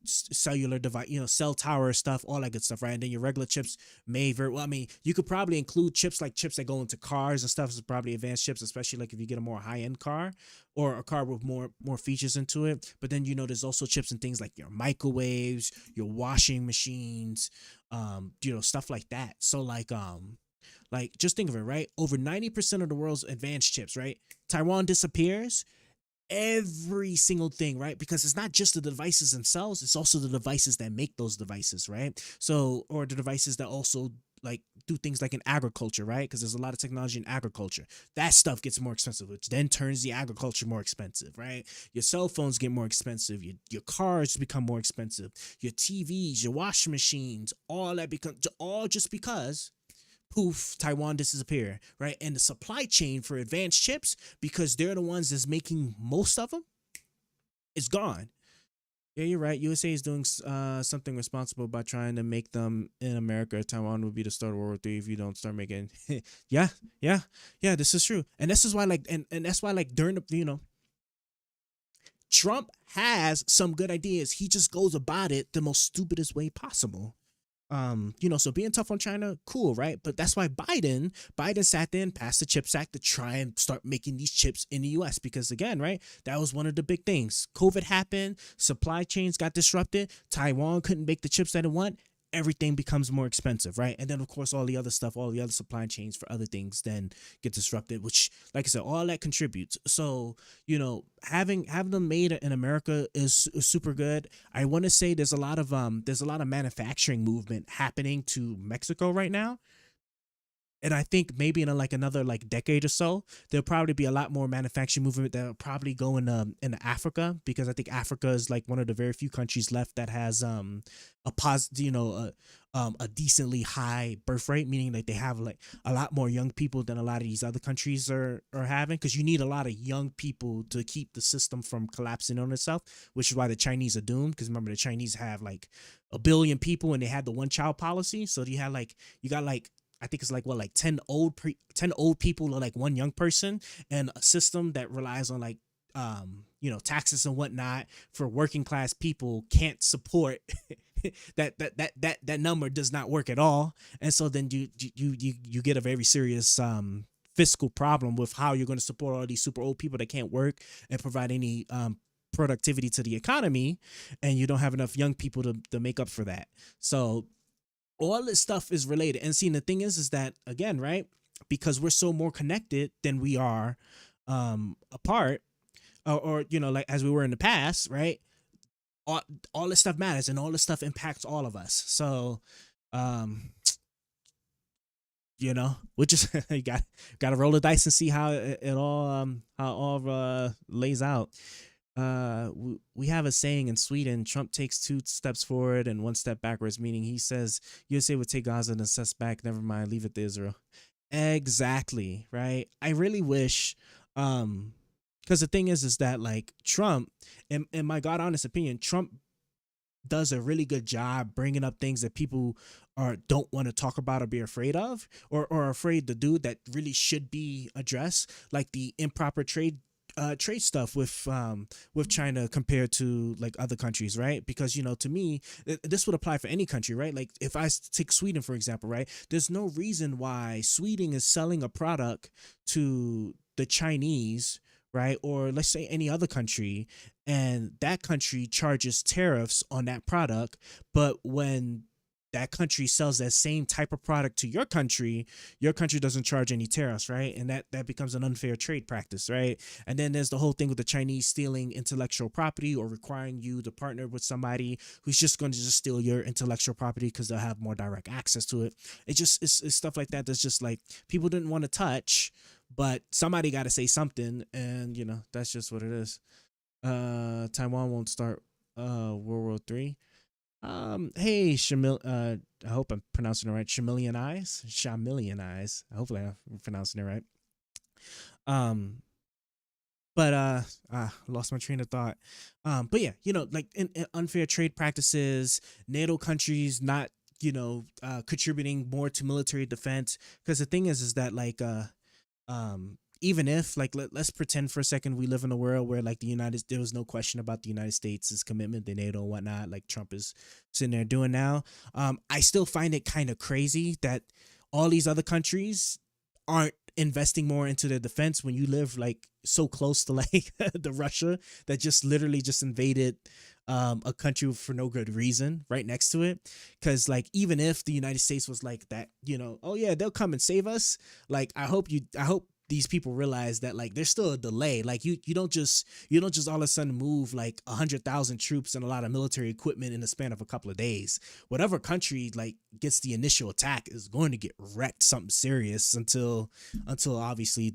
cellular device, cell tower stuff, all that good stuff, right? And then your regular chips you could probably include chips that go into cars and stuff is probably advanced chips, especially if you get a more high-end car or a car with more features into it. But then there's also chips and things like your microwaves, your washing machines, stuff like that. So just think of it, right? Over 90% of the world's advanced chips, right? Taiwan disappears. Every single thing, right? Because it's not just the devices themselves, it's also the devices that make those devices, right? So, or the devices that also do things in agriculture, right? Because there's a lot of technology in agriculture. That stuff gets more expensive, which then turns the agriculture more expensive, right? Your cell phones get more expensive. Your cars become more expensive. Your TVs, your washing machines, all that all just because poof, Taiwan disappear, right? And the supply chain for advanced chips, because they're the ones that's making most of them, is gone. Yeah, you're right. USA is doing something responsible by trying to make them in America. Taiwan would be the start of World War III if you don't start making. Yeah, yeah, yeah. This is true, and this is why, like, and that's why, like, during the, Trump has some good ideas. He just goes about it the most stupidest way possible. So being tough on China, cool, right? But that's why Biden sat there and passed the CHIPS Act to try and start making these chips in the US, because again, right, that was one of the big things. COVID happened, supply chains got disrupted, Taiwan couldn't make the chips that it want. Everything becomes more expensive, right? And then of course all the other stuff, all the other supply chains for other things then get disrupted, which, like I said, all that contributes. So, having them made in America is super good. I want to say there's a lot of manufacturing movement happening to Mexico right now. And I think maybe in another decade or so, there'll probably be a lot more manufacturing movement that'll probably go into Africa, because I think Africa is like one of the very few countries left that has a decently high birth rate, meaning that they have like a lot more young people than a lot of these other countries are having, because you need a lot of young people to keep the system from collapsing on itself, which is why the Chinese are doomed. Because remember, the Chinese have like 1 billion people and they had the one child policy, so you got I think it's 10 old people or like one young person, and a system that relies on taxes and whatnot for working class people can't support that number does not work at all. And so then you get a very serious fiscal problem with how you're going to support all these super old people that can't work and provide any productivity to the economy, and you don't have enough young people to make up for that. So all this stuff is related. And see, the thing is that, again, right, because we're so more connected than we are apart, or like as we were in the past, right, all this stuff matters, and all this stuff impacts all of us. So we just you got to roll the dice and see how it all lays out. We have a saying in Sweden: Trump takes 2 steps forward and 1 step backwards, meaning he says USA would take Gaza and assess back, never mind, leave it to Israel. Exactly, right? I really wish, because the thing is that like Trump, in my God honest opinion, Trump does a really good job bringing up things that people don't want to talk about or be afraid of, or are afraid to do, that really should be addressed, like the improper trade stuff with China compared to like other countries, right? Because to me, this would apply for any country, right? Like if I take Sweden for example, right? There's no reason why Sweden is selling a product to the Chinese, right, or let's say any other country, and that country charges tariffs on that product, but when that country sells that same type of product to your country doesn't charge any tariffs, right? And that becomes an unfair trade practice, right? And then there's the whole thing with the Chinese stealing intellectual property, or requiring you to partner with somebody who's just going to just steal your intellectual property because they'll have more direct access to it. It's stuff like that that's just like people didn't want to touch, but somebody got to say something, and that's just what it is. Taiwan won't start World War III. Hey, I hope I'm pronouncing it right. Shamillion Eyes. Hopefully I'm pronouncing it right. Lost my train of thought. But yeah, like in unfair trade practices, NATO countries not, contributing more to military defense. Because the thing is that like, even if like let's pretend for a second we live in a world where like there was no question about the United States' commitment to NATO and whatnot, like Trump is sitting there doing now. I still find it kind of crazy that all these other countries aren't investing more into their defense when you live like so close to like the Russia that just literally just invaded a country for no good reason right next to it. Because like even if the United States was like that, oh yeah, they'll come and save us, like I hope these people realize that like there's still a delay. Like you don't just all of a sudden move like 100,000 troops and a lot of military equipment in the span of a couple of days. Whatever country like gets the initial attack is going to get wrecked something serious until obviously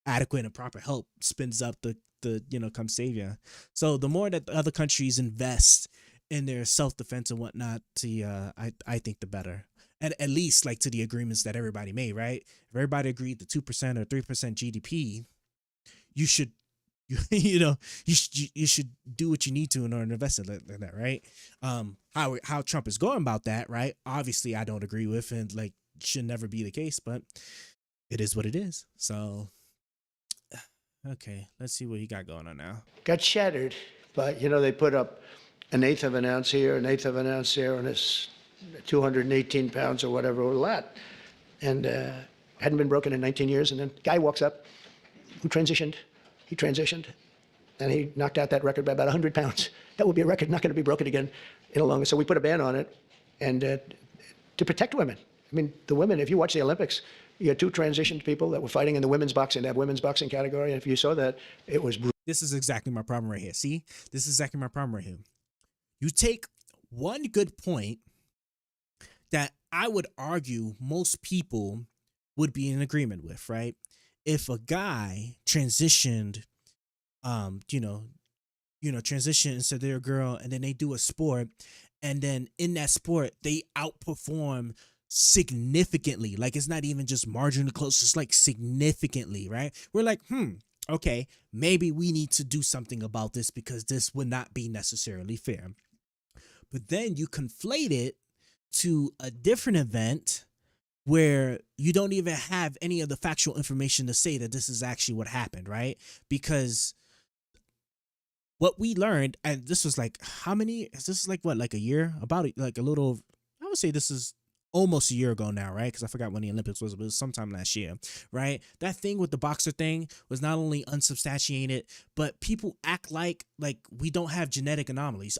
adequate and proper help spins up the come save you. So the more that the other countries invest in their self-defense and whatnot, I think the better. And at least like to the agreements that everybody made, right? If everybody agreed to 2% or 3% GDP, you should you know, you should do what you need to in order to invest in that, right? How Trump is going about that, right? Obviously, I don't agree with, and like should never be the case, but it is what it is. So, okay, let's see what he got going on now. got shattered. But, they put up an eighth of an ounce here, an eighth of an ounce there, and it's 218 pounds or whatever, a lot. And hadn't been broken in 19 years. And then guy walks up who transitioned. He transitioned, and he knocked out that record by about 100 pounds. That would be a record not going to be broken again in a long. So we put a ban on it, and to protect women. I mean, the women, if you watch the Olympics, you had two transitioned people that were fighting in the women's boxing. They have women's boxing category. And if you saw that, it was brutal. This is exactly my problem right here. See, this is exactly my problem right here. You take one good point that I would argue most people would be in agreement with, right? If a guy transitioned, transition instead they're a girl, and then they do a sport, and then in that sport they outperform significantly. Like it's not even just marginally close, it's like significantly, right? We're like, okay, maybe we need to do something about this because this would not be necessarily fair. But then you conflate it to a different event where you don't even have any of the factual information to say that this is actually what happened, right? Because what we learned, and this was like, this is like what, like a year? Like a little, I would say this is almost a year ago now, right? Because I forgot when the Olympics was, but it was sometime last year, right? That thing with the boxer thing was not only unsubstantiated, but people act like we don't have genetic anomalies.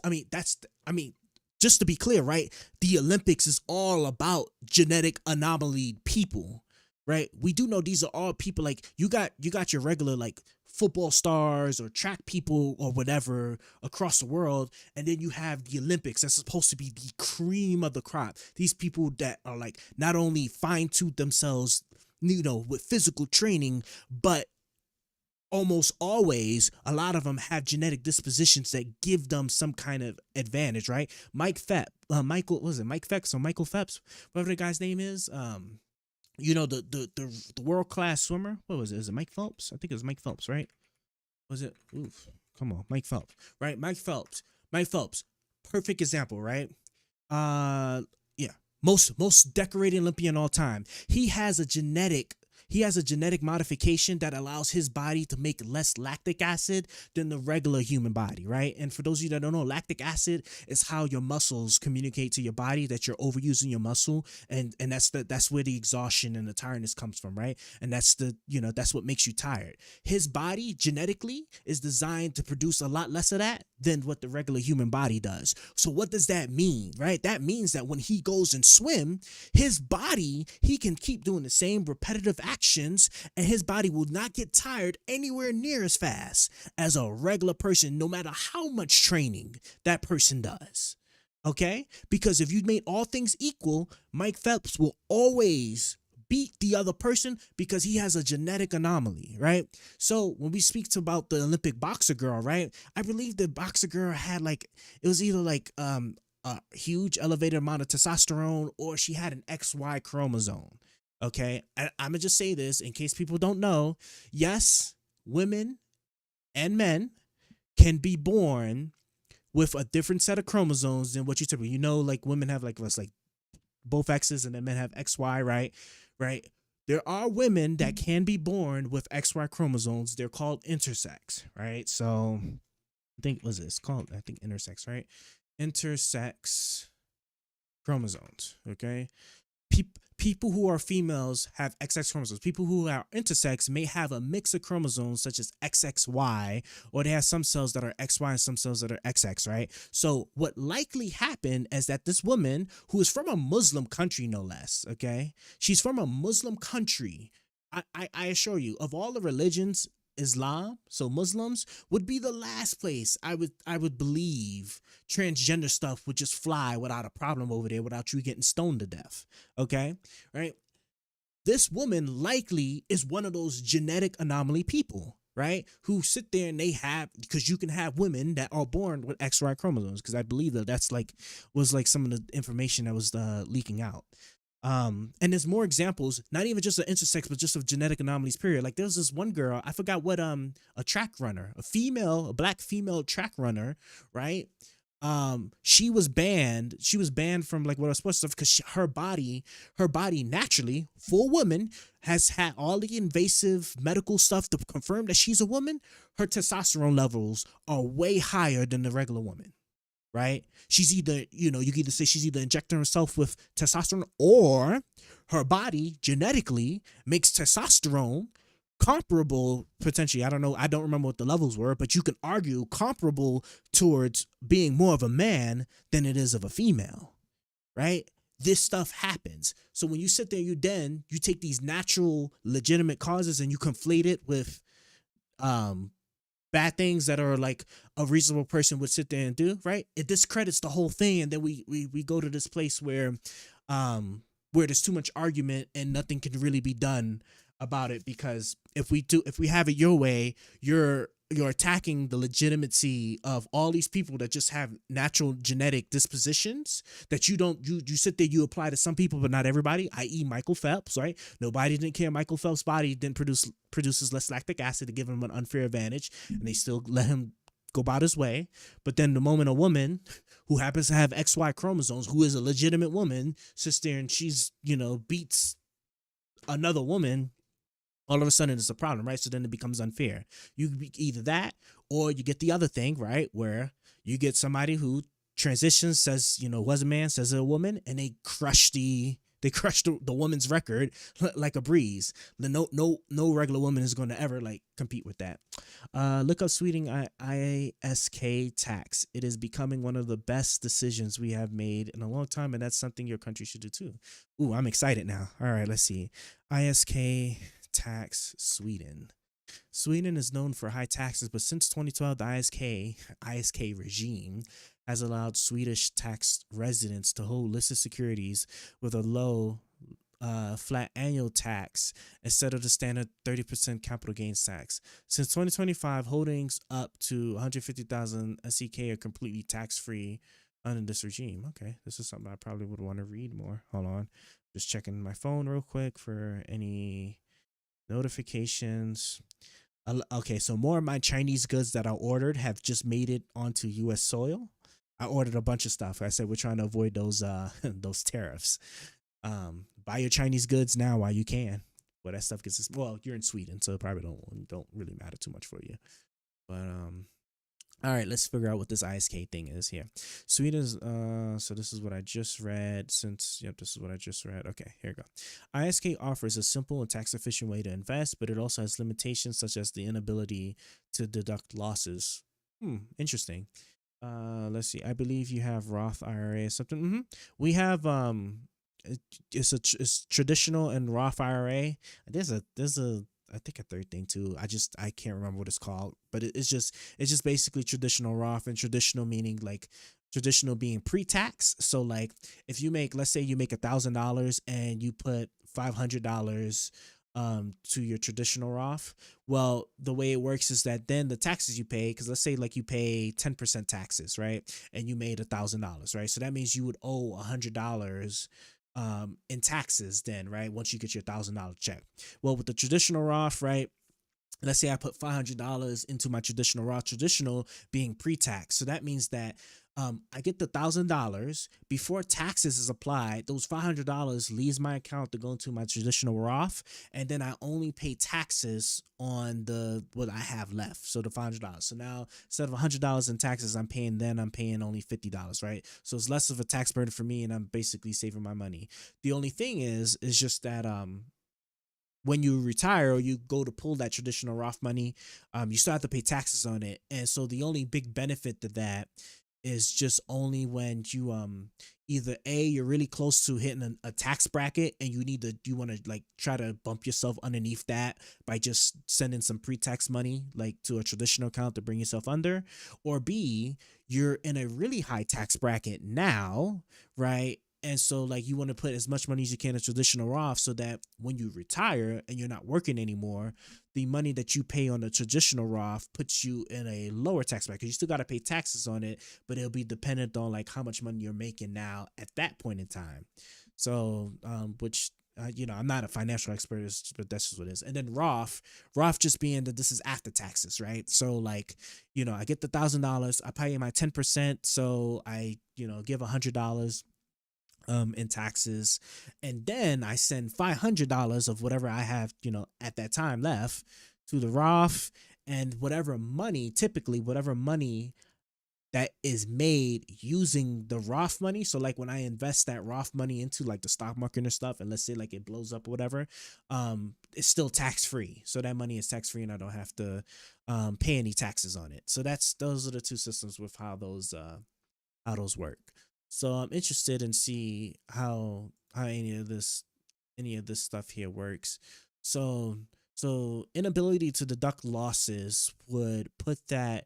Just to be clear, right? The Olympics is all about genetic anomaly people, right? We do know these are all people, like you got your regular like football stars or track people or whatever across the world, and then you have the Olympics that's supposed to be the cream of the crop. These people that are like not only fine-tuned themselves, with physical training, but almost always a lot of them have genetic dispositions that give them some kind of advantage, right? Mike Phelps, whatever the guy's name is, the world-class swimmer. What was it? Is it Mike Phelps? I think it was Mike Phelps, right? Was it? Oof. Come on, Mike Phelps, right? Mike Phelps, perfect example, right? Most decorated Olympian all time. He has a genetic modification that allows his body to make less lactic acid than the regular human body, right? And for those of you that don't know, lactic acid is how your muscles communicate to your body that you're overusing your muscle, and that's where the exhaustion and the tiredness comes from, right? And that's what makes you tired. His body genetically is designed to produce a lot less of that than what the regular human body does. So what does that mean, right? That means that when he goes and swim, his body, he can keep doing the same repetitive actions, and his body will not get tired anywhere near as fast as a regular person, no matter how much training that person does. Okay? Because if you made all things equal, Mike Phelps will always beat the other person because he has a genetic anomaly, right? So when we speak about the Olympic boxer girl, right? I believe the boxer girl had it was either a huge elevated amount of testosterone, or she had an XY chromosome. Okay, I'm gonna just say this in case people don't know. Yes, women and men can be born with a different set of chromosomes than what you typically, like women have like both X's, and then men have XY, right? Right. There are women that can be born with XY chromosomes. They're called intersex, right? So I think it's called intersex, right? Intersex chromosomes. Okay. People who are females have XX chromosomes. People who are intersex may have a mix of chromosomes such as XXY, or they have some cells that are XY and some cells that are XX, right? So what likely happened is that this woman, who is from a Muslim country, no less, okay? She's from a Muslim country. I assure you, of all the religions, Islam, so Muslims, would be the last place I would believe transgender stuff would just fly without a problem over there, without you getting stoned to death. Okay, right? This woman likely is one of those genetic anomaly people, right? Who sit there and they have, because you can have women that are born with XY chromosomes, because I believe that's was some of the information that was leaking out. And there's more examples, not even just of intersex, but just of genetic anomalies, period. Like there's this one girl, I forgot what, a track runner, a black female track runner, right? She was banned from like what sports stuff because her body naturally, for a woman, has had all the invasive medical stuff to confirm that she's a woman. Her testosterone levels are way higher than the regular woman. Right? She's either, you can either say she's either injecting herself with testosterone, or her body genetically makes testosterone comparable, potentially, I don't know, I don't remember what the levels were, but you can argue comparable towards being more of a man than it is of a female, right? This stuff happens. So when you sit there, you take these natural, legitimate causes and you conflate it with bad things that are like a reasonable person would sit there and do, right? It discredits the whole thing, and then we go to this place where there's too much argument and nothing can really be done about it, because if we have it your way, you're attacking the legitimacy of all these people that just have natural genetic dispositions that you sit there, you apply to some people but not everybody, i.e. Michael Phelps, right? Nobody didn't care. Michael Phelps' body didn't produces less lactic acid to give him an unfair advantage, and they still let him go about his way. But then the moment a woman who happens to have XY chromosomes, who is a legitimate woman, sits there and she's, beats another woman, all of a sudden it's a problem, right? So then it becomes unfair. You either that, or you get the other thing, right? Where you get somebody who transitions, says, was a man, says a woman, and they crush the woman's record like a breeze. No regular woman is going to ever like compete with that. Look up Sweden ISK tax. It is becoming one of the best decisions we have made in a long time, and that's something your country should do too. Ooh, I'm excited now. All right, let's see. ISK tax, Sweden. Sweden is known for high taxes, but since 2012, the ISK regime has allowed Swedish tax residents to hold listed securities with a low flat annual tax instead of the standard 30% capital gains tax. Since 2025, holdings up to 150,000 SEK are completely tax-free under this regime. Okay, this is something I probably would want to read more. Hold on. Just checking my phone real quick for any notifications. Okay, so more of my Chinese goods that I ordered have just made it onto U.S. soil. I ordered a bunch of stuff. I said we're trying to avoid those those tariffs. Buy your Chinese goods now while you can. Well, that stuff gets well. You're in Sweden, so it probably don't really matter too much for you. But all right, let's figure out what this ISK thing is here. Sweden's so this is what I just read. This is what I just read. Okay, here we go. ISK offers a simple and tax-efficient way to invest, but it also has limitations such as the inability to deduct losses. Interesting. Let's see. I believe you have Roth IRA or something. We have it's traditional and Roth IRA. There's a I think a third thing too. I can't remember what it's called, but it's just basically traditional Roth, and traditional meaning like traditional being pre-tax. So like if you make, let's say you make $1,000 and you put $500 to your traditional Roth. Well, the way it works is that then the taxes you pay, because let's say like you pay 10% taxes, right? And you made $1,000, right? So that means you would owe $100 in taxes then, right? Once you get your $1,000 check. Well, with the traditional Roth, right? Let's say I put $500 into my traditional Roth, traditional being pre-tax. So that means that I get the $1,000 before taxes is applied. Those $500 leaves my account to go into my traditional Roth, and then I only pay taxes on what I have left. So the $500. So now instead of $100 in taxes, I'm paying only $50, right? So it's less of a tax burden for me, and I'm basically saving my money. The only thing is just that when you retire or you go to pull that traditional Roth money, you still have to pay taxes on it. And so the only big benefit to that is just only when you either you're really close to hitting a tax bracket and you want to like try to bump yourself underneath that by just sending some pre-tax money like to a traditional account to bring yourself under, or B, you're in a really high tax bracket now, right? And so like you want to put as much money as you can in traditional Roth so that when you retire and you're not working anymore, the money that you pay on the traditional Roth puts you in a lower tax bracket. You still got to pay taxes on it, but it'll be dependent on like how much money you're making now at that point in time. So, which I'm not a financial expert, but that's just what it is. And then Roth just being that this is after taxes, right? So like, I get the $1,000, I pay my 10%, so I give $100 in taxes, and then I send $500 of whatever I have at that time left to the Roth, and whatever money that is made using the Roth money. So like when I invest that Roth money into like the stock market and stuff, and let's say like it blows up or whatever, it's still tax free. So that money is tax free and I don't have to pay any taxes on it. So those are the two systems with how those work. So I'm interested in see how any of this stuff here works. So inability to deduct losses would put that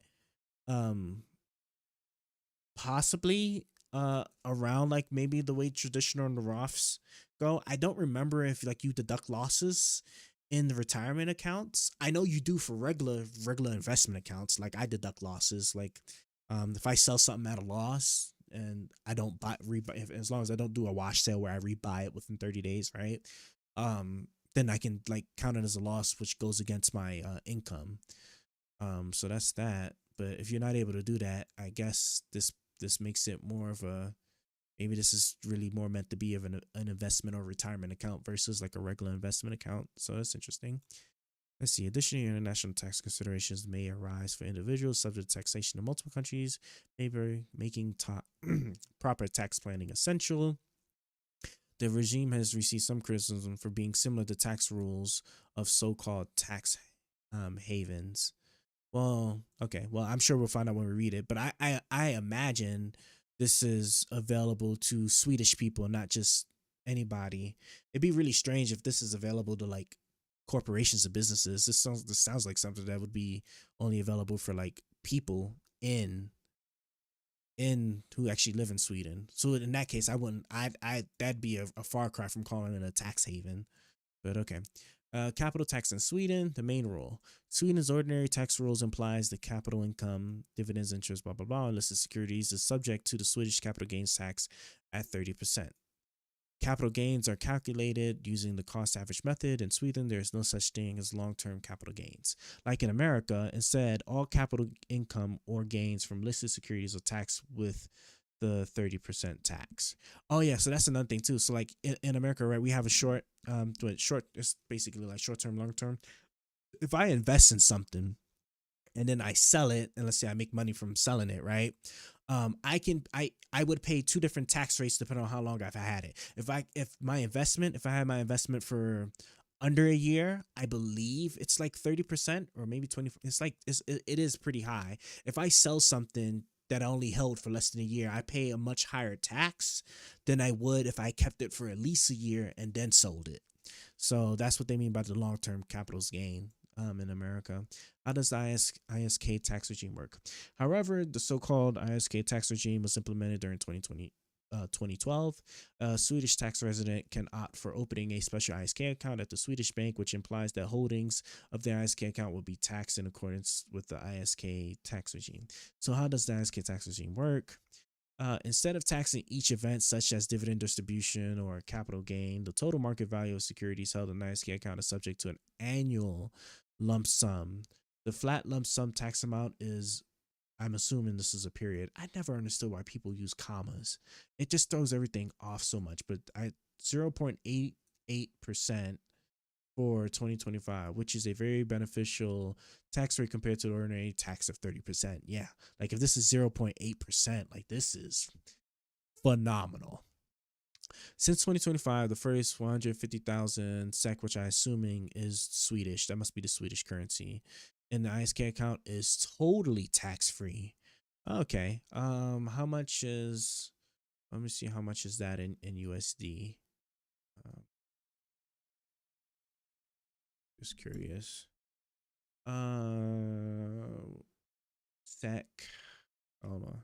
possibly around like maybe the way traditional and the Roths go. I don't remember if like you deduct losses in the retirement accounts. I know you do for regular investment accounts. Like I deduct losses. Like if I sell something at a loss and I don't rebuy, as long as I don't do a wash sale where I rebuy it within 30 days, right? Then I can like count it as a loss, which goes against my income. So that's that. But if you're not able to do that, I guess this makes it more of a, maybe this is really more meant to be of an investment or retirement account versus like a regular investment account. So that's interesting. Let's see. Additionally, international tax considerations may arise for individuals subject to taxation in multiple countries, maybe making proper tax planning essential. The regime has received some criticism for being similar to tax rules of so-called tax havens. Well, okay. Well, I'm sure we'll find out when we read it, but I imagine this is available to Swedish people, not just anybody. It'd be really strange if this is available to like corporations and businesses. This sounds like something that would be only available for like people in who actually live in Sweden. So in that case, that'd be a far cry from calling it a tax haven. But okay. Capital tax in Sweden, the main rule. Sweden's ordinary tax rules implies the capital income, dividends, interest, blah, blah, blah, and listed securities is subject to the Swedish capital gains tax at 30%. Capital gains are calculated using the cost average method. In Sweden, there is no such thing as long-term capital gains. Like in America, instead, all capital income or gains from listed securities are taxed with the 30% tax. Oh yeah, so that's another thing too. So like in America, right, we have a short, it's basically like short term, long term. If I invest in something and then I sell it, and let's say I make money from selling it, right? I would pay two different tax rates depending on how long I've had it. If I had my investment for under a year, I believe it's like 30% or maybe 20. It is pretty high. If I sell something that I only held for less than a year, I pay a much higher tax than I would if I kept it for at least a year and then sold it. So that's what they mean by the long-term capitals gain in America. How does the ISK tax regime work? However, the so-called ISK tax regime was implemented during 2012. A Swedish tax resident can opt for opening a special ISK account at the Swedish bank, which implies that holdings of the ISK account will be taxed in accordance with the ISK tax regime. So how does the ISK tax regime work? Instead of taxing each event such as dividend distribution or capital gain, the total market value of securities held in the ISK account is subject to an annual lump sum. The flat lump sum tax amount is, I'm assuming this is a period. I never understood why people use commas. It just throws everything off so much. But 0.88% for 2025, which is a very beneficial tax rate compared to the ordinary tax of 30%. Yeah, like if this is 0.8%, like this is phenomenal. Since 2025, the first 150,000 SEK, which I'm assuming is Swedish, that must be the Swedish currency, in the ISK account is totally tax-free. Okay. How much is, let me see, how much is that in USD? Just curious. SEK. Hold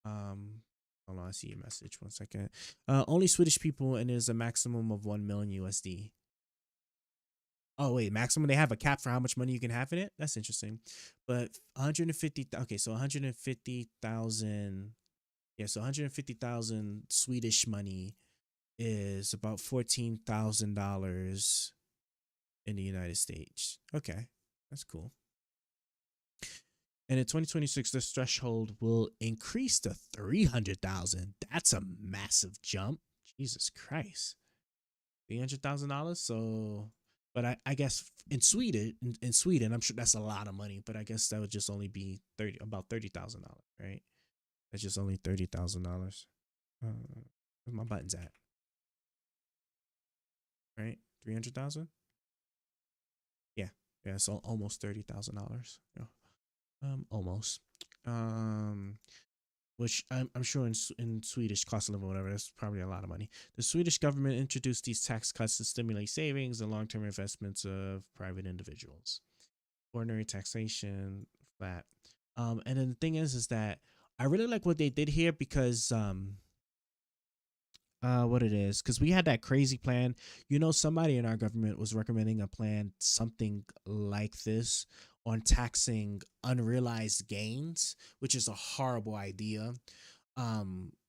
on, I see your message. 1 second. Only Swedish people, and there's a maximum of 1 million USD. Oh wait, maximum. They have a cap for how much money you can have in it. That's interesting. But 150. Okay, so 150,000. Yeah, so 150,000 Swedish money is about $14,000 in the United States. Okay, that's cool. And in 2026, this threshold will increase to 300,000. That's a massive jump. Jesus Christ, $300,000. So, but I guess in Sweden, I'm sure that's a lot of money. But I guess that would just only be about $30,000, right? That's just only $30,000. Where's my buttons at? Right, 300,000. Yeah, so almost $30,000. Yeah. Almost. Which I'm sure in Swedish cost of living, whatever, that's probably a lot of money. The Swedish government introduced these tax cuts to stimulate savings and long-term investments of private individuals. Ordinary taxation, flat. And then the thing is that I really like what they did here because what it is, because we had that crazy plan. Somebody in our government was recommending a plan, something like this, on taxing unrealized gains, which is a horrible idea.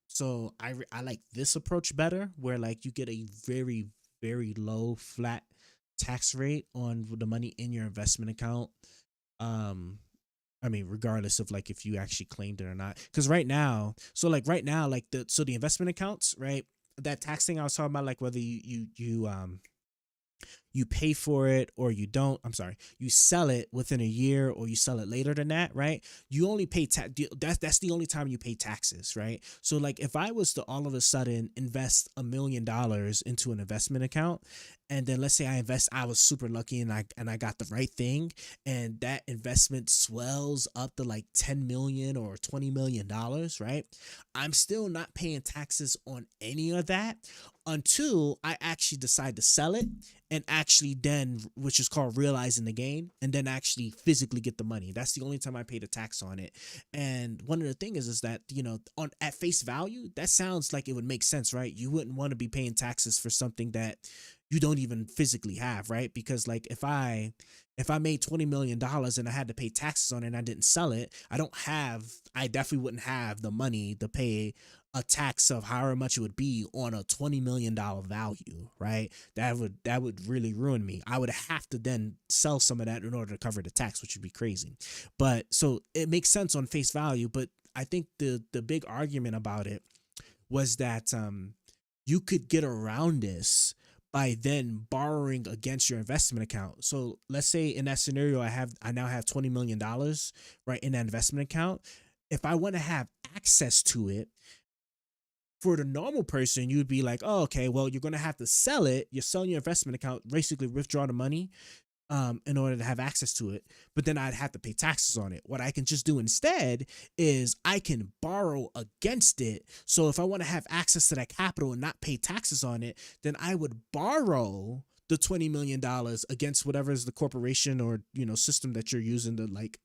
So I like this approach better, where like you get a very, very low flat tax rate on the money in your investment account. I mean, regardless of like if you actually claimed it or not, because right now, the investment accounts, right? That tax thing I was talking about, like whether you pay for it or you don't. I'm sorry, you sell it within a year or you sell it later than that, right? You only pay tax. That's the only time you pay taxes, right? So like if I was to all of a sudden invest $1 million into an investment account, and then let's say I was super lucky and I got the right thing, and that investment swells up to like 10 million or $20 million, right? I'm still not paying taxes on any of that until I actually decide to sell it, and actually then, which is called realizing the gain, and then actually physically get the money. That's the only time I pay the tax on it. And one of the things is that, at face value, that sounds like it would make sense, right? You wouldn't want to be paying taxes for something that you don't even physically have, right? Because like if I made $20 million and I had to pay taxes on it and I didn't sell it, I definitely wouldn't have the money to pay a tax of however much it would be on a $20 million value, right? That would really ruin me. I would have to then sell some of that in order to cover the tax, which would be crazy. But so it makes sense on face value, but I think the big argument about it was that you could get around this by then borrowing against your investment account. So let's say in that scenario, I now have $20 million, right, in that investment account. If I want to have access to it, for the normal person, you'd be like, oh, okay, well, you're going to have to sell it. You're selling your investment account, basically withdraw the money in order to have access to it. But then I'd have to pay taxes on it. What I can just do instead is I can borrow against it. So if I want to have access to that capital and not pay taxes on it, then I would borrow the $20 million against whatever is the corporation or, system that you're using to like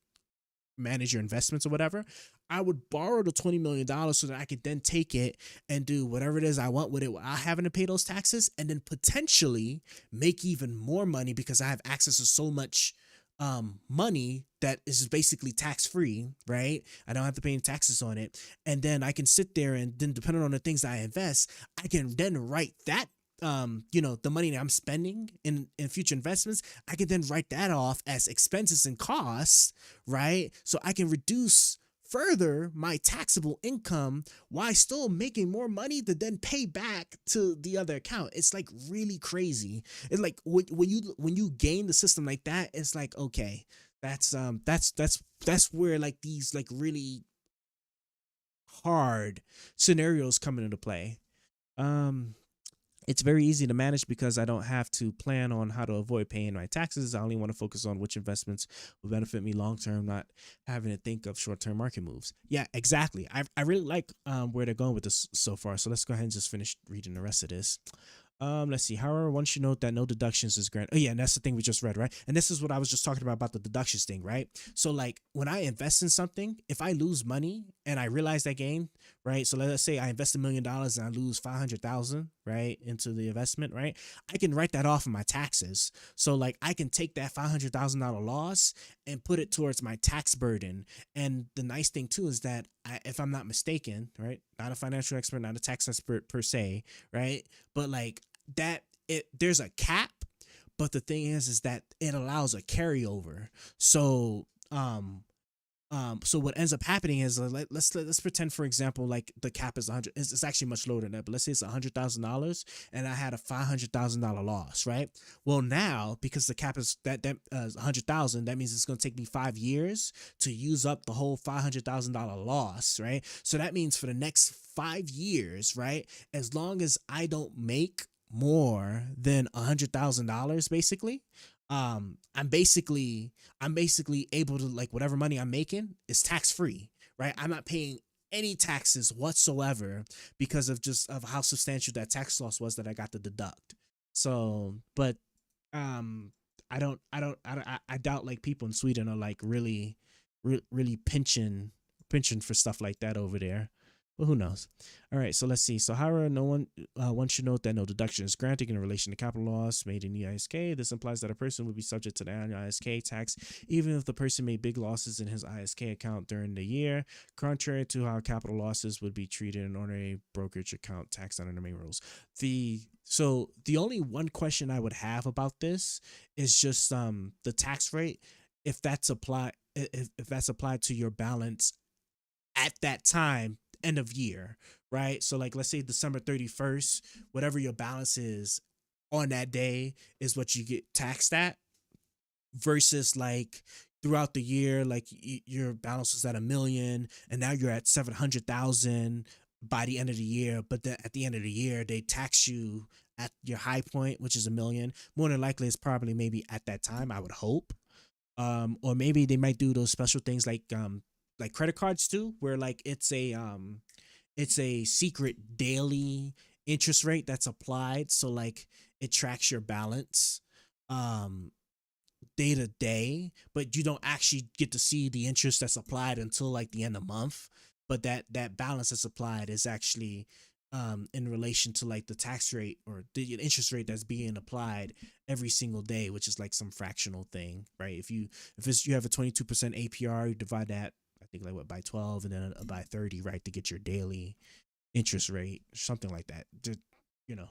manage your investments or whatever. I would borrow the $20 million so that I could then take it and do whatever it is I want with it without having to pay those taxes, and then potentially make even more money because I have access to so much money that is basically tax-free, right? I don't have to pay any taxes on it. And then I can sit there and then, depending on the things that I invest, I can then write that the money that I'm spending in future investments, I can then write that off as expenses and costs, right? So I can reduce further my taxable income while still making more money to then pay back to the other account. It's like really crazy. It's like when you gain the system like that, it's like, okay, that's where like these like really hard scenarios come into play. It's very easy to manage because I don't have to plan on how to avoid paying my taxes. I only want to focus on which investments will benefit me long term, not having to think of short term market moves. Yeah, exactly. I really like where they're going with this so far. So let's go ahead and just finish reading the rest of this. Let's see. However, once you note that no deductions is granted. Oh yeah, and that's the thing we just read, right? And this is what I was just talking about the deductions thing, right? So like when I invest in something, if I lose money and I realize that gain, right? So let's say I invest $1 million and I lose 500,000, right, into the investment, right? I can write that off in my taxes. So like I can take that $500,000 loss and put it towards my tax burden. And the nice thing too is that if I'm not mistaken, right, not a financial expert, not a tax expert per se, right, but like that, there's a cap. But the thing is that it allows a carryover. So so what ends up happening is let's pretend, for example, like the cap is 100. It's actually much lower than that, but let's say it's $100,000 and I had a $500,000 loss, right? Well, now because the cap is that 100,000, that means it's going to take me 5 years to use up the whole $500,000 loss, right? So that means for the next 5 years, right, as long as I don't make more than $100,000, basically, I'm basically able to, like, whatever money I'm making is tax free, right? I'm not paying any taxes whatsoever because of how substantial that tax loss was that I got to deduct. So, but I doubt like people in Sweden are like really pinching for stuff like that over there. But who knows? All right, so let's see. So, however, one should note that no deduction is granted in relation to capital loss made in the ISK. This implies that a person would be subject to the annual ISK tax, even if the person made big losses in his ISK account during the year, contrary to how capital losses would be treated in ordinary brokerage account tax under the main rules. So the only one question I would have about this is just the tax rate, if that's applied to your balance at that time, end of year, right? So like, let's say December 31st, whatever your balance is on that day is what you get taxed at, versus like throughout the year, like your balance was at $1 million and now you're at 700,000 by the end of the year. But then at the end of the year, they tax you at your high point, which is $1 million. More than likely, it's probably maybe at that time, I would hope. Or maybe they might do those special things like credit cards too, where like it's a secret daily interest rate that's applied. So like it tracks your balance day to day, but you don't actually get to see the interest that's applied until like the end of the month. But that balance that's applied is actually in relation to like the tax rate or the interest rate that's being applied every single day, which is like some fractional thing, right? If you have a 22% APR, you divide that, I think like by 12 and then by 30, right, to get your daily interest rate, something like that. Just,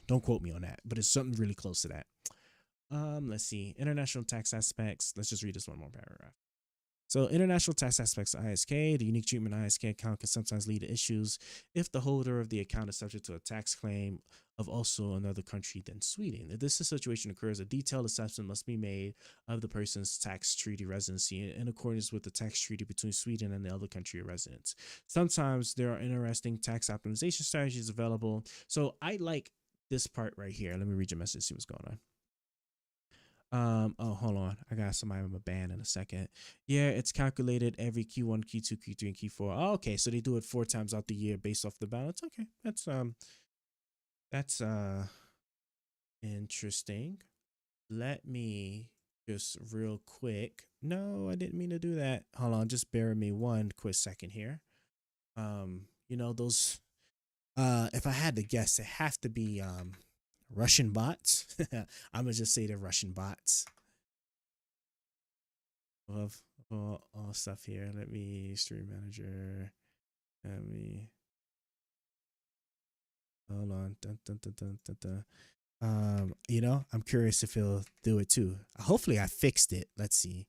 don't quote me on that, but it's something really close to that. Let's see, international tax aspects. Let's just read this one more paragraph. So international tax aspects of ISK, the unique treatment of ISK account can sometimes lead to issues if the holder of the account is subject to a tax claim of also another country than Sweden. If this situation occurs, a detailed assessment must be made of the person's tax treaty residency in accordance with the tax treaty between Sweden and the other country of residence. Sometimes there are interesting tax optimization strategies available. So I like this part right here. Let me read your message, see what's going on. Oh, hold on. I got somebody on my band in a second. Yeah, it's calculated every Q1, Q2, Q3, and Q4. Oh, okay, so they do it 4 times out the year based off the balance. Okay, that's interesting. Let me just real quick. No, I didn't mean to do that. Hold on, just bear with me one quick second here. Those if I had to guess, it have to be Russian bots. I'm gonna just say they're Russian bots. Of all stuff here. Let me stream manager. Let me hold on. Dun, dun, dun, dun, dun, dun. I'm curious if he'll do it too. Hopefully I fixed it. Let's see.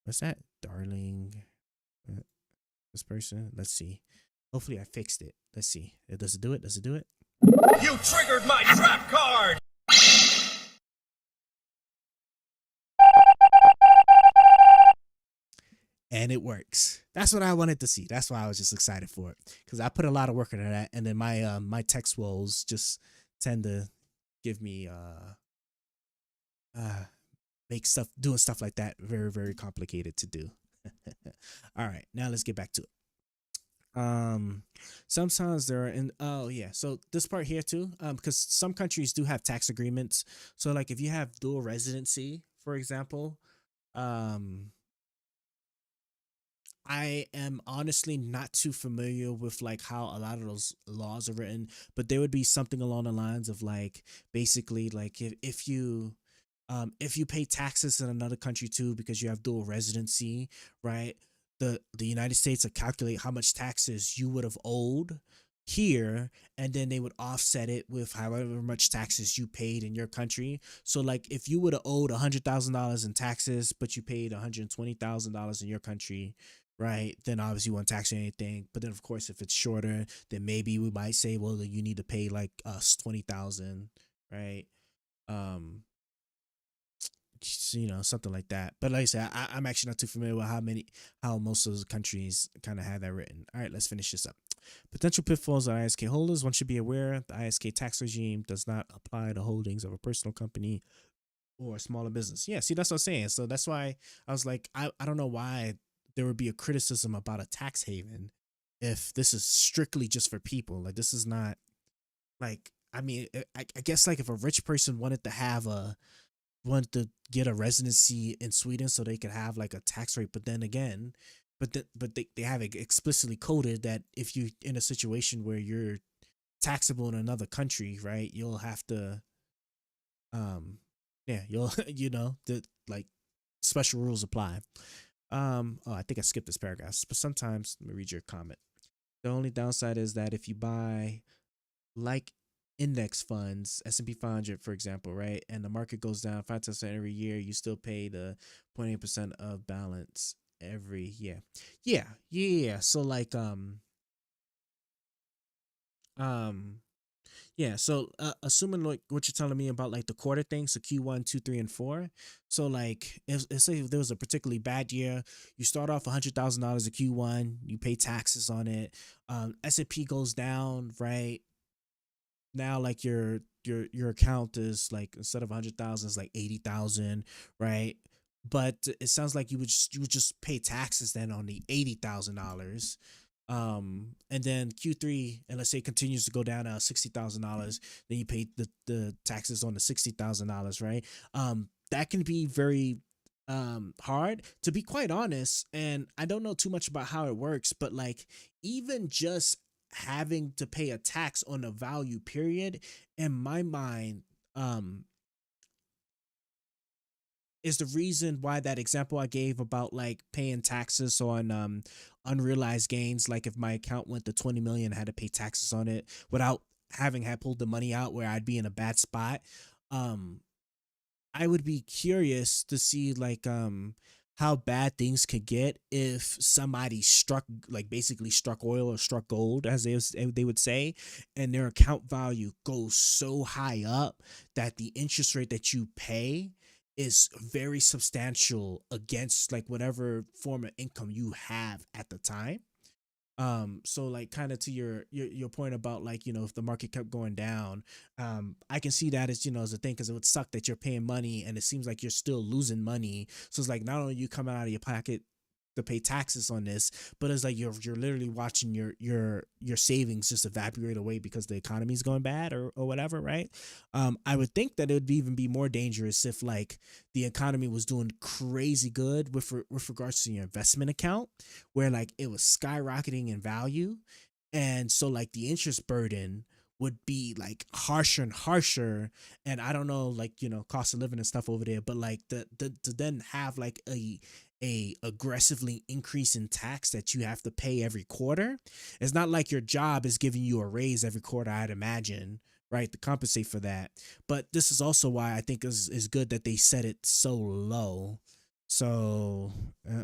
What's that? Darling. This person. Let's see. Hopefully I fixed it. Let's see. Does it do it? Does it do it? You triggered my trap card! And it works. That's what I wanted to see. That's why I was just excited for it. Because I put a lot of work into that. And then my text woes just tend to give me doing stuff like that very, very complicated to do. All right, now let's get back to it. Sometimes there are so this part here too, because some countries do have tax agreements. So like if you have dual residency, for example, I am honestly not too familiar with like how a lot of those laws are written, but there would be something along the lines of like basically like if you pay taxes in another country too because you have dual residency, right? The United States will calculate how much taxes you would have owed here, and then they would offset it with however much taxes you paid in your country. So like if you would have owed $100,000 in taxes, but you paid $120,000 in your country, right? Then obviously you won't tax you anything. But then of course if it's shorter, then maybe we might say, well, you need to pay like us 20,000, right? Um, something like that. But like I said, I'm actually not too familiar with how most of those countries kind of have that written. All right, let's finish this up. Potential pitfalls of ISK holders. One should be aware the ISK tax regime does not apply to holdings of a personal company or a smaller business. Yeah, see, that's what I'm saying. So that's why I was like, I don't know why there would be a criticism about a tax haven if this is strictly just for people. Like, this is not like, I mean, I guess like if a rich person wanted to get a residency in Sweden so they could have like a tax rate, but then again, but they have it explicitly coded that if you in a situation where you're taxable in another country, right, you'll have to yeah, you'll the like special rules apply. Oh, I think I skipped this paragraph, but sometimes let me read your comment. The only downside is that if you buy like index funds, S&P 500, for example, right, and the market goes down 5% every year, you still pay the 0.8% of balance every year. Yeah. So like, yeah. So assuming like what you're telling me about like the quarter thing, so Q1, 2, 3, and 4. So like, if say if there was a particularly bad year, you start off $100,000 at Q1, you pay taxes on it. S&P goes down, right? Now like your account is like, instead of 100,000 it's like 80,000, right? But it sounds like you would just pay taxes then on the $80,000. And then Q3, and let's say it continues to go down to $60,000, then you pay the taxes on the $60,000, right? That can be very hard, to be quite honest, and I don't know too much about how it works, but like even just having to pay a tax on the value period, in my mind, is the reason why that example I gave about like paying taxes on unrealized gains. Like if my account went to 20 million, I had to pay taxes on it without having had pulled the money out, where I'd be in a bad spot. I would be curious to see like how bad things could get if somebody basically struck oil or struck gold, as they would say, and their account value goes so high up that the interest rate that you pay is very substantial against like whatever form of income you have at the time. So like kind of to your point about like, if the market kept going down, I can see that as, as a thing, because it would suck that you're paying money and it seems like you're still losing money. So it's like, not only you coming out of your pocket to pay taxes on this, but it's like you're literally watching your savings just evaporate away because the economy's going bad or whatever, right? I would think that it would even be more dangerous if like the economy was doing crazy good with regards to your investment account, where like it was skyrocketing in value, and so like the interest burden would be like harsher and harsher. And I don't know, like, cost of living and stuff over there, but like to then have like a aggressively increase in tax that you have to pay every quarter. It's not like your job is giving you a raise every quarter, I'd imagine, right, to compensate for that. But this is also why I think is good that they set it so low. So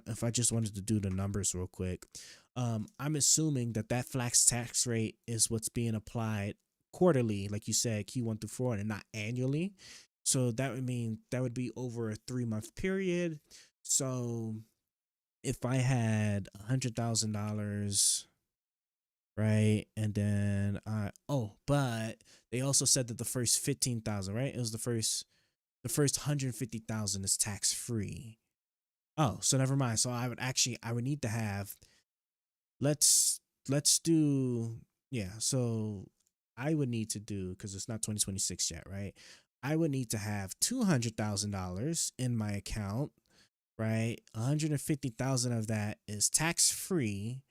if I just wanted to do the numbers real quick, I'm assuming that flat tax rate is what's being applied quarterly, like you said, Q1 through 4, and not annually. So that would mean that would be over a 3-month period. So if I had $100,000, right, and then but they also said that the first 15,000, right? It was the first 150,000 is tax free. Oh, so never mind. So I would need to have, let's do, yeah. So I would need to do, because it's not 2026 yet, right? I would need to have $200,000 in my account right? 150,000 of that is tax free,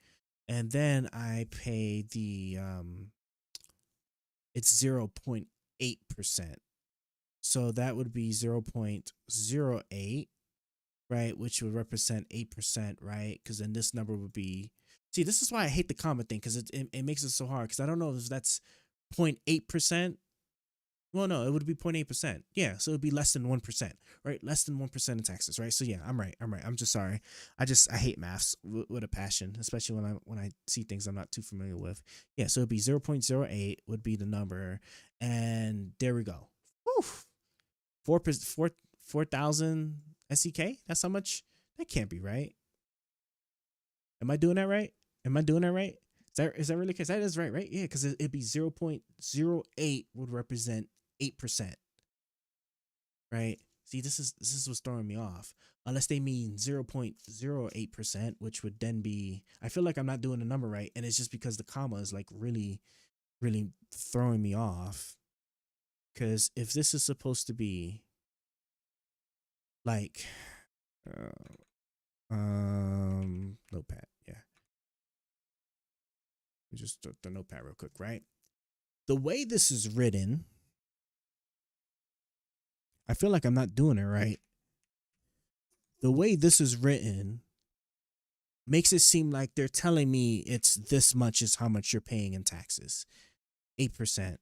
and then I pay the it's 0.8%. So that would be 0.08, right? Which would represent 8%, right? Because then this number would be, see, this is why I hate the comma thing, because it makes it so hard, because I don't know if that's 0.8%. Well, no, it would be 0.8%. Yeah, so it would be less than 1%, right? Less than 1% in taxes, right? So yeah, I'm right. I'm just sorry. I hate maths with a passion, especially when I see things I'm not too familiar with. Yeah, so it'd be 0.08 would be the number, and there we go. Whew. 4,000 SEK. That's how much. That can't be right. Am I doing that right? Is that really the case? That is right, right? Yeah, because it'd be 0.08 would represent 8%. Right? See, this is what's throwing me off. Unless they mean 0.08%, which would then be, I feel like I'm not doing the number right, and it's just because the comma is like really, really throwing me off. Because if this is supposed to be like notepad, yeah. Just the notepad real quick, right? The way this is written, I feel like I'm not doing it right. The way this is written makes it seem like they're telling me it's this much is how much you're paying in taxes. 8%,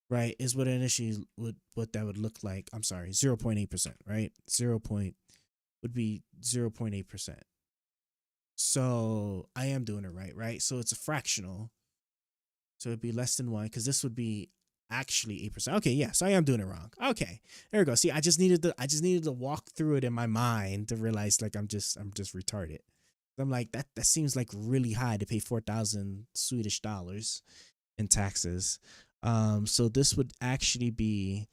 right? Is what initially what that would look like. I'm sorry, 0.8%, right? Would be 0.8%. So I am doing it right, right? So it's a fractional. So it'd be less than 1, because this would be actually 8%. Okay, yeah, so I am doing it wrong. Okay, there we go. See, I just needed to walk through it in my mind to realize like I'm just retarded. I'm like, that seems like really high to pay 4,000 Swedish dollars in taxes. So this would actually be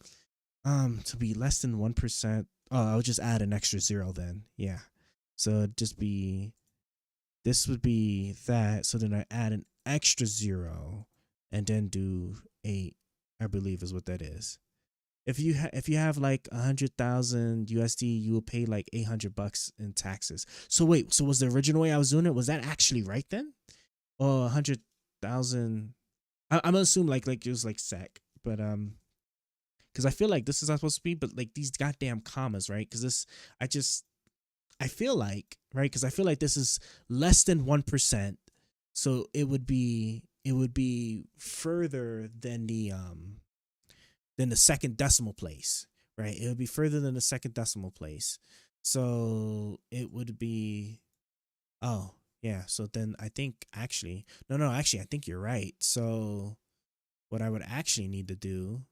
to be less than 1%. Oh, I'll just add an extra 0 then. Yeah. So it'd just be, this would be that. So then I add an extra 0 and then do 8, I believe is what that is. If you have like 100,000 USD, you will pay like $800 in taxes. So wait, so was the original way I was doing it, was that actually right then? Or 100,000? I'm gonna assume like it was like SEK, but because I feel like this is not supposed to be, but like these goddamn commas, right? Because this, I feel like, right? Because I feel like this is less than 1%, so it would be further than the second decimal place, right? It would be further than the second decimal place. So it would be, oh, yeah. So then I think actually, no, actually, I think you're right. So what I would actually need to do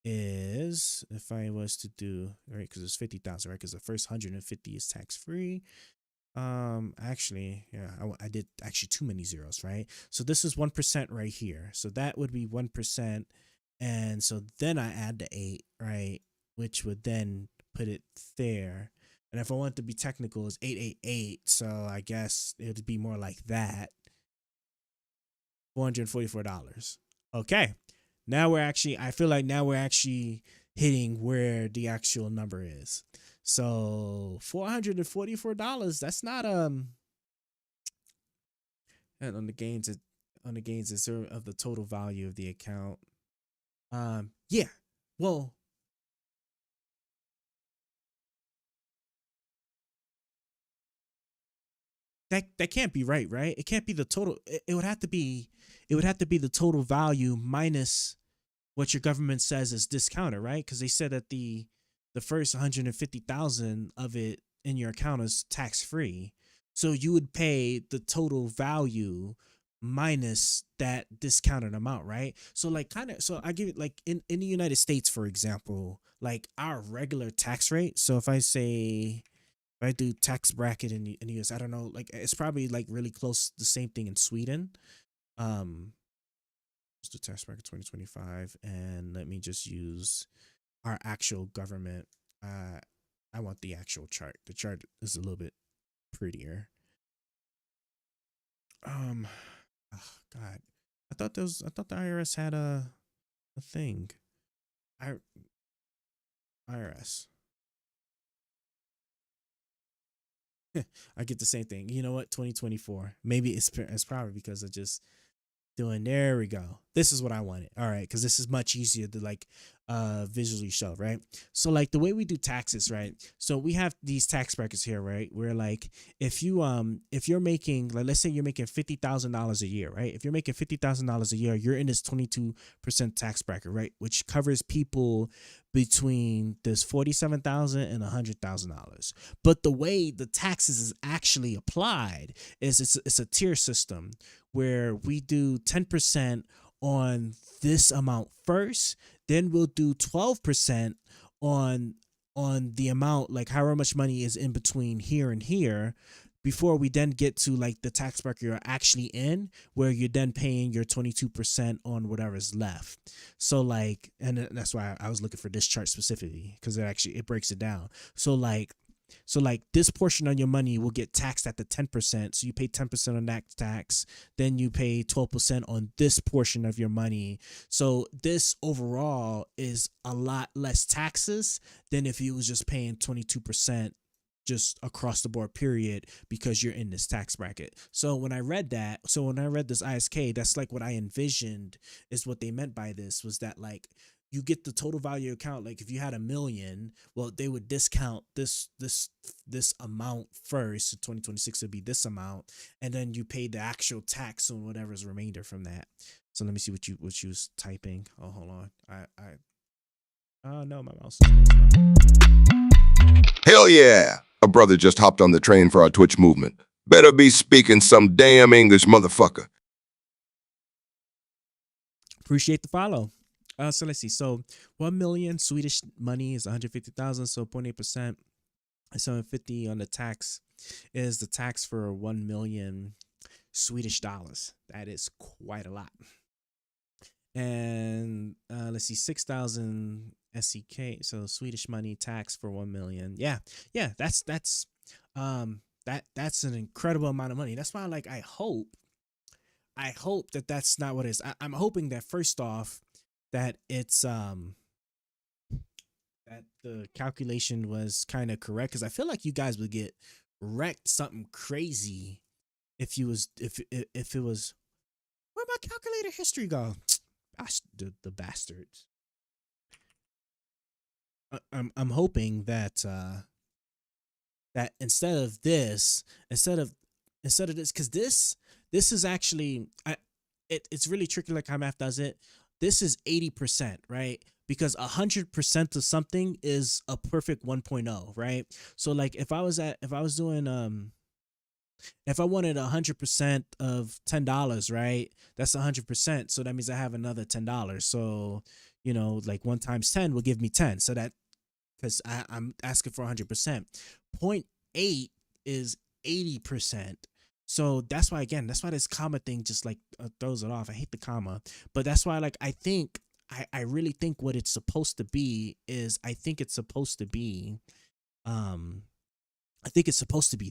is, if I was to do, right, because it's 50,000, right? Because the first 150 is tax free. Actually, yeah, I did actually too many zeros, right? So this is 1% right here. So that would be 1%. And so then I add the 8, right? Which would then put it there. And if I want to be technical, it's 888. So I guess it would be more like that. $444. Okay. Now I feel like now we're actually hitting where the actual number is. So $444, that's not and on the gains is of the total value of the account. Yeah. Well, that can't be right, right? It can't be the total. It would have to be the total value minus what your government says is discounted, right? Because they said that the first 150,000 of it in your account is tax free. So you would pay the total value minus that discounted amount, right? So like so I give it like in the United States, for example, like our regular tax rate. So if I do tax bracket in the US, I don't know, like it's probably like really close, the same thing in Sweden. Let's do tax bracket 2025, and let me just use our actual government. I want the actual chart. The chart is a little bit prettier. Oh God, I thought the IRS had a thing. IRS. I get the same thing. You know what? 2024. Maybe it's probably because of just doing. There we go. This is what I wanted. All right, because this is much easier to like visually show, right? So like the way we do taxes, right? So we have these tax brackets here, right? Where like if you're making, like, let's say you're making $50,000 a year, right? If you're making $50,000 a year, you're in this 22% tax bracket, right? Which covers people between this $47,000 and $100,000. But the way the taxes is actually applied is it's a tier system where we do 10% on this amount first, then we'll do 12% on the amount, like however much money is in between here and here, before we then get to like the tax bracket you're actually in, where you're then paying your 22% on whatever's left. So like, and that's why I was looking for this chart specifically, because it breaks it down. So like this portion of your money will get taxed at the 10%. So you pay 10% on that tax, then you pay 12% on this portion of your money. So this overall is a lot less taxes than if you was just paying 22% just across the board, period, because you're in this tax bracket. So when I read this ISK, that's like what I envisioned is what they meant by this, was that like you get the total value account. Like if you had $1 million, well, they would discount this amount first. So 2026 would be this amount, and then you pay the actual tax on whatever's remainder from that. So let me see what you was typing. Oh, hold on. Oh no, my mouse. Hell yeah! A brother just hopped on the train for our Twitch movement. Better be speaking some damn English, motherfucker. Appreciate the follow. So let's see. So 1 million Swedish money is 150,000. So 0.8%. 750 on the tax is the tax for 1 million Swedish dollars. That is quite a lot. And let's see, 6,000 SEK. So Swedish money tax for 1 million. Yeah. That's an incredible amount of money. That's why, like, I hope that that's not what it is. I'm hoping that first off, that it's that the calculation was kind of correct, because I feel like you guys would get wrecked something crazy if it was where'd my calculator history go? The bastards. I'm hoping that that instead of this, because this is actually it's really tricky, like how math does it. This is 80%, right? Because 100% of something is a perfect 1.0, right? So like if I wanted 100% of $10, right? That's 100%. So that means I have another $10. So, you know, like 1 times 10 will give me 10. So that, because I'm asking for 100%. 0.8 is 80%. So that's why this comma thing just like throws it off. I hate the comma, but that's why, like, I really think what it's supposed to be is, I think it's supposed to be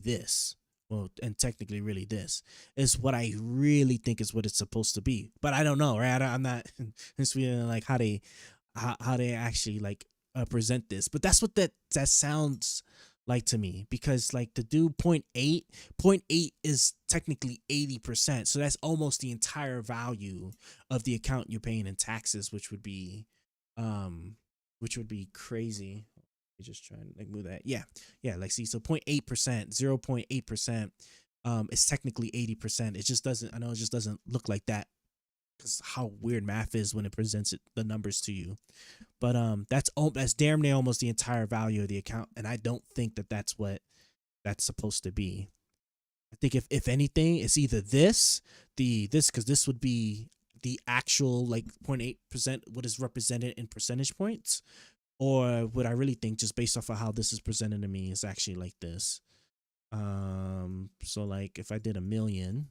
this. Well, and technically really this is what I really think is what it's supposed to be, but I don't know, right? I'm not in Sweden, like how they actually like present this, but that's what that sounds like to me, because like to do 0.8 is technically 80%. So that's almost the entire value of the account you're paying in taxes, which would be crazy. You just try and like move that. Yeah. Like, see, so 0.8%, 0.8%, is technically 80%. It just doesn't look like that, because how weird math is when it presents the numbers to you. But that's damn near almost the entire value of the account, and I don't think that that's what that's supposed to be. I think if anything, it's either this because this would be the actual like 0.8%, what is represented in percentage points, or what I really think, just based off of how this is presented to me, is actually like this. So like if I did 1 million.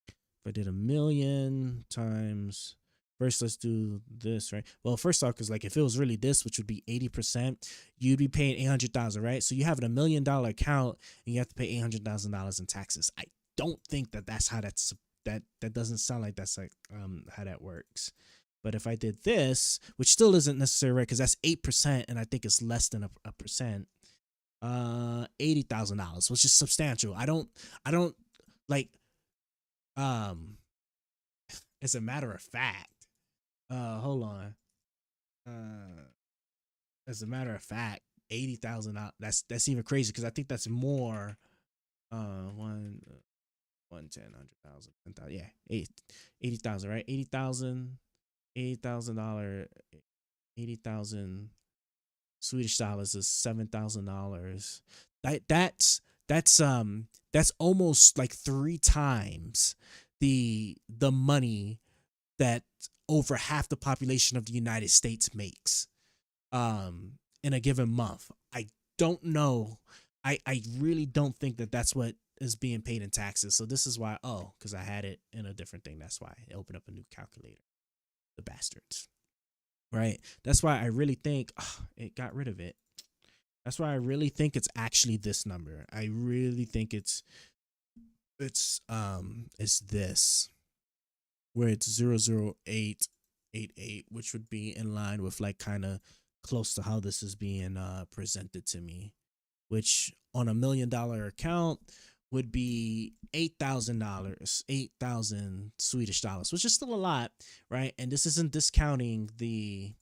If I did 1 million times, first let's do this, right? Well, first off, because like if it was really this, which would be 80%, you'd be paying $800,000, right? So you have a $1 million account and you have to pay $800,000 in taxes. I don't think that's how that doesn't sound like that's like how that works. But if I did this, which still isn't necessary, right? Because that's 8%, and I think it's less than a percent. $80,000, which is substantial. I don't like, as a matter of fact, hold on. As a matter of fact, $80,000. That's even crazy because I think that's more. 1, 10, 100,000, 10,000. Yeah, 80,000, right? 80,000, $80,000, 80,000 Swedish dollars is $7,000. That's almost like 3 times the money that over half the population of the United States makes in a given month. I don't know. I really don't think that that's what is being paid in taxes. So this is why, because I had it in a different thing. That's why I opened up a new calculator. The bastards. Right? That's why I really think it got rid of it. That's why I really think it's actually this number. I really think it's this, where it's 00888, which would be in line with like kind of close to how this is being presented to me, which on $1 million account would be $8,000, 8,000 Swedish dollars, which is still a lot, right? And this isn't discounting the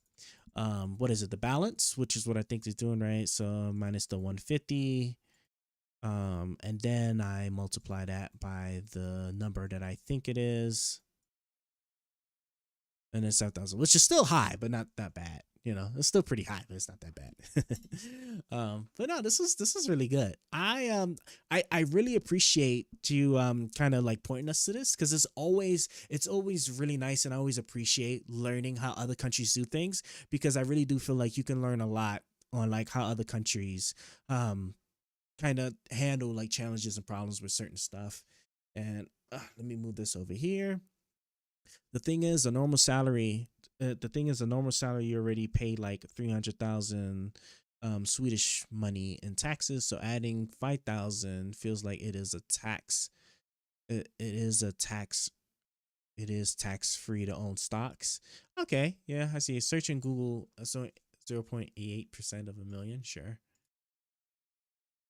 what is it, the balance, which is what I think it's doing, right? So minus the 150, and then I multiply that by the number that I think it is, and it's 7,000, which is still high, but not that bad. You know, it's still pretty high, but it's not that bad. But no, this is really good. I really appreciate you kind of like pointing us to this, because it's always really nice, and I always appreciate learning how other countries do things, because I really do feel like you can learn a lot on like how other countries kind of handle like challenges and problems with certain stuff. And let me move this over here. The thing is, a normal salary. You already paid like 300,000 Swedish money in taxes. So adding 5,000 feels like it is a tax. It is tax free to own stocks. Okay, yeah, I see. Search in Google. So 0.88% of a million. Sure.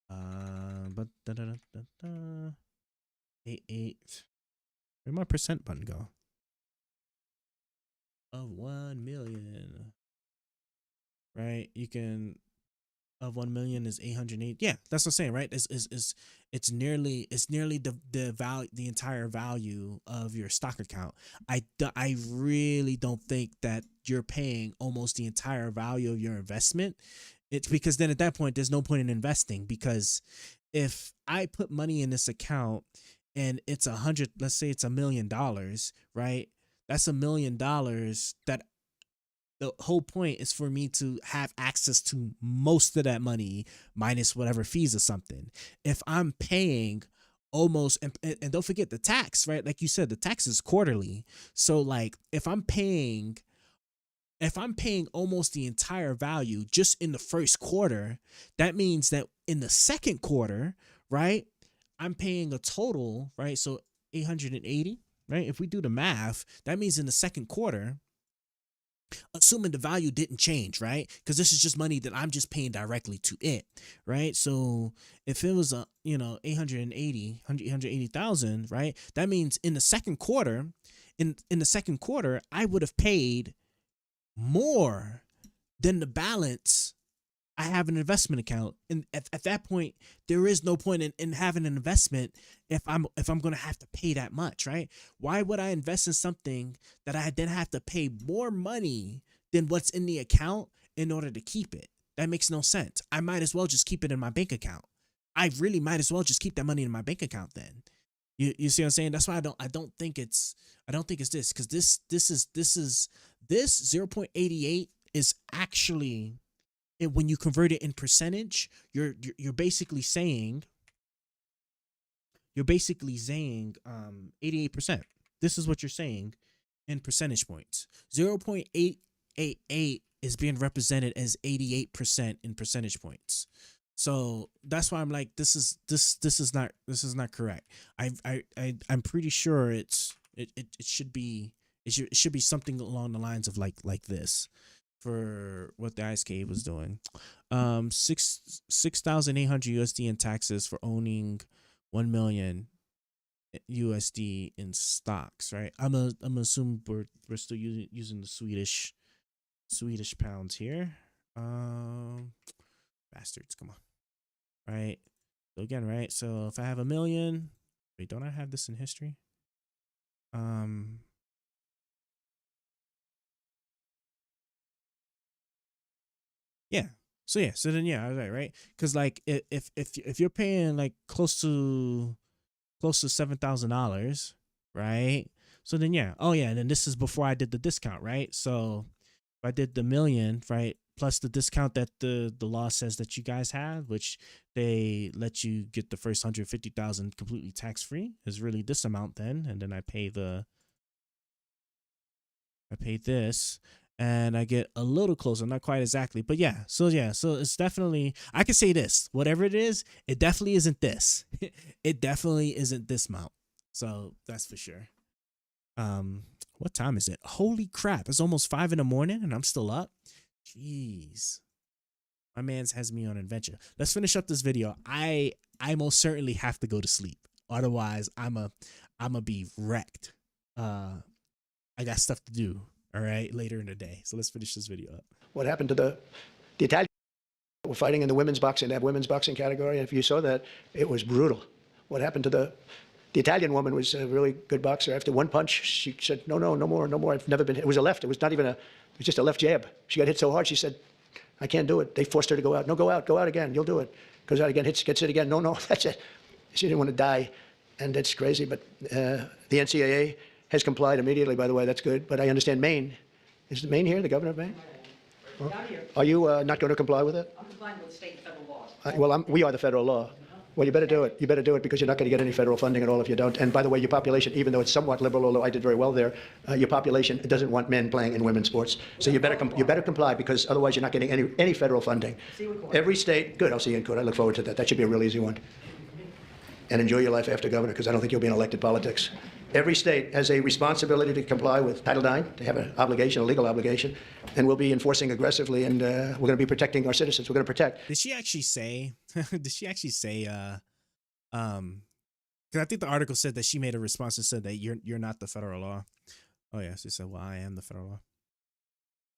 But 88. Where'd my percent button go? Of 1 million, right? You can, of 1 million is 808. Yeah, that's what I'm saying, right? It's nearly the value, the entire value of your stock account. I really don't think that you're paying almost the entire value of your investment. It's because then at that point there's no point in investing, because if I put money in this account and it's let's say it's $1 million, right? That's $1 million that the whole point is for me to have access to most of that money minus whatever fees or something. If I'm paying almost, and don't forget the tax, right? Like you said, the tax is quarterly. So like if I'm paying almost the entire value just in the first quarter, that means that in the second quarter, right, I'm paying a total, right? So 880. Right? If we do the math, that means in the second quarter, assuming the value didn't change, right? Because this is just money that I'm just paying directly to it, right? So if it was 880,000, right? That means in the second quarter, I would have paid more than the balance I have an investment account. And at that point, there is no point in having an investment if I'm going to have to pay that much, right? Why would I invest in something that I then have to pay more money than what's in the account in order to keep it? That makes no sense. I might as well just keep it in my bank account. I really might as well just keep that money in my bank account then. You see what I'm saying? That's why I don't think it's this, because this 0.88 is actually, when you convert it in percentage, you're basically saying 88%. This is what you're saying in percentage points. 0.888 is being represented as 88% in percentage points. So that's why I'm like, this is not correct. I'm pretty sure it should be something along the lines of like this. for what the ice cave was doing. 6,800 USD in taxes for owning 1 million USD in stocks, right? I'm assuming we're still using the Swedish pounds here. Bastards, come on. Right. So again, right? So if I have 1 million, wait, don't I have this in history? Yeah. So yeah, so then yeah, I was right? Because like if you're paying like close to $7,000, right? So then yeah, oh yeah, and then this is before I did the discount, right? So if I did the million, right, plus the discount that the law says that you guys have, which they let you get the first 150,000 completely tax free, is really this amount then, and then I pay this, and I get a little closer, not quite exactly, but yeah. So it's definitely, I can say this, whatever it is, it definitely isn't this. It definitely isn't this amount. So that's for sure. What time is it? Holy crap, it's almost 5 in the morning and I'm still up. Jeez. My man's has me on an adventure. Let's finish up this video. I most certainly have to go to sleep. Otherwise, I'ma be wrecked. I got stuff to do, all right, later in the day. So let's finish this video up. What happened to the Italian were fighting in the women's boxing, they have women's boxing category, and if you saw that, it was brutal. What happened to the Italian woman was a really good boxer. After one punch, she said, no more. I've never been hit. It was a left. It was not even it was just a left jab. She got hit so hard, she said, I can't do it. They forced her to go out. No, go out again. You'll do it. Goes out again, gets hit again. No, that's it. She didn't want to die, and that's crazy. But the NCAA has complied immediately, by the way. That's good. But I understand Maine. Is the Maine here, the governor of Maine? Not here. Are you not going to comply with it? I'm complying with state and federal laws. Well, we are the federal law. Well, you better do it. You better do it because you're not going to get any federal funding at all if you don't. And by the way, your population, even though it's somewhat liberal, although I did very well there, your population doesn't want men playing in women's sports. So you better comply because otherwise you're not getting any federal funding. See you in court. Every state, good. I'll see you in court. I look forward to that. That should be a real easy one. And enjoy your life after governor because I don't think you'll be in elected politics. Every state has a responsibility to comply with Title IX. They have an obligation, a legal obligation, and we'll be enforcing aggressively. And we're going to be protecting our citizens. We're going to protect. Did she actually say? Because I think the article said that she made a response and said that you're not the federal law. Oh yeah, she said, well, I am the federal law.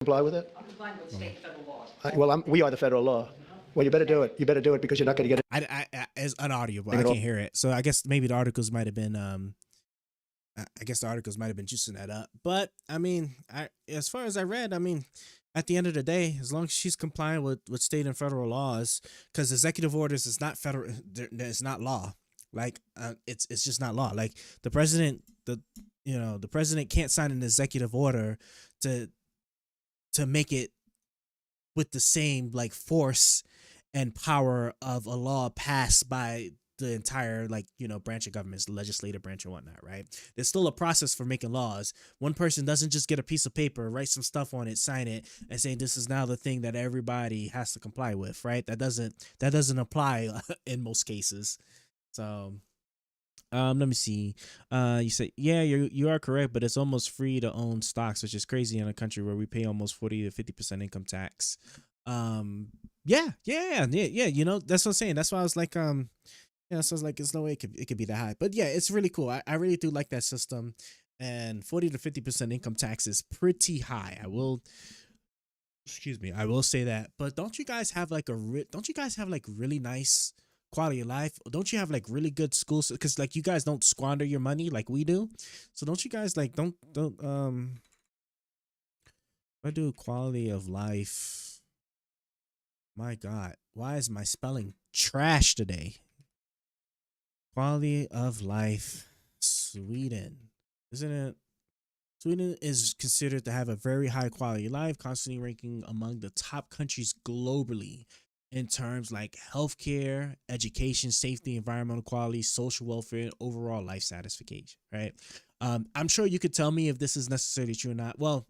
Comply with it? I'm complying with state and federal laws. Well, we are the federal law. Well, you better do it. You better do it because you're not going to get it. I as an audio, but I can't hear it. So I guess maybe the articles might have been juicing that up. But I mean, as far as I read, I mean, at the end of the day, as long as she's complying with state and federal laws, because executive orders is not federal, it's not law. Like it's just not law. Like the president can't sign an executive order to make it with the same like force and power of a law passed by the entire branch of government, the legislative branch and whatnot, right? There's still a process for making laws. One person doesn't just get a piece of paper, write some stuff on it, sign it, and say this is now the thing that everybody has to comply with, right? That doesn't apply in most cases. So let me see. You say, yeah, you are correct, but it's almost free to own stocks, which is crazy in a country where we pay almost 40 to 50% income tax. Yeah. You know, that's what I'm saying. That's why I was like, yeah, so it's like, there's no way it could be that high. But yeah, it's really cool. I really do like that system. And 40 to 50% income tax is pretty high. I will say that. But don't you guys have like really nice quality of life? Don't you have like really good schools? Because like you guys don't squander your money like we do. So don't you guys like don't I do quality of life? My God, why is my spelling trash today? Quality of life, Sweden, isn't it? Sweden is considered to have a very high quality of life, constantly ranking among the top countries globally in terms like healthcare, education, safety, environmental quality, social welfare, and overall life satisfaction, right? I'm sure you could tell me if this is necessarily true or not. Well,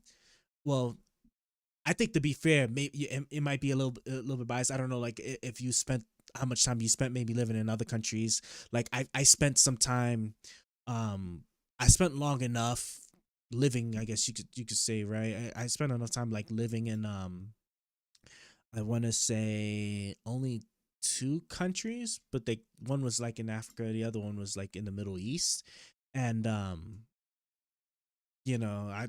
I think to be fair, maybe it might be a little bit biased. I don't know, like if you spent how much time you spent maybe living in other countries. Like I spent some time, I spent long enough living, I guess you could say, right? I spent enough time like living in I want to say only two countries, but they one was like in Africa, the other one was like in the Middle East, and you know, I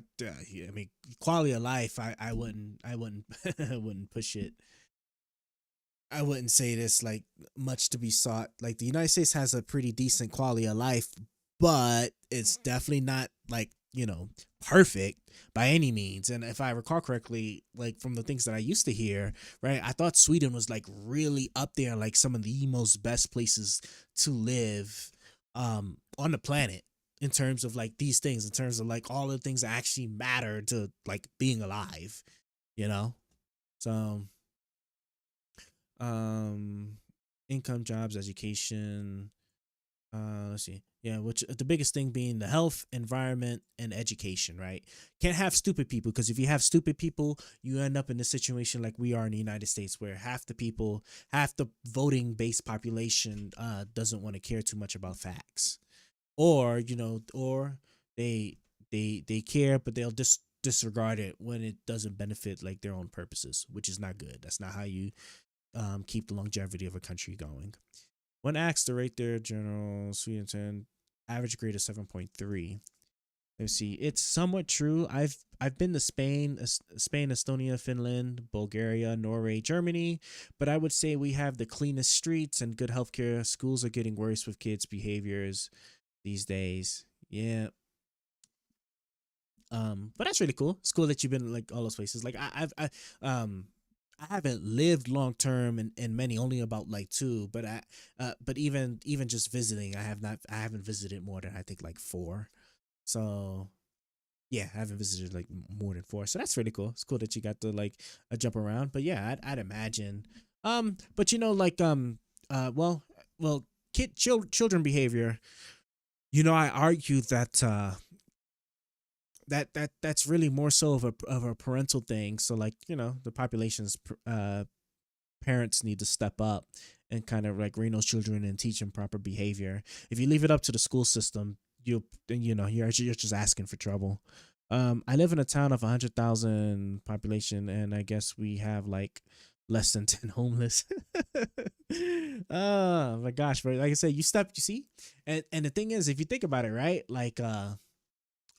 mean, quality of life, I wouldn't, I wouldn't push it. I wouldn't say this like much to be sought. Like the United States has a pretty decent quality of life, but it's definitely not like, you know, perfect by any means. And if I recall correctly, like from the things that I used to hear, right, I thought Sweden was like really up there, like some of the most best places to live on the planet in terms of like these things, in terms of like all the things that actually matter to like being alive, you know? So um income, jobs, education, let's see, yeah, which the biggest thing being the health, environment, and education, right? Can't have stupid people, because if you have stupid people, you end up in a situation like we are in the United States, where half the voting based population doesn't want to care too much about facts, or you know, or they care, but they'll just disregard it when it doesn't benefit like their own purposes, which is not good. That's not how you keep the longevity of a country going. When asked to rate their general Sweden average grade of 7.3. Let's see. It's somewhat true. I've been to Spain, Estonia, Finland, Bulgaria, Norway, Germany, but I would say we have the cleanest streets and good healthcare. Schools are getting worse with kids' behaviors these days. Yeah. But that's really cool. It's cool that you've been like all those places. Like I haven't lived long term in many, only about like two, but even just visiting, I haven't visited more than I think like four. So yeah, I haven't visited like more than four. So that's really cool. It's cool that you got to like jump around. But yeah, I'd imagine. But you know, like well, children behavior. You know, I argue that that's really more so of a parental thing. So like, you know, the population's parents need to step up and kind of like rein those children and teach them proper behavior. If you leave it up to the school system, you're just asking for trouble. I live in a town of 100,000 population, and I guess we have like less than 10 homeless. Oh my gosh, but like I said, you see, and the thing is, if you think about it, right, like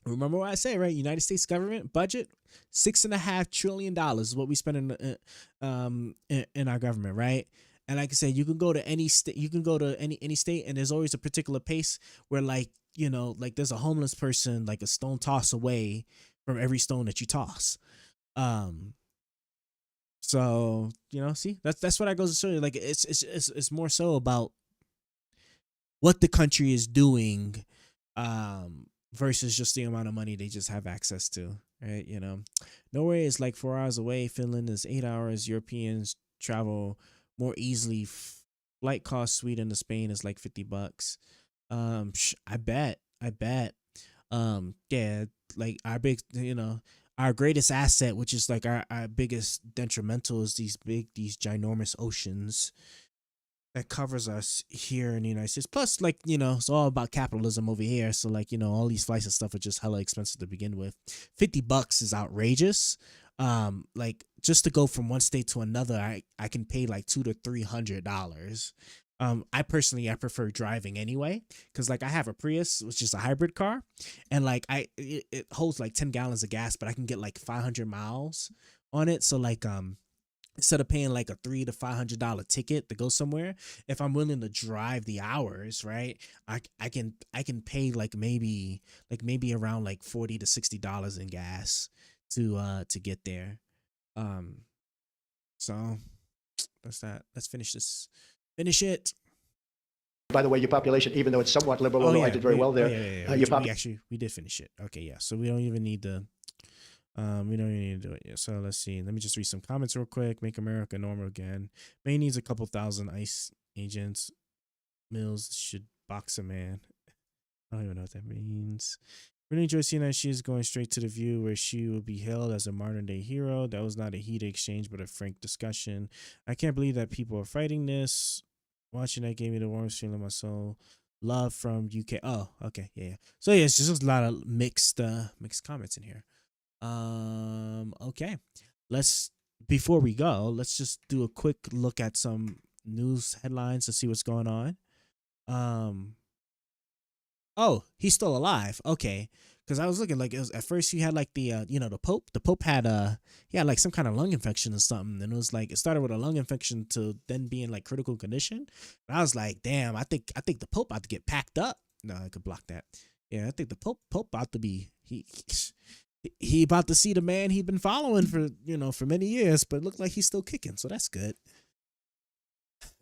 remember what I say, right? United States government budget, $6.5 trillion is what we spend in our government, right? And like I said, you can go to any state, any state, and there's always a particular pace where, like, you know, like there's a homeless person like a stone toss away from every stone that you toss. So you know, see, that's what I goes to show you. Like it's more so about what the country is doing, versus just the amount of money they just have access to, right? You know, Norway is like 4 hours away. Finland is 8 hours. Europeans travel more easily. Flight cost Sweden to Spain is like $50. I bet. Yeah, like our big, you know, our greatest asset, which is like our biggest detrimental, is these ginormous oceans that covers us here in the United States. Plus, like, you know, it's all about capitalism over here. So like, you know, all these flights and stuff are just hella expensive to begin with. $50 is outrageous. Like just to go from one state to another, I can pay like $200 to $300. I prefer driving anyway, because like I have a Prius, which is a hybrid car, and like it holds like 10 gallons of gas, but I can get like 500 miles on it. So like instead of paying like a $300 to $500 ticket to go somewhere, if I'm willing to drive the hours, right, I can pay like maybe around like $40 to $60 in gas to get there. So that's that. Let's finish this. Finish it. By the way, your population, even though it's somewhat liberal, although I did very well there, we did finish it. Okay, yeah. So we don't even need to. We don't even need to do it yet. So let's see. Let me just read some comments real quick. Make America normal again. May needs a couple thousand ICE agents. Mills should box a man. I don't even know what that means. Really enjoy seeing that she is going straight to the View, where she will be hailed as a modern day hero. That was not a heated exchange, but a frank discussion. I can't believe that people are fighting this. Watching that gave me the warmest feeling in my soul. Love from UK. Oh, okay, yeah. So yeah, it's just a lot of mixed comments in here. Okay, let's before we go, let's just do a quick look at some news headlines to see what's going on. Oh, he's still alive. Okay, because I was looking like it was at first he had like the the Pope. The Pope had he had like some kind of lung infection or something, and it was like it started with a lung infection to then being like critical condition. And I was like, damn, I think the Pope about to get packed up. No, I could block that. Yeah, I think the Pope about to be he about to see the man he been following for for many years, but it looked like he's still kicking, so that's good.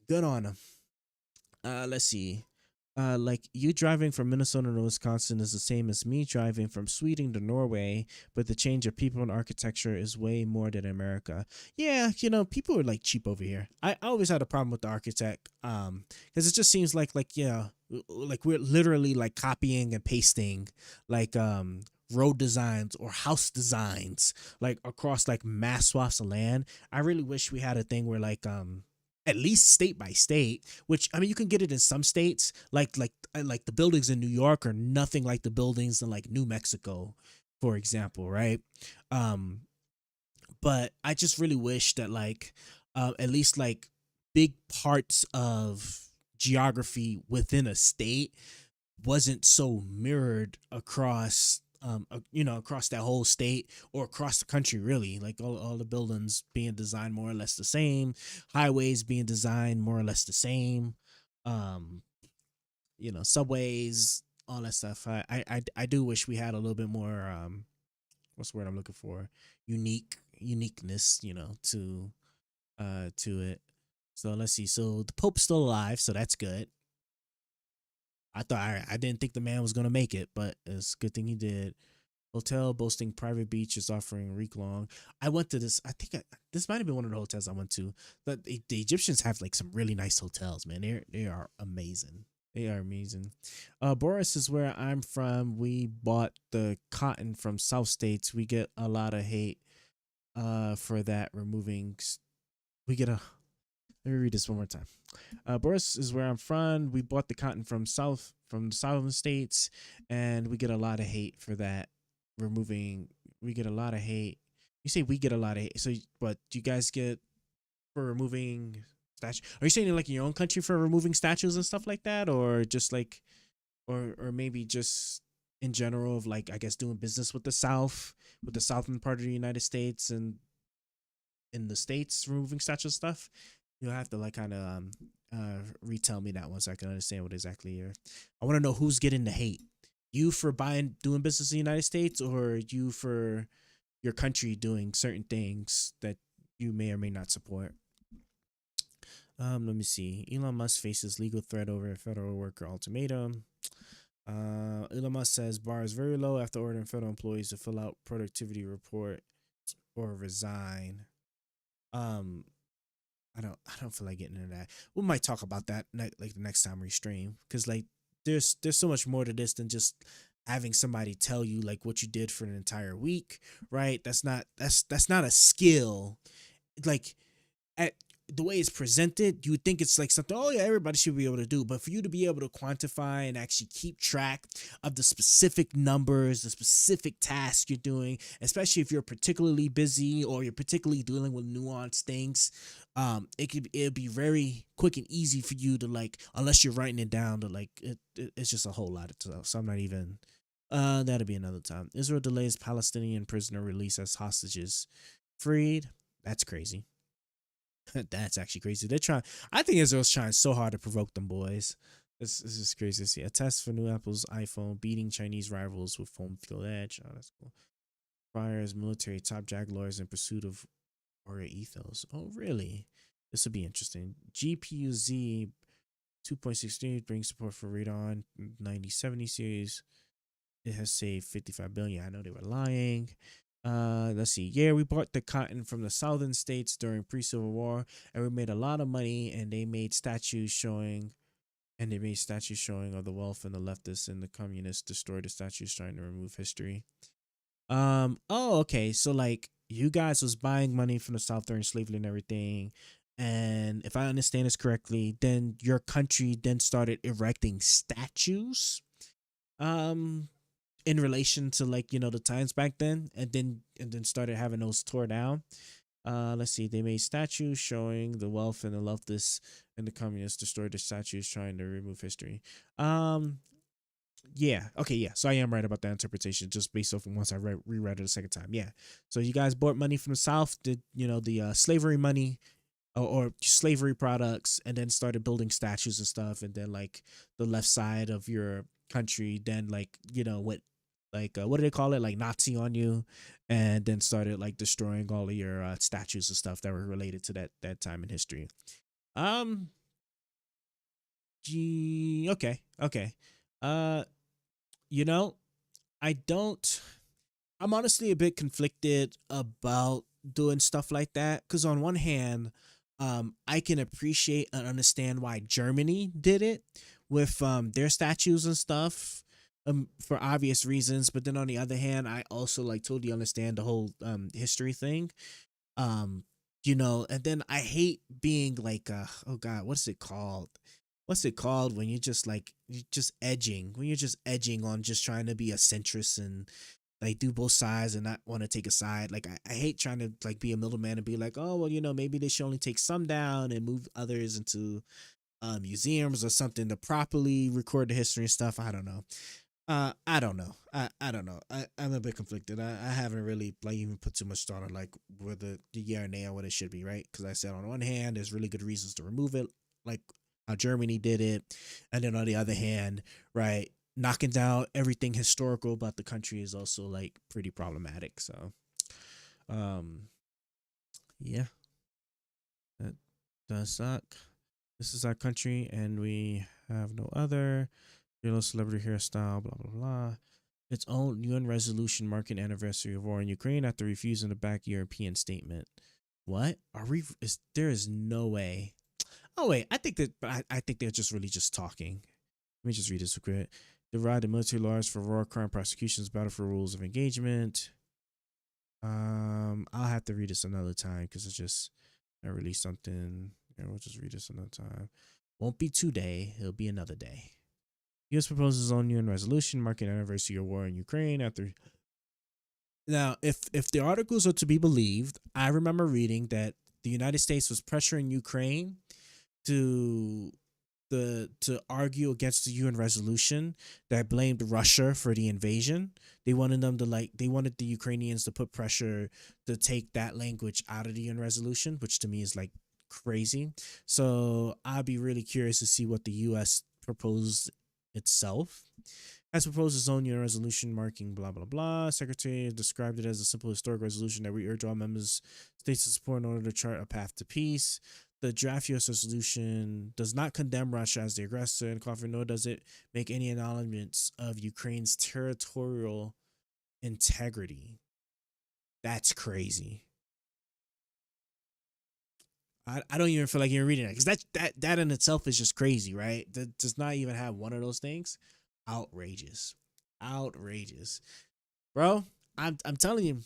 Good on him. Let's see. Like you driving from Minnesota to Wisconsin is the same as me driving from Sweden to Norway, but the change of people and architecture is way more than America. Yeah, people are like cheap over here. I always had a problem with the architect, because it just seems like like we're literally like copying and pasting like road designs or house designs like across like mass swaths of land. I really wish we had a thing where like at least state by state, which I mean you can get it in some states, like the buildings in New York are nothing like the buildings in like New Mexico, for example, right? But I just really wish that like at least like big parts of geography within a state wasn't so mirrored across across that whole state or across the country, really, like all the buildings being designed more or less the same, highways being designed more or less the same, um subways, all that stuff. I do wish we had a little bit more what's the word I'm looking for, uniqueness, to it. So let's see. So the Pope's still alive, so that's good. I didn't think the man was gonna make it, but it's a good thing he did. Hotel boasting private beaches offering week long. I went to this. I think this might have been one of the hotels I went to. The Egyptians have like some really nice hotels, man. They are amazing. They are amazing. Boris is where I'm from. We bought the cotton from South States. We get a lot of hate for that removing. We get a. Let me read this one more time. Boris is where I'm from. We bought the cotton from the southern states, and we get a lot of hate for that. We get a lot of hate. You say we get a lot of hate. So, but do you guys get for removing statues? Are you saying like in your own country for removing statues and stuff like that, or just like, or maybe just in general of like I guess doing business with the southern part of the United States and in the states removing statues stuff? You'll have to like kind of retell me that one so I can understand what exactly you're. I want to know who's getting the hate. You for doing business in the United States, or you for your country doing certain things that you may or may not support. Let me see. Elon Musk faces legal threat over a federal worker ultimatum. Elon Musk says bar is very low after ordering federal employees to fill out productivity report or resign. I don't feel like getting into that. We might talk about that like the next time we stream, because like there's so much more to this than just having somebody tell you like what you did for an entire week, right? That's not a skill. Like at the way it's presented, you would think it's like something, oh yeah, everybody should be able to do. But for you to be able to quantify and actually keep track of the specific numbers, the specific tasks you're doing, especially if you're particularly busy or you're particularly dealing with nuanced things, it'd be very quick and easy for you to like, unless you're writing it down, to like it's just a whole lot of stuff. So I'm not even. That'll be another time. Israel delays Palestinian prisoner release as hostages freed. That's crazy. That's actually crazy. They're trying. I think Israel's trying so hard to provoke them boys. This is crazy to see. A test for new Apple's iPhone beating Chinese rivals with foam field edge. Oh, that's cool. Fires military top Jaguars in pursuit of Warrior ethos. Oh, really? This will be interesting. GPU Z 2.63 brings support for Radeon 9070 series. It has saved 55 billion. I know they were lying. Let's see. Yeah, we bought the cotton from the southern states during pre-Civil War, and we made a lot of money. And they made statues showing, of the wealth, and the leftists and the communists destroyed the statues, trying to remove history. Oh, okay. So like, you guys was buying money from the South during slavery and everything, And if I understand this correctly, then your country then started erecting statues in relation to, like, the times back then, and then started having those tore down. Let's see, they made statues showing the wealth and the leftists and the communists destroyed the statues trying to remove history. Yeah, okay, yeah, so I am right about that interpretation, just based off of once I reread it a second time. Yeah, so you guys bought money from the South, did the slavery money, or slavery products, and then started building statues and stuff, and then, like, the left side of your country then, like, what do they call it, like, Nazi on you, and then started, like, destroying all of your statues and stuff that were related to that time in history. Okay. I'm honestly a bit conflicted about doing stuff like that, because on one hand, I can appreciate and understand why Germany did it with their statues and stuff, for obvious reasons. But then on the other hand, I also, like, totally understand the whole history thing. And then I hate being like, oh God, what's it called? What's it called when you're just edging on just trying to be a centrist and, like, do both sides and not want to take a side. Like, I hate trying to, like, be a middleman and be like, oh, well, maybe they should only take some down and move others into museums or something to properly record the history and stuff. I don't know. I don't know. I don't know. I'm a bit conflicted. I haven't really, like, even put too much thought on, like, whether the yeah or nay on what it should be, right? Because I said on one hand, there's really good reasons to remove it, like how Germany did it, and then on the other hand, right, knocking down everything historical about the country is also, like, pretty problematic. So, yeah, that does suck. This is our country, and we have no other. Yellow celebrity hairstyle, blah, blah, blah. Its own UN resolution marking anniversary of war in Ukraine after refusing to back European statement. What? There is no way. Oh, wait, I think they're just really just talking. Let me just read this real quick. Derived the military laws for war crime prosecutions, battle for rules of engagement. I'll have to read this another time because I released something. Yeah, we'll just read this another time. Won't be today. It'll be another day. U.S. proposes on UN resolution marking anniversary of war in Ukraine after. Now, if the articles are to be believed, I remember reading that the United States was pressuring Ukraine to argue against the UN resolution that blamed Russia for the invasion. They wanted the Ukrainians to put pressure to take that language out of the UN resolution, which to me is, like, crazy. So I'd be really curious to see what the U.S. proposed itself. Has proposed its own UN resolution marking blah blah blah. Secretary described it as a simple historic resolution that we urge all members states to support in order to chart a path to peace. The draft U.S. resolution does not condemn Russia as the aggressor and conflict, nor does it make any acknowledgments of Ukraine's territorial integrity. That's crazy. I don't even feel like you're reading that, because that in itself is just crazy, right? That does not even have one of those things. Outrageous, bro. I'm telling you,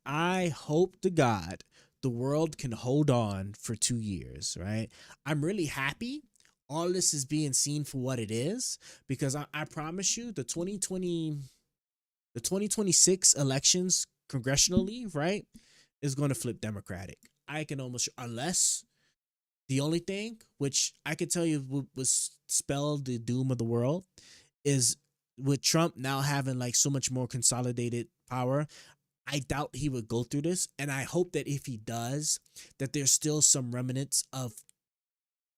I hope to God the world can hold on for 2 years, right? I'm really happy all this is being seen for what it is, because I promise you the 2026 elections congressionally, right, is going to flip Democratic. I can almost, unless the only thing which I could tell you would spell the doom of the world is with Trump now having, like, so much more consolidated power. I doubt he would go through this, and I hope that if he does, that there's still some remnants of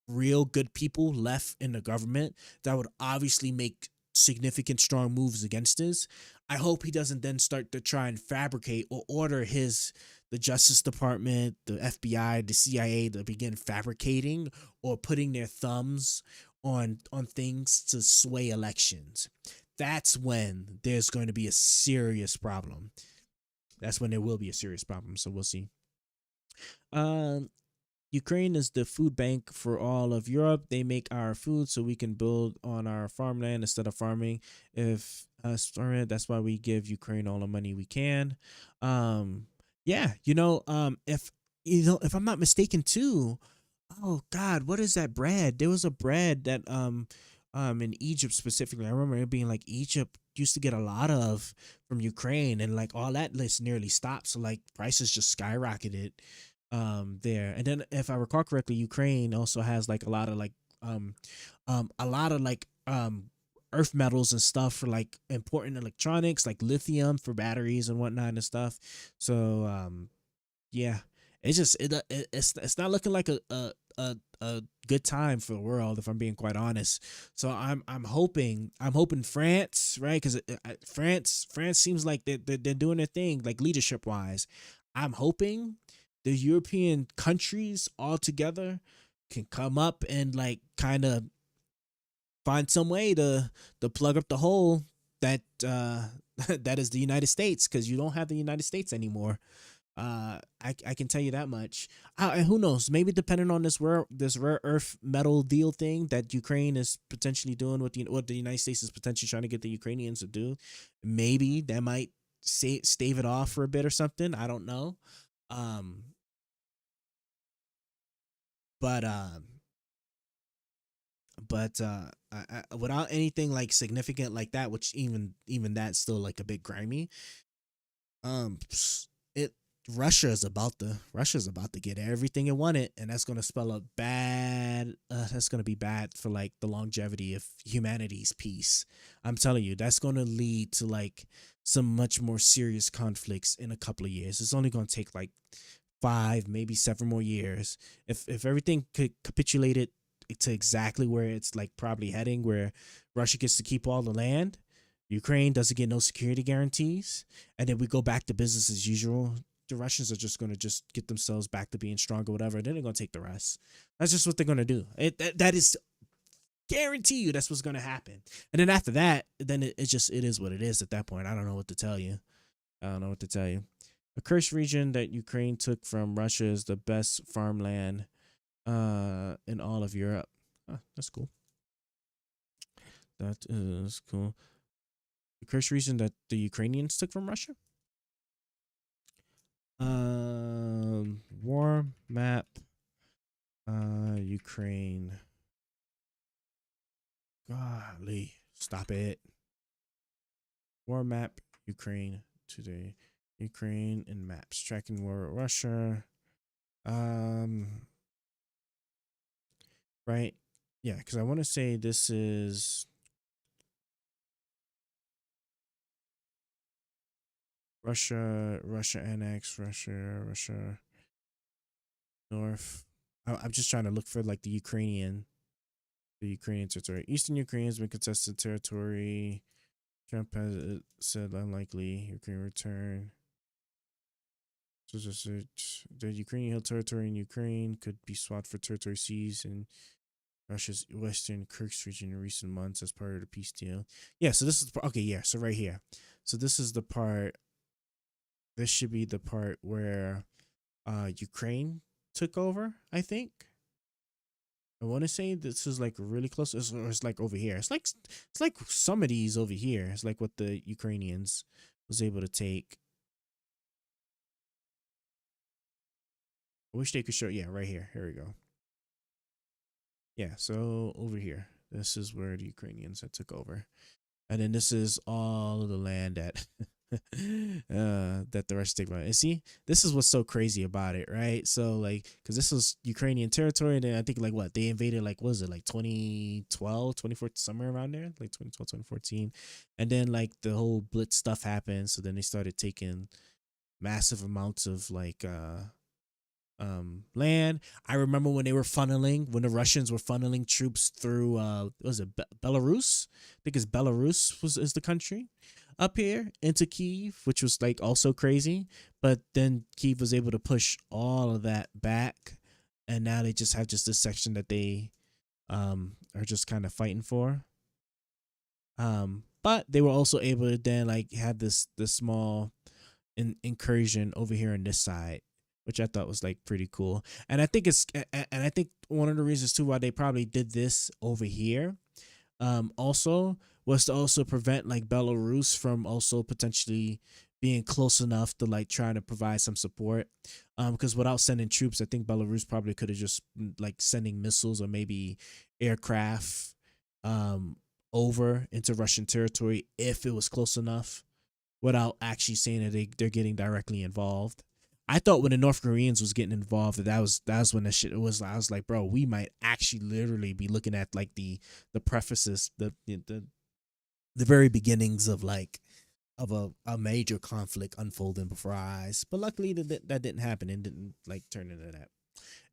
real good people left in the government that would obviously make significant strong moves against this. I hope he doesn't then start to try and fabricate or order the Justice Department, the FBI, the CIA to begin fabricating or putting their thumbs on things to sway elections. That's when there's going to be a serious problem. That's when there will be a serious problem. So we'll see. Ukraine is the food bank for all of Europe. They make our food so we can build on our farmland instead of farming. That's why we give Ukraine all the money we can. If if I'm not mistaken too. Oh God, what is that bread? There was a bread that in Egypt specifically. I remember it being like Egypt used to get a lot of from Ukraine, and like all that list nearly stopped. So like prices just skyrocketed there. And then if I recall correctly, Ukraine also has like a lot of like a lot of like earth metals and stuff for like important electronics, like lithium for batteries and whatnot and stuff. So yeah, it's just it's not looking like a good time for the world, if I'm being quite honest. So I'm hoping France, right? Because France seems like they're doing their thing, like leadership wise. I'm hoping the European countries all together can come up and like kind of find some way to plug up the hole that that is the United States, because you don't have the United States anymore. I can tell you that much. And who knows? Maybe depending on this rare earth metal deal thing that Ukraine is potentially doing with what the United States is potentially trying to get the Ukrainians to do, maybe that might stave it off for a bit or something. I don't know. But without anything like significant like that, which even that's still like a bit grimy. It Russia's about to get everything it wanted, and that's gonna spell a bad. That's gonna be bad for like the longevity of humanity's peace. I'm telling you, that's gonna lead to like some much more serious conflicts in a couple of years. It's only gonna take like 5, maybe 7 more years if everything could capitulated to exactly where it's like probably heading, where Russia gets to keep all the land, Ukraine doesn't get no security guarantees, and then we go back to business as usual. The Russians are just going to just get themselves back to being strong or whatever. Then they're going to take the rest. That's just what they're going to do. That is guarantee you that's what's going to happen. And then after that, then it is what it is at that point. I don't know what to tell you. A cursed region that Ukraine took from Russia is the best farmland in all of Europe. That's cool. That is cool. The cursed region that the Ukrainians took from Russia. War map. Ukraine. Golly, stop it. War map. Ukraine today. Ukraine and maps. Tracking war with Russia. Right. Yeah, because I want to say this is Russia annex, Russia North. I'm just trying to look for like the Ukrainian territory. Eastern Ukraine has been contested territory. Trump has said unlikely Ukraine return. So the Ukrainian Hill territory in Ukraine could be swapped for territory seized in Russia's Western Kursk region in recent months as part of the peace deal. Yeah, so this is okay. Yeah, so right here. So this is the part. This should be the part where Ukraine took over, I think. I want to say this is like really close. It's like over here. It's like some of these over here. It's like what the Ukrainians was able to take. I wish they could show. Yeah, right here. Here we go. Yeah, so over here. This is where the Ukrainians had took over. And then this is all of the land that that the Russians take about. And see, this is what's so crazy about it, right? So like, because this was Ukrainian territory, and then I think like what they invaded, like what was it, like 2012, 2014, somewhere around there, like 2012, 2014. And then like the whole Blitz stuff happened, so then they started taking massive amounts of like land. I remember when the Russians were funneling troops through was it Belarus? I think it's Belarus is the country up here into Kyiv, which was like also crazy. But then Kyiv was able to push all of that back, and now they just have just this section that they are just kind of fighting for. But they were also able to then like have this small incursion over here on this side, which I thought was like pretty cool. And I think one of the reasons too why they probably did this over here also was to also prevent like Belarus from also potentially being close enough to like trying to provide some support. Because without sending troops, I think Belarus probably could have just like sending missiles or maybe aircraft over into Russian territory if it was close enough, without actually saying that they're getting directly involved. I thought when the North Koreans was getting involved that was when that shit was. I was like, bro, we might actually literally be looking at like the prefaces, the very beginnings of like of a major conflict unfolding before our eyes. But luckily that didn't happen and didn't like turn into that.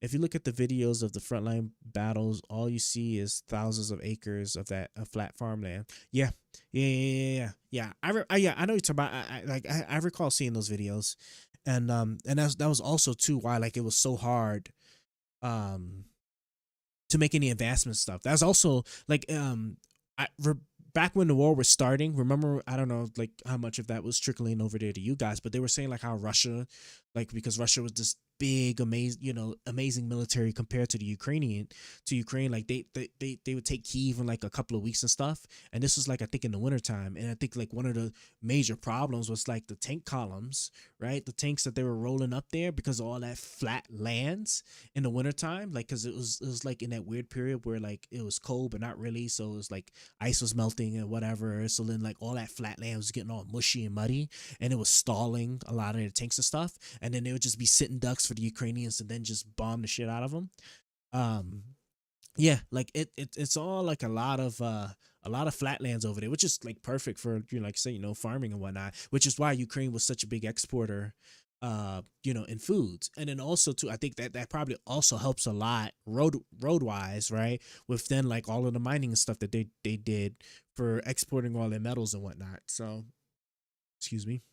If you look at the videos of the frontline battles, all you see is thousands of acres of that flat farmland. Yeah. I know you're talking about. I recall seeing those videos, and that was also too why like it was so hard, to make any advancement stuff. That's also like back when the war was starting. Remember, I don't know like how much of that was trickling over there to you guys, but they were saying like how Russia, like because Russia was this big amazing military compared to Ukraine, like they would take Kyiv in like a couple of weeks and stuff, and this was like I think in the wintertime, and I think like one of the major problems was like the tank columns, right? The tanks that they were rolling up there because of all that flat lands in the wintertime, like because it was like in that weird period where like it was cold but not really, so it was like ice was melting and whatever, so then like all that flat land was getting all mushy and muddy, and it was stalling a lot of the tanks and stuff, and then they would just be sitting ducks for the Ukrainians to then just bomb the shit out of them. Yeah, like it's all like a lot of flatlands over there, which is like perfect for like say farming and whatnot, which is why Ukraine was such a big exporter in foods. And then also too, I think that probably also helps a lot road wise, right, with then like all of the mining and stuff that they did for exporting all their metals and whatnot. So excuse me,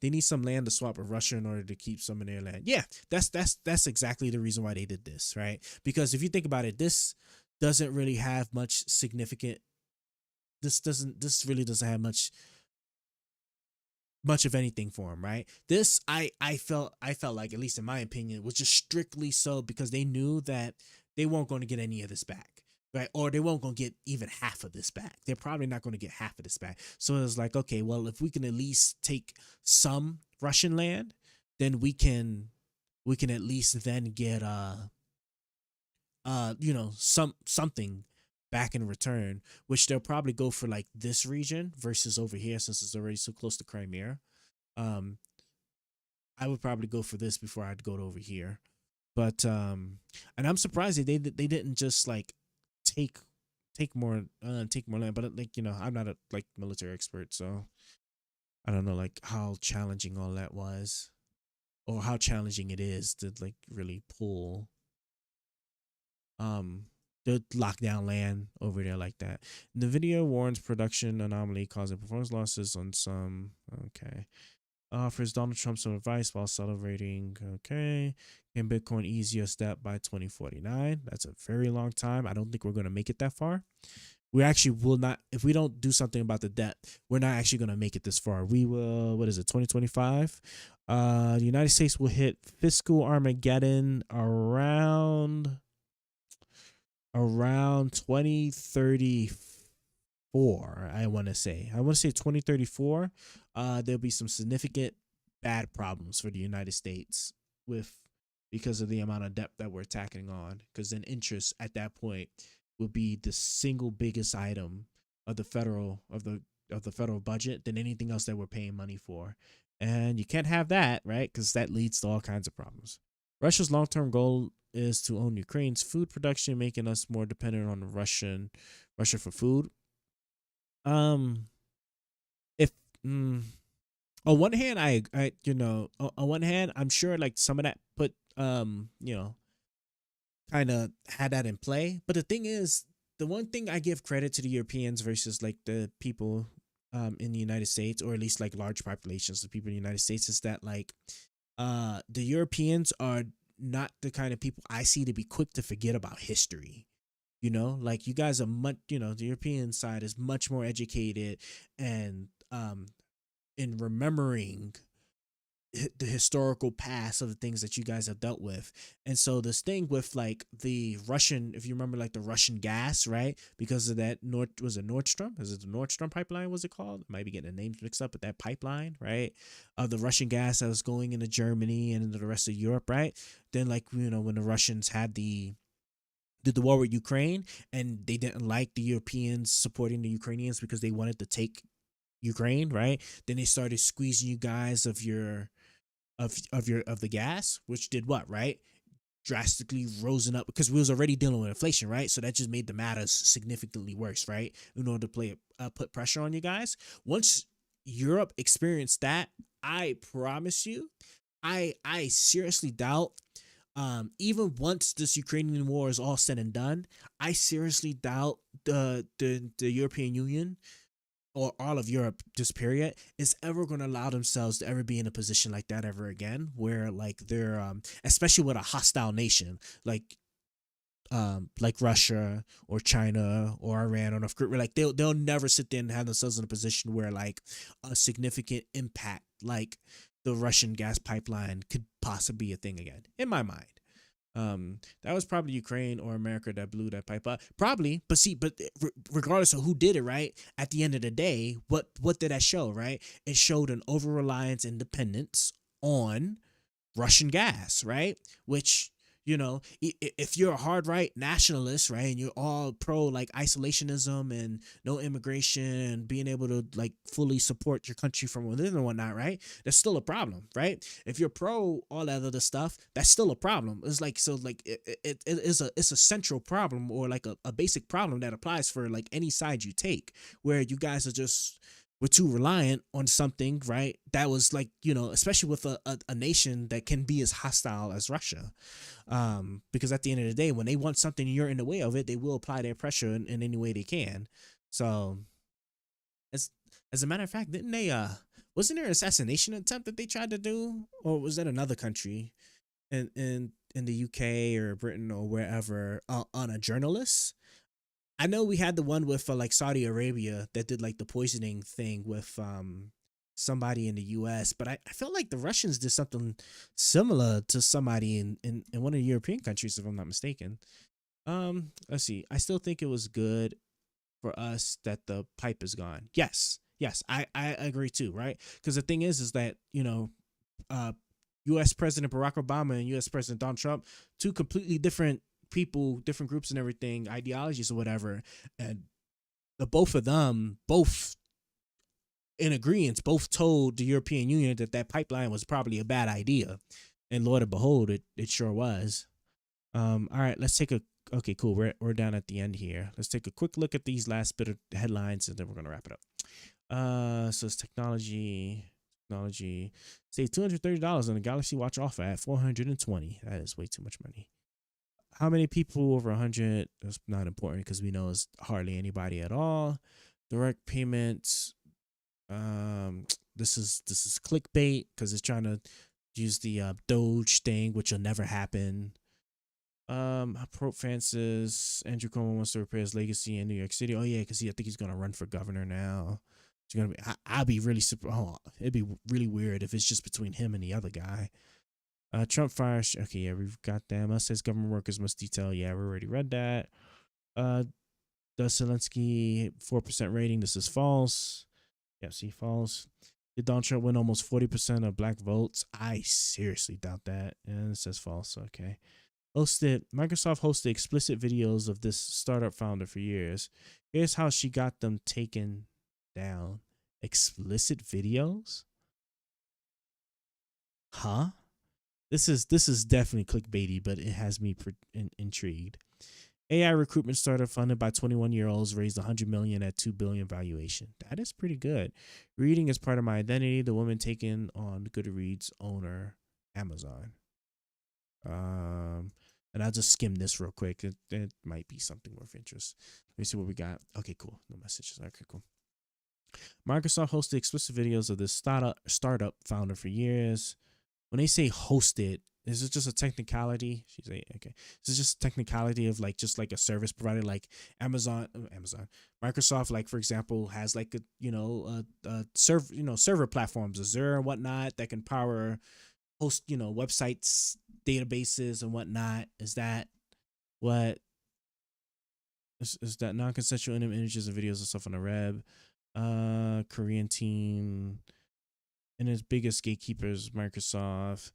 they need some land to swap with Russia in order to keep some of their land. Yeah, that's exactly the reason why they did this, right? Because if you think about it, this doesn't really have much significant. This really doesn't have much of anything for them, right? This I felt like, at least in my opinion, was just strictly so because they knew that they weren't going to get any of this back. Right, or they won't gonna get even half of this back. They're probably not gonna get half of this back. So it's like, okay, well, if we can at least take some Russian land, then we can at least then get something back in return, which they'll probably go for like this region versus over here since it's already so close to Crimea. I would probably go for this before I'd go to over here, but and I'm surprised they didn't just like take more land, but like I'm not a like military expert, so I don't know like how challenging all that was or how challenging it is to like really pull the lockdown land over there like that. The video warns production anomaly causing performance losses on some. Okay. Offers Donald Trump some advice while celebrating. Okay. Can Bitcoin ease your step by 2049? That's a very long time. I don't think we're going to make it that far. We actually will not. If we don't do something about the debt, we're not actually going to make it this far. We will, what is it, 2025? The United States will hit fiscal Armageddon around 2034. I want to say 2034. There'll be some significant bad problems for the United States because of the amount of debt that we're tacking on, because then interest at that point will be the single biggest item of the federal budget than anything else that we're paying money for. And you can't have that, right? Because that leads to all kinds of problems. Russia's long-term goal is to own Ukraine's food production, making us more dependent on Russia for food. If on one hand, on one hand, I'm sure like some of that put kind of had that in play. But the thing is, the one thing I give credit to the Europeans versus like the people in the United States, or at least like large populations of people in the United States, is that like the Europeans are not the kind of people I see to be quick to forget about history. Like you guys are much, the European side is much more educated and in remembering the historical past of the things that you guys have dealt with. And so this thing with like the Russian, if you remember, like the Russian gas, right? Because of that was it Nordstrom? Is it the Nordstrom pipeline? Was it called? I might be getting the names mixed up, but that pipeline, right? Of the Russian gas that was going into Germany and into the rest of Europe, right? Then like, you know, when the Russians did the war with Ukraine and they didn't like the Europeans supporting the Ukrainians because they wanted to take Ukraine, right? Then they started squeezing you guys of the gas, which did what, right? Drastically risen up because we was already dealing with inflation, right? So that just made the matters significantly worse, right? In order to put pressure on you guys. Once Europe experienced that, I promise you, I seriously doubt, even once this Ukrainian war is all said and done, I seriously doubt the European Union or all of Europe, just period, is ever going to allow themselves to ever be in a position like that ever again, where like they're, especially with a hostile nation like Russia or China or Iran or North Korea, like they'll never sit there and have themselves in a position where like a significant impact like the Russian gas pipeline could possibly be a thing again, in my mind. That was probably Ukraine or America that blew that pipe up. Probably, but regardless of who did it, right? At the end of the day, what did that show, right? It showed an over-reliance and dependence on Russian gas, right? Which, you know, if you're a hard right nationalist, right, and you're all pro like isolationism and no immigration and being able to like fully support your country from within and whatnot, right, that's still a problem, right? If you're pro all that other stuff, that's still a problem. It's like, so like it's a central problem, or like a basic problem that applies for like any side you take, where you guys are just, we're too reliant on something, right? That was like, you know, especially with a nation that can be as hostile as Russia. Because at the end of the day, when they want something and you're in the way of it, they will apply their pressure in any way they can. So as a matter of fact, didn't they, wasn't there an assassination attempt that they tried to do? Or was that another country in the UK or Britain or wherever, on a journalist? I know we had the one with like Saudi Arabia that did like the poisoning thing with somebody in the US, but I felt like the Russians did something similar to somebody in one of the European countries, if I'm not mistaken. Let's see. I still think it was good for us that the pipe is gone. Yes, I agree too, right? Because the thing is that, you know, US President Barack Obama and US President Donald Trump, two completely different people, different groups and everything, ideologies or whatever, and the both of them, both in agreement, both told the European Union that pipeline was probably a bad idea, and Lord and behold, it sure was. All right, let's take okay, cool, we're down at the end here. Let's take a quick look at these last bit of headlines and then we're gonna wrap it up. So it's technology. Save $230 on a Galaxy Watch offer at $420. That is way too much money. How many people over 100? That's not important because we know it's hardly anybody at all. Direct payments. This is clickbait because it's trying to use the Doge thing, which will never happen. Pope Francis, Andrew Cuomo wants to repair his legacy in New York City. Oh yeah, because I think he's gonna run for governor now. It's gonna be. I'll be really surprised. Oh, it'd be really weird if it's just between him and the other guy. Trump fires. Okay, yeah, we've got them. Us says government workers must detail. Yeah, we already read that. Does Zelensky 4% rating? This is false. Yeah, see, false. Did Donald Trump win almost 40% of black votes? I seriously doubt that. And it says false. Okay. Microsoft hosted explicit videos of this startup founder for years. Here's how she got them taken down. Explicit videos? Huh? This is definitely clickbaity, but it has me intrigued. AI recruitment startup funded by 21-year-olds raised $100 million at $2 billion valuation. That is pretty good. Reading is part of my identity. The woman taken on Goodreads owner Amazon. And I'll just skim this real quick. It might be something worth interest. Let me see what we got. Okay, cool. No messages. Okay, cool. Microsoft hosted explicit videos of this startup founder for years. When they say hosted, is it just a technicality? She's like, okay. Is it just a technicality of like just like a service provider like Microsoft, like for example, has like a server platforms, Azure and whatnot that can power host websites, databases and whatnot. Is that what is that non-consensual images and videos and stuff on the web? Korean team and its biggest gatekeepers, Microsoft.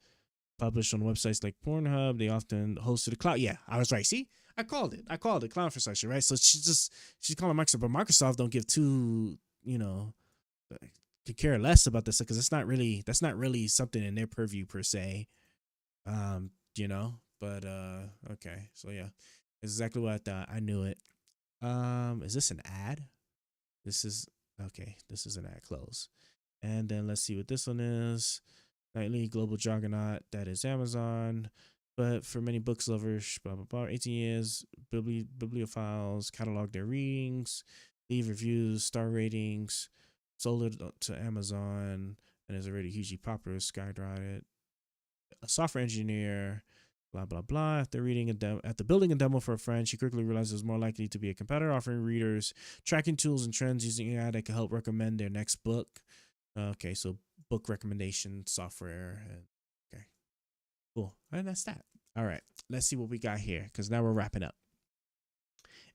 Published on websites like Pornhub, they often host to the cloud. Yeah, I was right. See, I called it. Cloud infrastructure, right? So she's calling Microsoft, but Microsoft don't give two, could care less about this because that's not really something in their purview per se. But okay, so yeah, it's exactly what I thought. I knew it. Is this an ad? This is okay. This is an ad. Close. And then let's see what this one is. Nightly global juggernaut, that is Amazon. But for many books lovers, blah, blah, blah, 18 years, bibliophiles catalog their readings, leave reviews, star ratings, sold it to Amazon, and is already hugely popular, skyrocketed. A software engineer, blah, blah, blah. After building a demo for a friend, she quickly realized it was more likely to be a competitor, offering readers tracking tools and trends using AI that could help recommend their next book. Okay, so book recommendation software. Okay, cool. And that's that. All right, let's see what we got here because now we're wrapping up.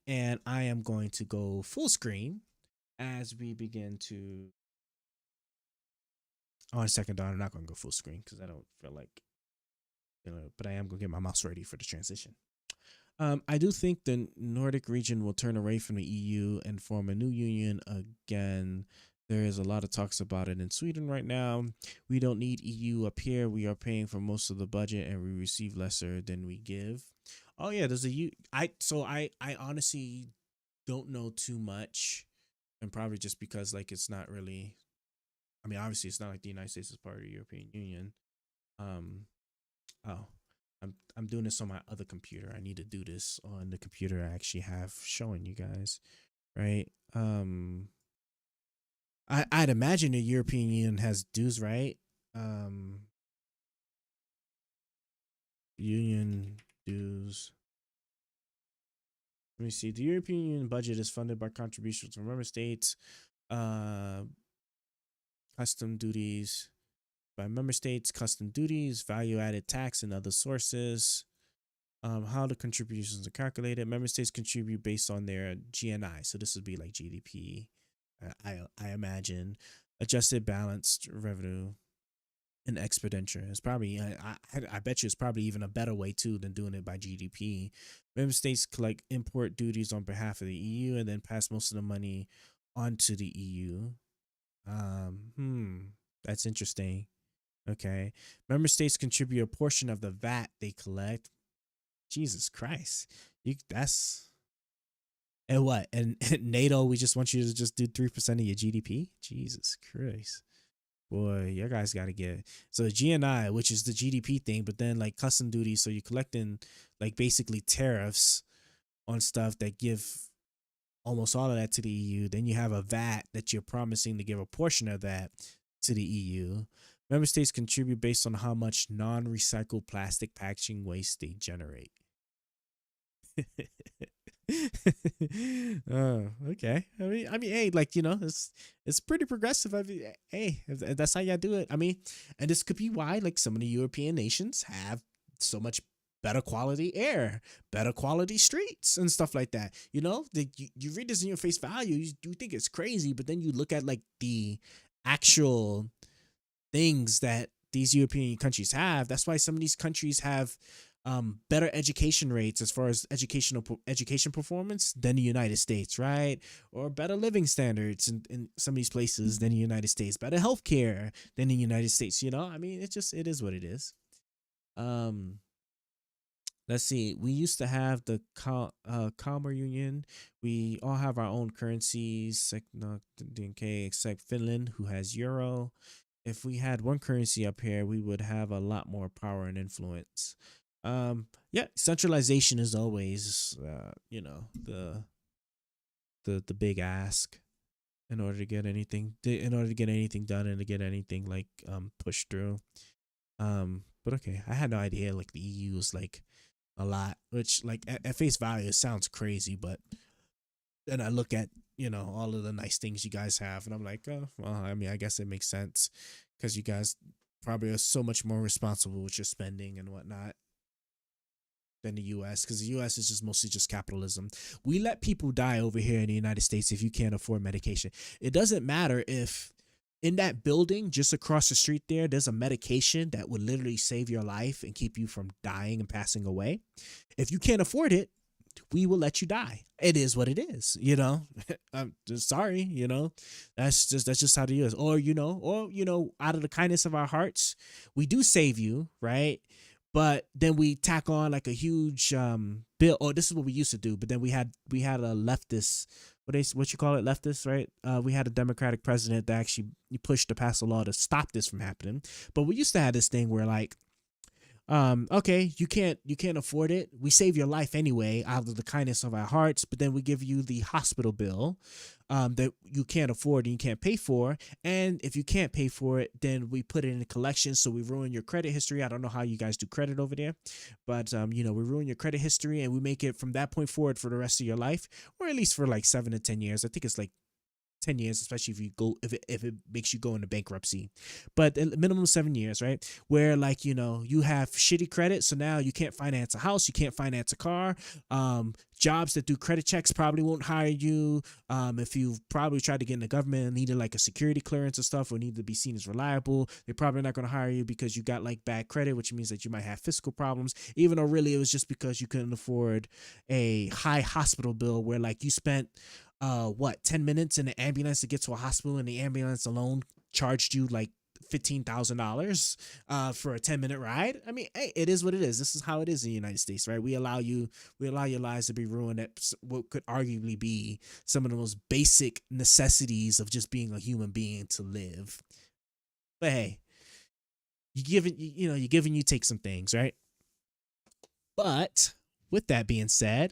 And I am going to go full screen as we begin to. On a second thought, I'm not going to go full screen because I don't feel like, but I am going to get my mouse ready for the transition. I do think the Nordic region will turn away from the EU and form a new union again. There is a lot of talks about it in Sweden right now. We don't need EU up here. We are paying for most of the budget and we receive lesser than we give. Oh yeah, there's I honestly don't know too much, and probably just because like it's not really. I mean, obviously it's not like the United States is part of the European Union. I'm doing this on my other computer. I need to do this on the computer I actually have showing you guys, right? I'd imagine the European Union has dues, right? Union dues. Let me see. The European Union budget is funded by contributions from member states, custom duties by member states, custom duties, value-added tax, and other sources. How the contributions are calculated. Member states contribute based on their GNI. So this would be like GDP. I imagine adjusted balanced revenue and expenditure. It's probably I bet you it's probably even a better way too than doing it by GDP. Member states collect import duties on behalf of the EU and then pass most of the money onto the EU. That's interesting. Okay. Member states contribute a portion of the VAT they collect. Jesus Christ. And what? And NATO, we just want you to just do 3% of your GDP? Jesus Christ. Boy, you guys got to get. So the GNI, which is the GDP thing, but then like custom duties. So you're collecting like basically tariffs on stuff that give almost all of that to the EU. Then you have a VAT that you're promising to give a portion of that to the EU. Member states contribute based on how much non-recycled plastic packaging waste they generate. Oh, okay. I mean, hey, like it's pretty progressive. I mean, hey, if that's how y'all do it. I mean, and this could be why like some of the European nations have so much better quality air, better quality streets, and stuff like that. You read this in your face value, you think it's crazy, but then you look at like the actual things that these European countries have. That's why some of these countries have better education rates as far as education performance than the United States, right? Or better living standards in some of these places than the United States, better healthcare than the United States. I mean, it is what it is. Let's see. We used to have the Kalmar Union. We all have our own currencies, except Finland, who has euro. If we had one currency up here, we would have a lot more power and influence. Yeah, centralization is always the big ask in order to get anything done and to get anything like pushed through. But But okay, I had no idea like the EU was like a lot, which like at face value it sounds crazy, but then I look at, you know, all of the nice things you guys have, and I'm like, oh, well, I mean, I guess it makes sense because you guys probably are so much more responsible with your spending and whatnot than the US, because the US is just mostly just capitalism. We let people die over here in the United States if you can't afford medication. It doesn't matter if in that building just across the street there's a medication that would literally save your life and keep you from dying and passing away. If you can't afford it, we will let you die. It is what it is, you know. I'm just sorry, you know. That's just how it is. Or you know, out of the kindness of our hearts, we do save you, right? But then we tack on like a huge bill. Oh, this is what we used to do. But then we had a leftist, what you call it, leftist, right? We had a Democratic president that actually pushed to pass a law to stop this from happening. But we used to have this thing where like, okay, you can't afford it. We save your life anyway out of the kindness of our hearts, but then we give you the hospital bill that you can't afford and you can't pay for. And if you can't pay for it, then we put it in a collection. So we ruin your credit history. I don't know how you guys do credit over there, but you know, we ruin your credit history and we make it from that point forward for the rest of your life, or at least for like 7 to 10 years. I think it's like 10 years, especially if it makes you go into bankruptcy, but minimum 7 years, right? Where like, you know, you have shitty credit, so now you can't finance a house, you can't finance a car. Jobs that do credit checks probably won't hire you. If you've probably tried to get in the government and needed like a security clearance and stuff, or need to be seen as reliable, they're probably not going to hire you because you got like bad credit, which means that you might have fiscal problems, even though really it was just because you couldn't afford a high hospital bill where like you spent 10 minutes in an ambulance to get to a hospital, and the ambulance alone charged you like $15,000 for a 10-minute ride. I mean, hey, it is what it is. This is how it is in the United States, right? We allow your lives to be ruined at what could arguably be some of the most basic necessities of just being a human being to live. But hey, you give and you take some things, right? But with that being said,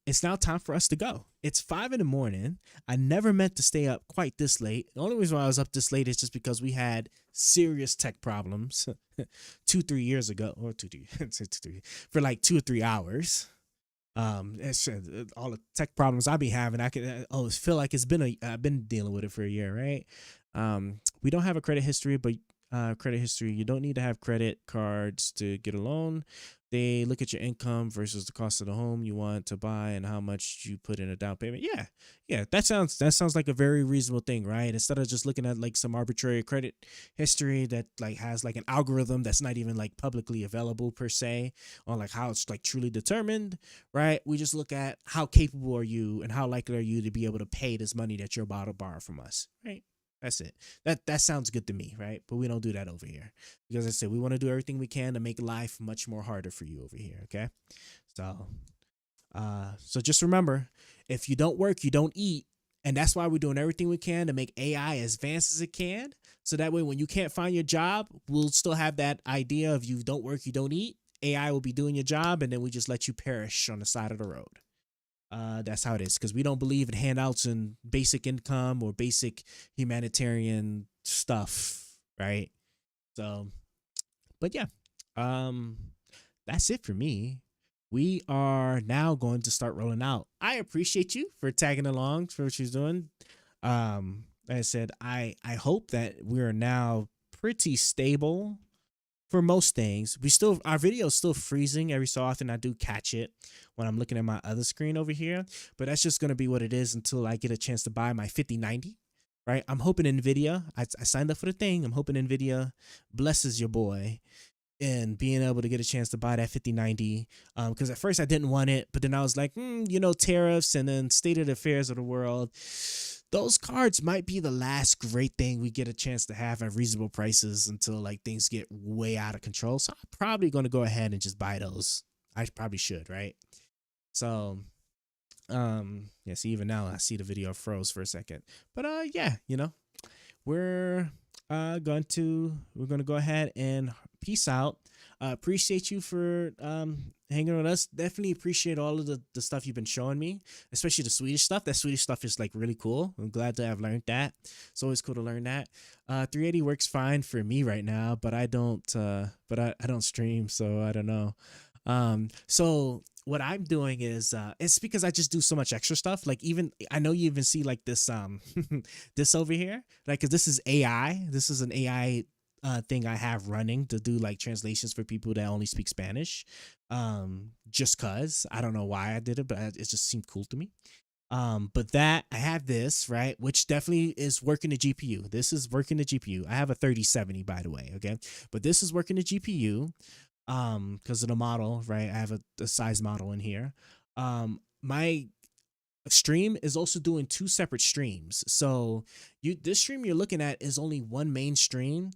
it's now time for us to go. It's 5 a.m. I never meant to stay up quite this late. The only reason why I was up this late is just because we had serious tech problems 2-3 years ago, or 2-3 for like 2 or 3 hours. It's all the tech problems I be having. I can always feel like I've been dealing with it for a year, right? We don't have a credit history, but you don't need to have credit cards to get a loan. They look at your income versus the cost of the home you want to buy and how much you put in a down payment. Yeah, that sounds like a very reasonable thing, right? Instead of just looking at like some arbitrary credit history that like has like an algorithm that's not even like publicly available per se, on like how it's like truly determined, right? We just look at how capable are you and how likely are you to be able to pay this money that you're about to borrow from us, right? That's it. That sounds good to me, right? But we don't do that over here, because I said we want to do everything we can to make life much more harder for you over here. Okay, so just remember, if you don't work, you don't eat, and that's why we're doing everything we can to make AI as advanced as it can. So that way, when you can't find your job, we'll still have that idea of you don't work, you don't eat. AI will be doing your job, and then we just let you perish on the side of the road. That's how it is, because we don't believe in handouts and basic income or basic humanitarian stuff, right? So, but yeah, that's it for me. We are now going to start rolling out. I appreciate you for tagging along for what she's doing. Like I said, I hope that we're now pretty stable for most things. Our video is still freezing every so often. I do catch it when I'm looking at my other screen over here, but that's just going to be what it is until I get a chance to buy my 5090, right? I'm hoping NVIDIA, I signed up for the thing. I'm hoping NVIDIA blesses your boy in being able to get a chance to buy that 5090. Because at first I didn't want it, but then I was like, tariffs and then state of the affairs of the world. Those cards might be the last great thing we get a chance to have at reasonable prices until like things get way out of control. So I'm probably going to go ahead and just buy those. I probably should, right? So, see, even now I see the video froze for a second, but we're going to go ahead and peace out. Appreciate you for hanging with us. Definitely appreciate all of the stuff you've been showing me, especially the Swedish stuff. That Swedish stuff is like really cool. I'm glad to have learned that. It's always cool to learn that. 380 works fine for me right now, but I don't I don't stream, so I don't know. So what I'm doing is it's because I just do so much extra stuff. Like, even I know you even see like this this over here, like, 'cause this is AI. This is an AI thing I have running to do like translations for people that only speak Spanish. Just cause I don't know why I did it, but it just seemed cool to me. But that I have this, right, which definitely is working the GPU. This is working the GPU. I have a 3070, by the way, okay? But this is working the GPU because of the model, right? I have a size model in here. My stream is also doing 2 separate streams. So this stream you're looking at is only one main stream.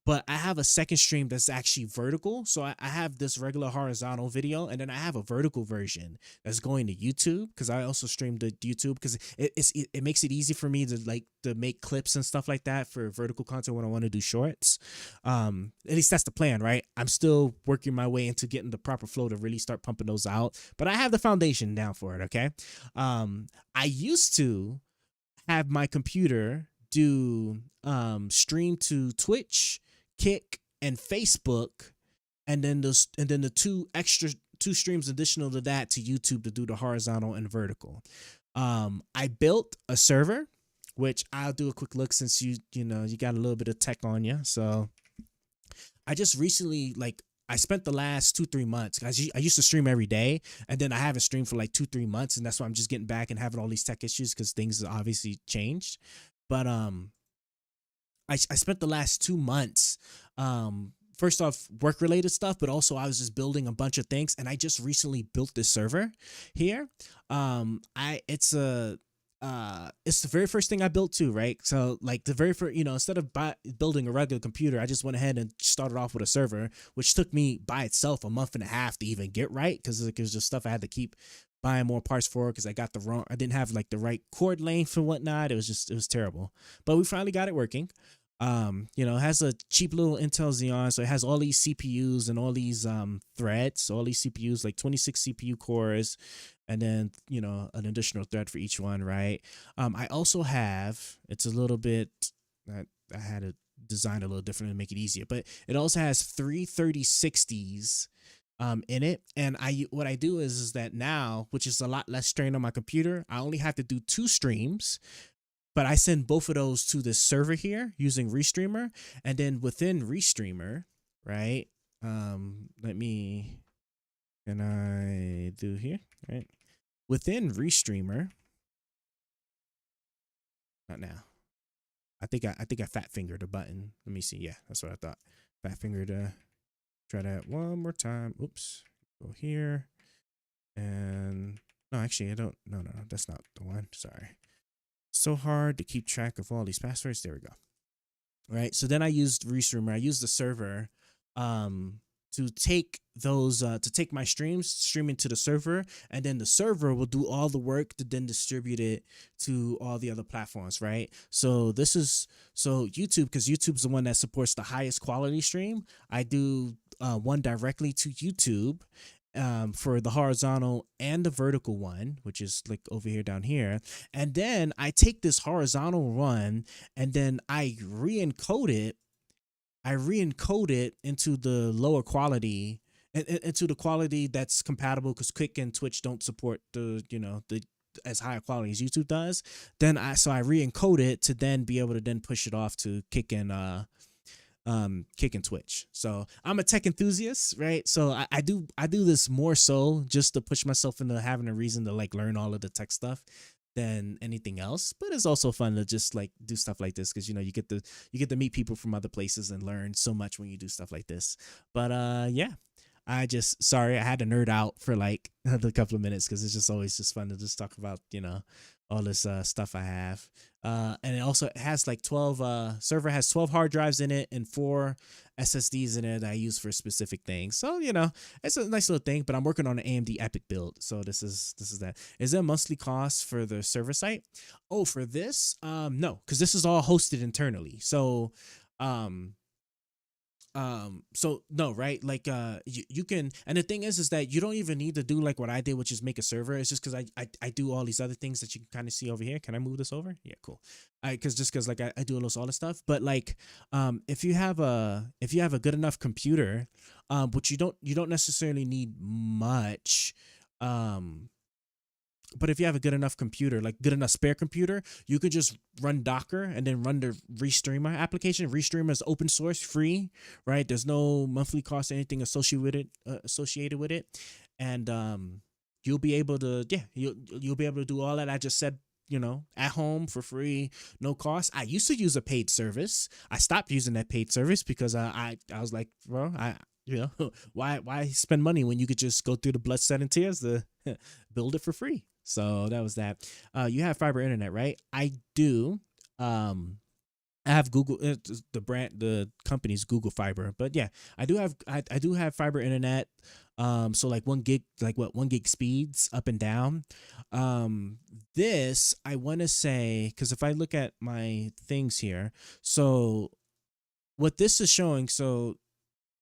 But I have a second stream that's actually vertical. So I have this regular horizontal video, and then I have a vertical version that's going to YouTube, because I also stream to YouTube, because it makes it easy for me to make clips and stuff like that for vertical content when I want to do shorts. At least that's the plan, right? I'm still working my way into getting the proper flow to really start pumping those out, but I have the foundation down for it. Okay. I used to have my computer do stream to Twitch, Kick, and Facebook, and then the two streams additional to that to YouTube to do the horizontal and vertical. I built a server, which I'll do a quick look since you got a little bit of tech on you. So I just recently, like, I spent the last 2-3 months, guys. I used to stream every day, and then I haven't streamed for like 2-3 months, and that's why I'm just getting back and having all these tech issues because things obviously changed. But I spent the last 2 months, first off, work related stuff, but also I was just building a bunch of things, and I just recently built this server here. It's the very first thing I built too, right? So like the very first, instead of building a regular computer, I just went ahead and started off with a server, which took me by itself a month and a half to even get right, because there's just stuff I had to keep buying more parts for, because I didn't have like the right cord length and whatnot. It was terrible, but we finally got it working. It has a cheap little Intel Xeon, so it has all these CPUs and all these threads, all these CPUs, like 26 CPU cores, and then an additional thread for each one, right? I also have, it's a little bit, I had to design a little different to make it easier, but it also has 3 3060s in it. And what I do is that now, which is a lot less strain on my computer, I only have to do 2 streams, but I send both of those to this server here using Restreamer. And then within Restreamer, right? Can I do here, right? Within Restreamer, not now. I think I fat fingered a button. Let me see. Yeah, that's what I thought. Fat fingered. Try that one more time. Oops. Go here. And no, actually, I don't. No, that's not the one. Sorry. So hard to keep track of all these passwords. There we go. All right. So then I used Restreamer. I used the server to take those to take my streams, streaming to the server, and then the server will do all the work to then distribute it to all the other platforms, right? So YouTube, because YouTube's the one that supports the highest quality stream, I do one directly to YouTube for the horizontal and the vertical one, which is like over here, down here. And then I take this horizontal one and then I re-encode it into the lower quality, into the quality that's compatible, because Quick and Twitch don't support the as high a quality as YouTube does. Then I re-encode it to then be able to then push it off to Kick and Twitch. So I'm a tech enthusiast, right? So I do this more so just to push myself into having a reason to like learn all of the tech stuff than anything else. But it's also fun to just like do stuff like this, because you get to meet people from other places and learn so much when you do stuff like this. But yeah, I had to nerd out for like a couple of minutes, because it's just always just fun to just talk about all this stuff I have. And it also has like 12 server has 12 hard drives in it and 4 SSDs in it that I use for specific things. So it's a nice little thing. But I'm working on an AMD Epic build, so this is that. Is there a monthly cost for the server site? Oh, for this, no, because this is all hosted internally. So So no, right? Like you can, and the thing is that you don't even need to do like what I did, which is make a server. It's just because I do all these other things that you can kind of see over here. Can I move this over? Yeah, cool. Because like I do all this stuff. But like if you have a good enough computer, which you don't necessarily need much, but if you have a good enough computer, like good enough spare computer, you could just run Docker and then run the Restreamer application. Restreamer is open source, free, right? There's no monthly cost or anything associated with it, and you'll be able to you'll be able to do all that I just said. At home for free, no cost. I used to use a paid service. I stopped using that paid service because I was like, bro, why spend money when you could just go through the blood, sweat, and tears to build it for free? So that was that. You have fiber internet, right? I do. I have Google, the company's Google Fiber, but yeah, I do have fiber internet. So like 1 gig, like 1 gig speeds up and down. This I want to say, because if I look at my things here, so what this is showing,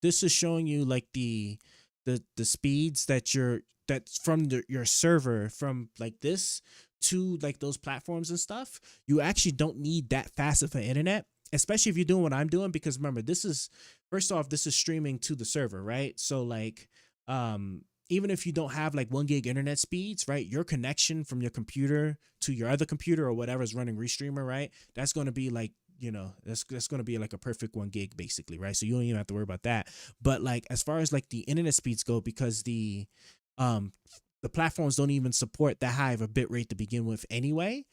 this is showing you like the speeds that's from your server from like this to like those platforms and stuff. You actually don't need that fast of an internet, especially if you're doing what I'm doing, because remember, this is streaming to the server, right? So like even if you don't have like 1 gig internet speeds, right, your connection from your computer to your other computer or whatever is running Restreamer, right, that's going to be like, that's going to be like a perfect 1 gig basically, right? So you don't even have to worry about that. But like as far as like the internet speeds go, because the platforms don't even support that high of a bit rate to begin with anyway.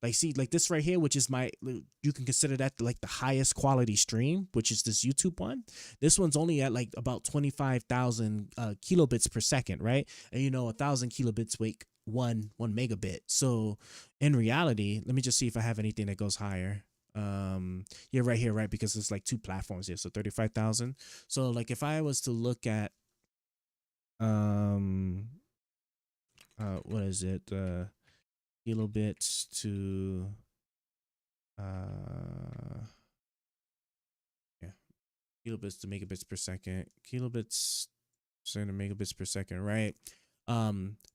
Like see, like this right here, which is you can consider that like the highest quality stream, which is this YouTube one. This one's only at like about 25,000 kilobits per second, right? And 1,000 kilobits make one megabit. So in reality, let me just see if I have anything that goes higher. Yeah, right here, right? Because it's like 2 platforms here, so 35,000. So like if I was to look at what is it? Kilobits to kilobits to megabits per second, kilobits to megabits per second, right?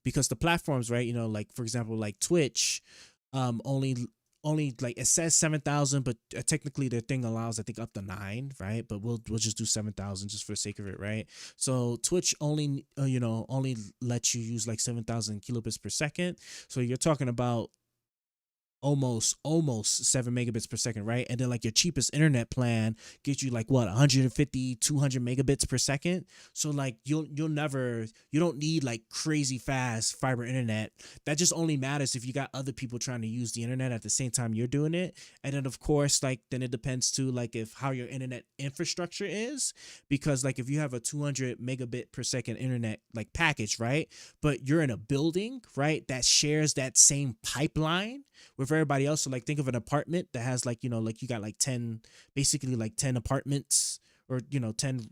Because the platforms, right, like for example, like Twitch, only like it says 7,000, but technically the thing allows I think up to 9, right? But we'll just do 7,000 just for the sake of it, right? So Twitch only only lets you use like 7,000 kilobits per second. So you're talking about almost 7 megabits per second, right? And then like your cheapest internet plan gets you like what, 150 200 megabits per second. So like you don't need like crazy fast fiber internet. That just only matters if you got other people trying to use the internet at the same time you're doing it. And then of course, like then it depends too, like if how your internet infrastructure is, because like if you have a 200 megabit per second internet like package, right, but you're in a building, right, that shares that same pipeline with everybody else. So like think of an apartment that has like, like you got like 10 apartments, or 10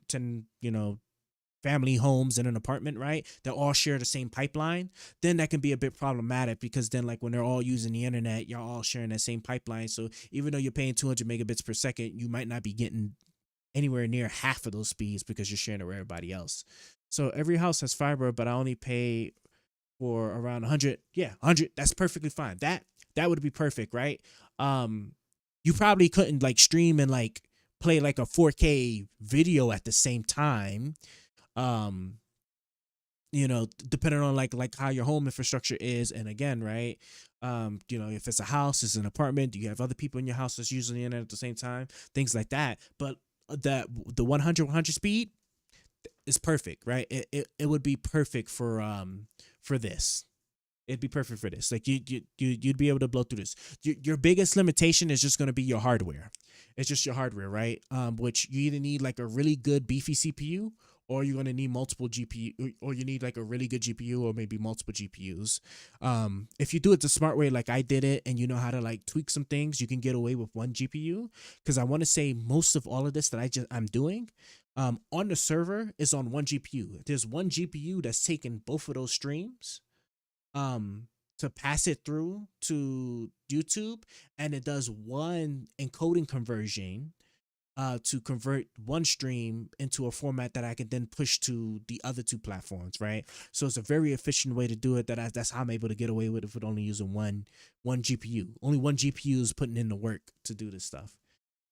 family homes in an apartment, right, that all share the same pipeline. Then that can be a bit problematic, because then like when they're all using the internet, you're all sharing that same pipeline. So even though you're paying 200 megabits per second, you might not be getting anywhere near half of those speeds because you're sharing it with everybody else. So every house has fiber, but I only pay for around 100. Yeah, 100. That's perfectly fine. That would be perfect, right? You probably couldn't like stream and like play like a 4K video at the same time. Depending on like how your home infrastructure is. And again, right, if it's a house, it's an apartment, do you have other people in your house that's using the internet at the same time, things like that. But the 100 speed is perfect, right? It would be perfect for this. It'd be perfect for this. Like you'd be able to blow through this. Your biggest limitation is just going to be your hardware. It's just your hardware, right? Which you either need like a really good beefy CPU, or you're going to need multiple GPU, or you need like a really good GPU, or maybe multiple GPUs. If you do it the smart way, like I did it, and you know how to like tweak some things, you can get away with 1 GPU. Because I want to say most of all of this that I'm doing on the server is on 1 GPU. There's 1 GPU that's taking both of those streams to pass it through to YouTube, and it does 1 encoding conversion to convert one stream into a format that I can then push to the other two platforms, right? So it's a very efficient way to do it. That's how I'm able to get away with it with only using one GPU. Only one GPU is putting in the work to do this stuff.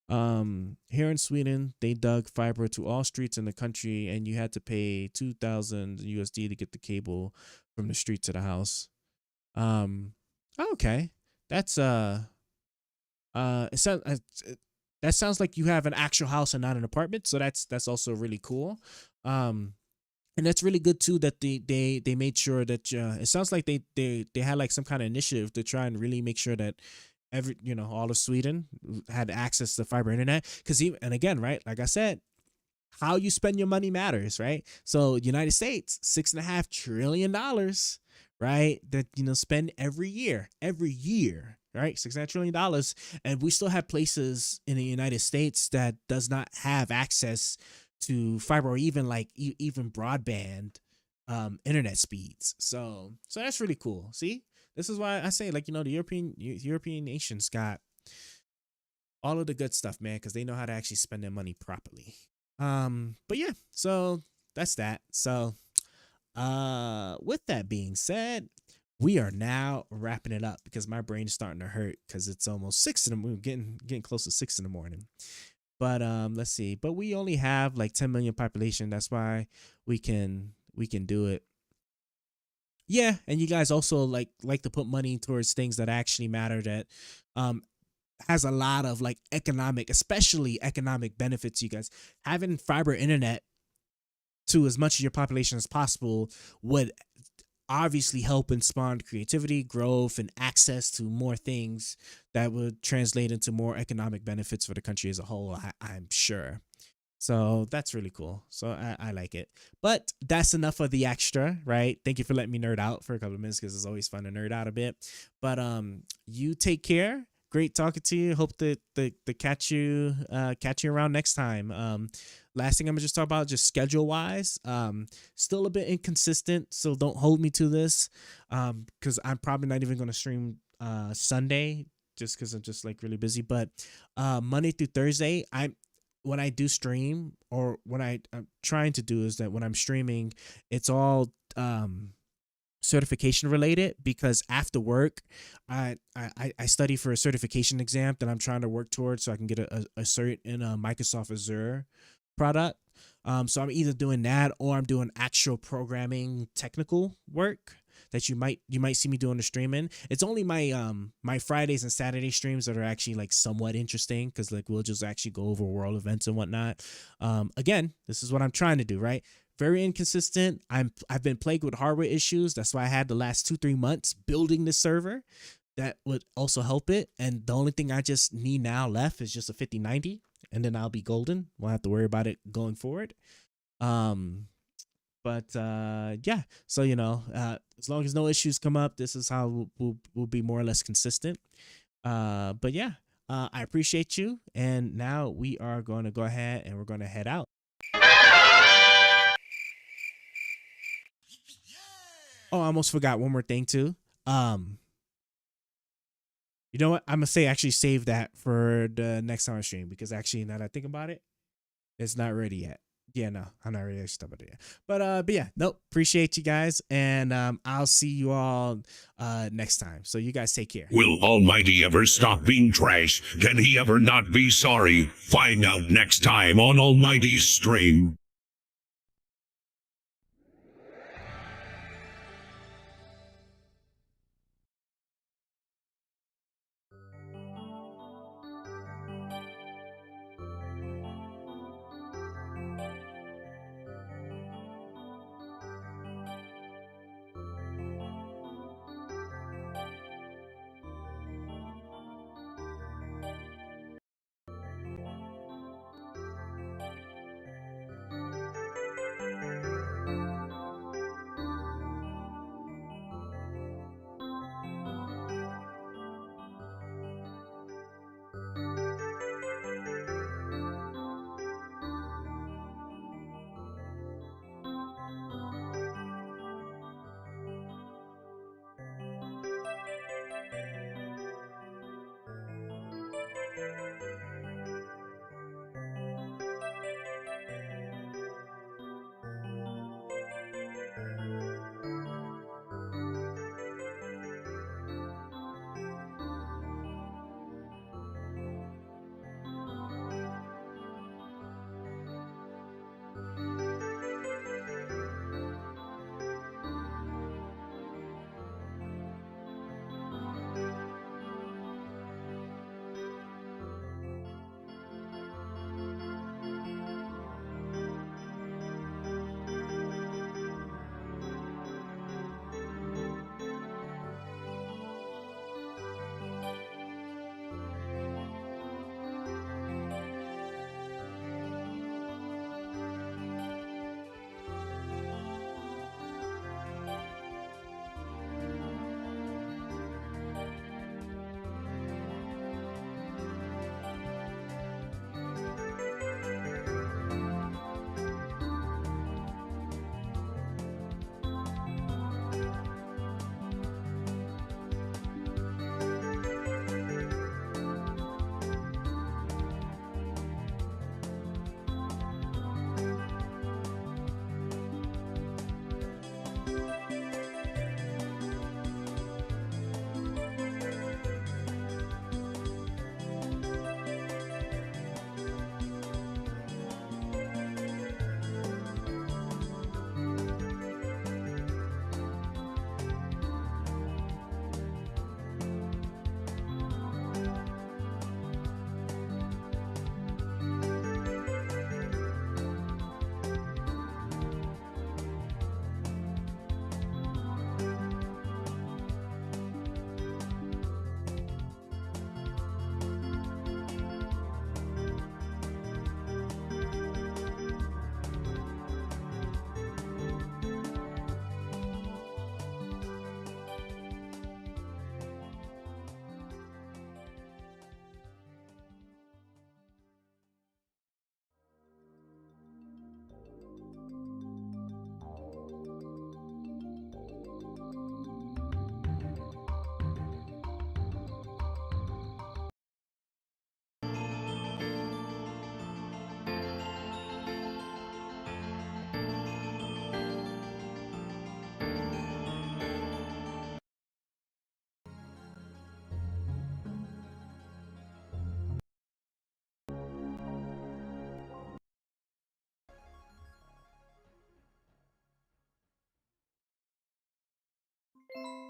Here in Sweden, they dug fiber to all streets in the country, and you had to pay 2,000 USD to get the cable from the street to the house. Okay, that's it sounds that sounds like you have an actual house and not an apartment, so that's also really cool. And that's really good too that they made sure that it sounds like they had like some kind of initiative to try and really make sure that all of Sweden had access to fiber internet, because and again, right, like I said, how you spend your money matters, right? So United States, $6.5 trillion, right, that spend every year, right? $6.5 trillion, and we still have places in the United States that does not have access to fiber or even even broadband internet speeds. So that's really cool. See, this is why I say, the European nations got all of the good stuff, man, because they know how to actually spend their money properly. But yeah, so that's that. So with that being said, we are now wrapping it up because my brain is starting to hurt because it's almost 6 in the morning, getting close to 6 in the morning. But let's see. But we only have like 10 million population. That's why we can do it. Yeah, and you guys also like to put money towards things that actually matter, that has a lot of especially economic benefits. You guys having fiber internet to as much of your population as possible would obviously help and spawn creativity, growth, and access to more things that would translate into more economic benefits for the country as a whole, I'm sure. So that's really cool. So I like it. But that's enough of the extra, right? Thank you for letting me nerd out for a couple of minutes, because it's always fun to nerd out a bit. But you take care. Great talking to you. Hope to catch you around next time. Last thing I'm gonna just talk about, just schedule wise, still a bit inconsistent, so don't hold me to this, because I'm probably not even gonna stream Sunday, just because I'm just really busy. But Monday through Thursday, when I do stream, or what I'm trying to do is that when I'm streaming, it's all certification related, because after work I study for a certification exam that I'm trying to work towards, so I can get a cert in a Microsoft Azure product. So I'm either doing that, or I'm doing actual programming technical work that you might see me doing the streaming. It's only my Fridays and Saturday streams that are actually somewhat interesting, because we'll just actually go over world events and whatnot. Again, this is what I'm trying to do, right? Very inconsistent. I've been plagued with hardware issues. That's why I had the last 2-3 months building this server. That would also help it. And the only thing I just need now left is just a 5090, and then I'll be golden. Won't have to worry about it going forward. But yeah. So as long as no issues come up, this is how we'll be more or less consistent. But yeah, I appreciate you. And now we are going to go ahead and we're going to head out. Oh, I almost forgot one more thing too. You know what? I'm gonna actually save that for the next time I stream, because actually, now that I think about it, it's not ready yet. Yeah, no, I'm not ready to talk about it yet. But yeah, nope. Appreciate you guys, and I'll see you all next time. So you guys take care. Will Almighty ever stop being trash? Can he ever not be sorry? Find out next time on Almighty's stream. Bye.